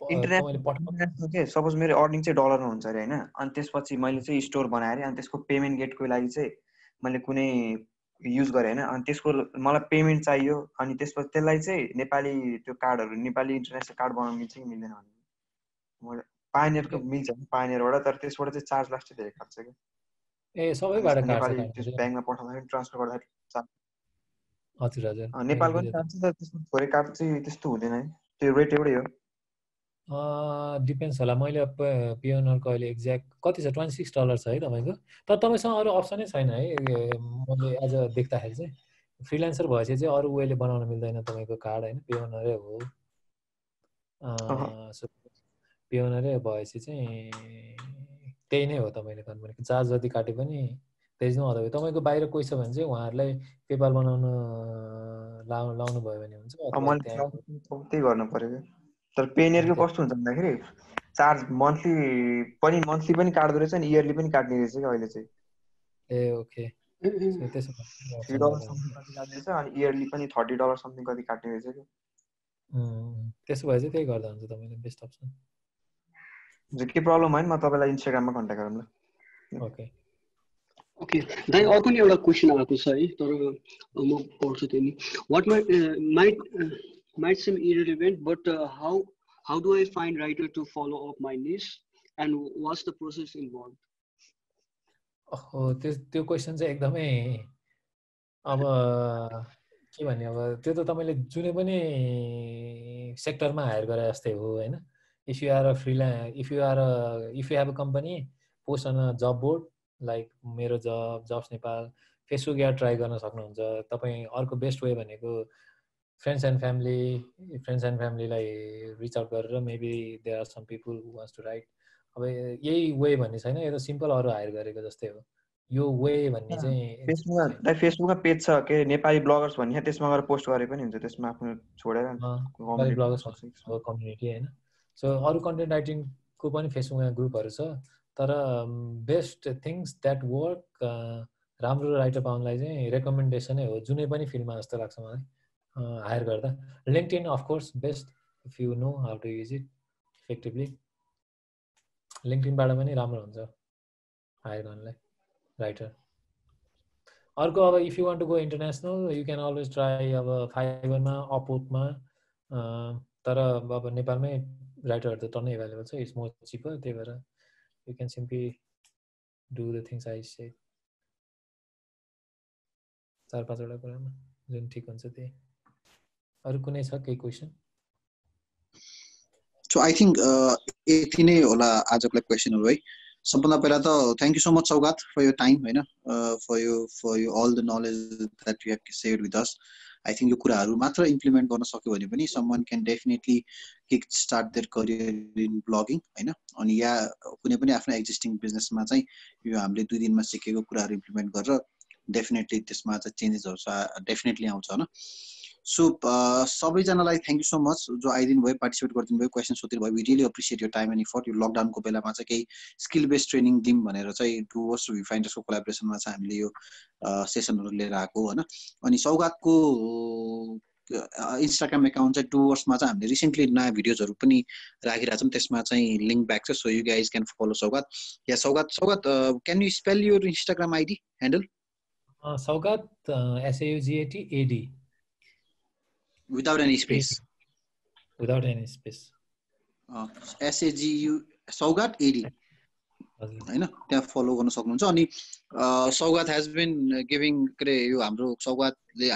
इन्टरनेसनल के सपोज मेरो अर्निङ चाहिँ डलरमा हुन्छ अरे हैन, अनि त्यसपछि मैले चाहिँ स्टोर बनाएँ अरे, अनि त्यसको पेमेन्ट गेटको लागि चाहिँ मैले कुनै युज गरेँ हैन, अनि त्यसको मलाई पेमेन्ट चाहियो, अनि त्यसपछि त्यसलाई चाहिँ नेपाली त्यो कार्डहरू नेपाली इन्टरनेसनल कार्ड बनाउन मिल्छ कि मिल्दैन भने पायोनियरको मिल्छ नि पायोनियरबाट तर त्यसबाट चाहिँ चार्ज लाग्छ धेरै काट्छ के ए सबैबाट काट्छ नेपाली काट्छ ब्याङ्कमा पठाउँदाखेरि ट्रान्सफर गर्दाखेरि हजुर हजुर नेपालको पनि काट्छ तर त्यसमा थोरै काट्छ चाहिँ त्यस्तो हुँदैन है त्यो रेट एउटै हो डिपेन्ड्स होला मैले पियोनरको अहिले एक्ज्याक्ट कति छ $26 छ है तपाईँको तर तपाईँसँग अरू अप्सनै छैन है मैले आज देख्दाखेरि चाहिँ फ्रिलान्सर भएपछि चाहिँ अरू वेले बनाउन मिल्दैन तपाईँको कार्ड होइन पियोनरै हो पियोनरै भएपछि चाहिँ त्यही नै हो तपाईँले गर्नु चार्ज जति काटे पनि त्यही नै अथवा तपाईँको बाहिर कोही छ भने चाहिँ उहाँहरूलाई पेपाल बनाउन लाउनु भयो भने हुन्छ त्यही गर्नु पर्यो तर पेनियरको कस्तो हुन्छ भन्दाखेरि चार्ज मन्थली पनि काट्दो रहेछ अनि इयरली पनि काट्ने रहेछ कि अहिले चाहिँ ए ओके त्यसो $3 समथिङ कति काट्ने रहेछ अनि इयरली पनि $30 समथिङ कति काट्ने रहेछ कि त्यसो भए चाहिँ त्यही गर्दा हुन्छ तपाईँले बेस्ट अप्सन के प्रब्लम होइन म तपाईँलाई इन्स्टाग्राममा कन्ट्याक्ट गरौँ ल ओके ओके दाइ अर्को नि एउटा क्वेसन आएको छ है तर म पढ्छु त्यो नि what might seem irrelevant but how do I find writer to follow up my niche and what's the process involved त्यो क्वेसन चाहिँ एकदमै अब के भन्ने अब त्यो त तपाईँले जुनै पनि सेक्टरमा हायर गरे जस्तै हो हैन if you have a company post on a job board like मेरो jobs Nepal Facebook ad try गर्न सक्नुहुन्छ तपाईँ अर्को बेस्ट वे भनेको फ्रेन्ड्स एन्ड फ्यामिलीलाई रिच आउट गरेर maybe there are some people who wants to write अब यही वे भन्ने छैन यो त सिम्पल अरू हायर गरेको जस्तै हो यो वे भन्ने चाहिँ फेसबुकमा पेज छ के नेपाली ब्लगर्स भन्ने त्यसमा गएर पोस्ट गरे पनि हुन्छ त्यसमा आफ्नो छोडेर नेपाली ब्लगर्स कम्युनिटी हैन सो अरू कन्टेन्ट राइटिङको पनि फेसबुकमा ग्रुपहरू छ तर बेस्ट थिङ्स द्याट वर्क राम्रो राइटर पाउनलाई चाहिँ रेकमेन्डेसनै हो जुनै पनि फिल्डमा जस्तो लाग्छ मलाई हायर गर्दा LinkedIn of course best if you know how to use it effectively लिङ्क्डइनबाट पनि राम्रो हुन्छ हायर गर्नलाई राइटर अर्को अब if you want to go international you can always try अब फाइबरमा अपवर्कमा तर अब नेपालमै राइटरहरू त टन्नै एभाइलेबल छ इट्स मोर चिपर त्यही भएर you can simply do the things I say 4-5 वटा कुरामा जुन ठिक हुन्छ त्यही अरू कुनै छ केही क्वेसन सो आई थिंक यति नै होला आजको क्वेसनहरु है सबभन्दा पहिला त thank you so much Saugat for your time हैन for you all the knowledge that you have shared with us I think यो कुराहरु मात्र इम्प्लिमेन्ट गर्न सक्यो भने पनि someone can definitely kick start their career in blogging हैन अनि या कुनै पनि आफ्नो एक्जिस्टिङ बिजनेसमा चाहिँ यो हामीले 2 दिनमा सिकेको कुराहरु इम्प्लिमेन्ट गरेर डेफिनेटली त्यसमा चाहिँ चेन्जेसहरु डेफिनेटली आउँछ हैन सो सबैजनालाई थ्यांक यू सो मच जो आइदिनु भयो पार्टिसिपेट गरिदिनु भयो क्वेशन सोधिनु भयो we really appreciate your time and effort यो लकडाउनको बेलामा चाहिँ केही स्किल बेस्ड ट्रेनिङ दिम भनेर चाहिँ डुवर्स भिफाइन्डर्सको कोलाबोरेसनमा चाहिँ हामीले यो सेसनहरु लिएर आएको हैन अनि सौगातको इन्स्टाग्राम एकाउन्ट चाहिँ डुवर्समा चाहिँ हामीले रिसेन्टली नयाँ भिडियोजहरु पनि राखिरहेछौं त्यसमा चाहिँ लिंक ब्याक छ so you guys can follow Saugat या Saugat can you spell your Instagram ID handle Saugat SAUGATAD without any space SAGU Saugat AD हैन त्यहाँ फलो गर्न सक्नुहुन्छ अनि सौगात हैज बीन गिभिङ के यो हाम्रो सौगातले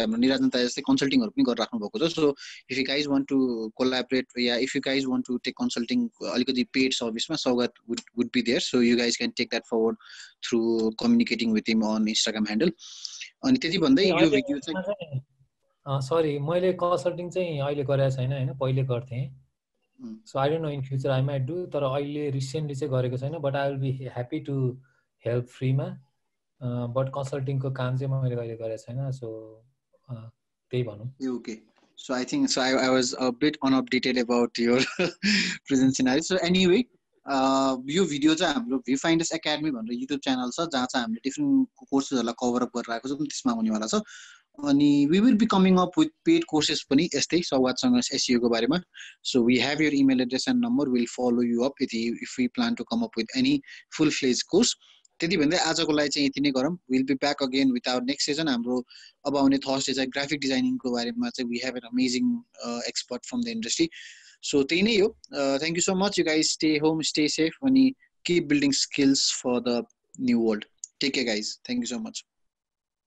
हाम्रो निराजनता जस्तै कन्सल्टिङहरु पनि गरिराख्नु भएको छ so if you guys want to collaborate या if you guys want to take consulting अलिकति पेड सर्भिसमा Saugat would be there so you guys can take that forward through communicating with him on Instagram handle अनि त्यति भन्दै यो भिडियो चाहिँ सरी मैले कन्सल्टिङ चाहिँ अहिले गरेको छैन हैन पहिले गर्थे so I don't know in future I might do तर अहिले रिसेन्टली चाहिँ गरेको छैन but I will be happy to help फ्रीमा बट कन्सल्टिङको काम चाहिँ मैले अहिले गरेको छैन सो त्यही भनौं okay so I think so I was a bit unupdated about your presence in so anyway यो भिडियो चाहिँ हाम्रो भिफाइन्डर्स एकाडेमी भनेर युट्युब च्यानल छ जहाँ चाहिँ हामीले डिफरेन्ट कोर्सेसहरुलाई कभर अप गरिरहेको छौं त्यसमा आउनेवाला छ अनि we will be coming up with paid courses पनि यस्तै सौगातसँग SEO को बारेमा so we have your email address and number we'll follow you up if we plan to come up with any full fledged course त्यति भन्दै आजको लागि चाहिँ यति नै गरौँ we'll be back again with our next season हाम्रो अब आउने थर्सडे चाहिँ ग्राफिक डिजाइनिङ को बारेमा चाहिँ we have an amazing expert from the industry so त्यही नै हो. Thank you so much. You guys stay home, stay safe, and keep building skills for the new world. Take care, guys. Thank you so much.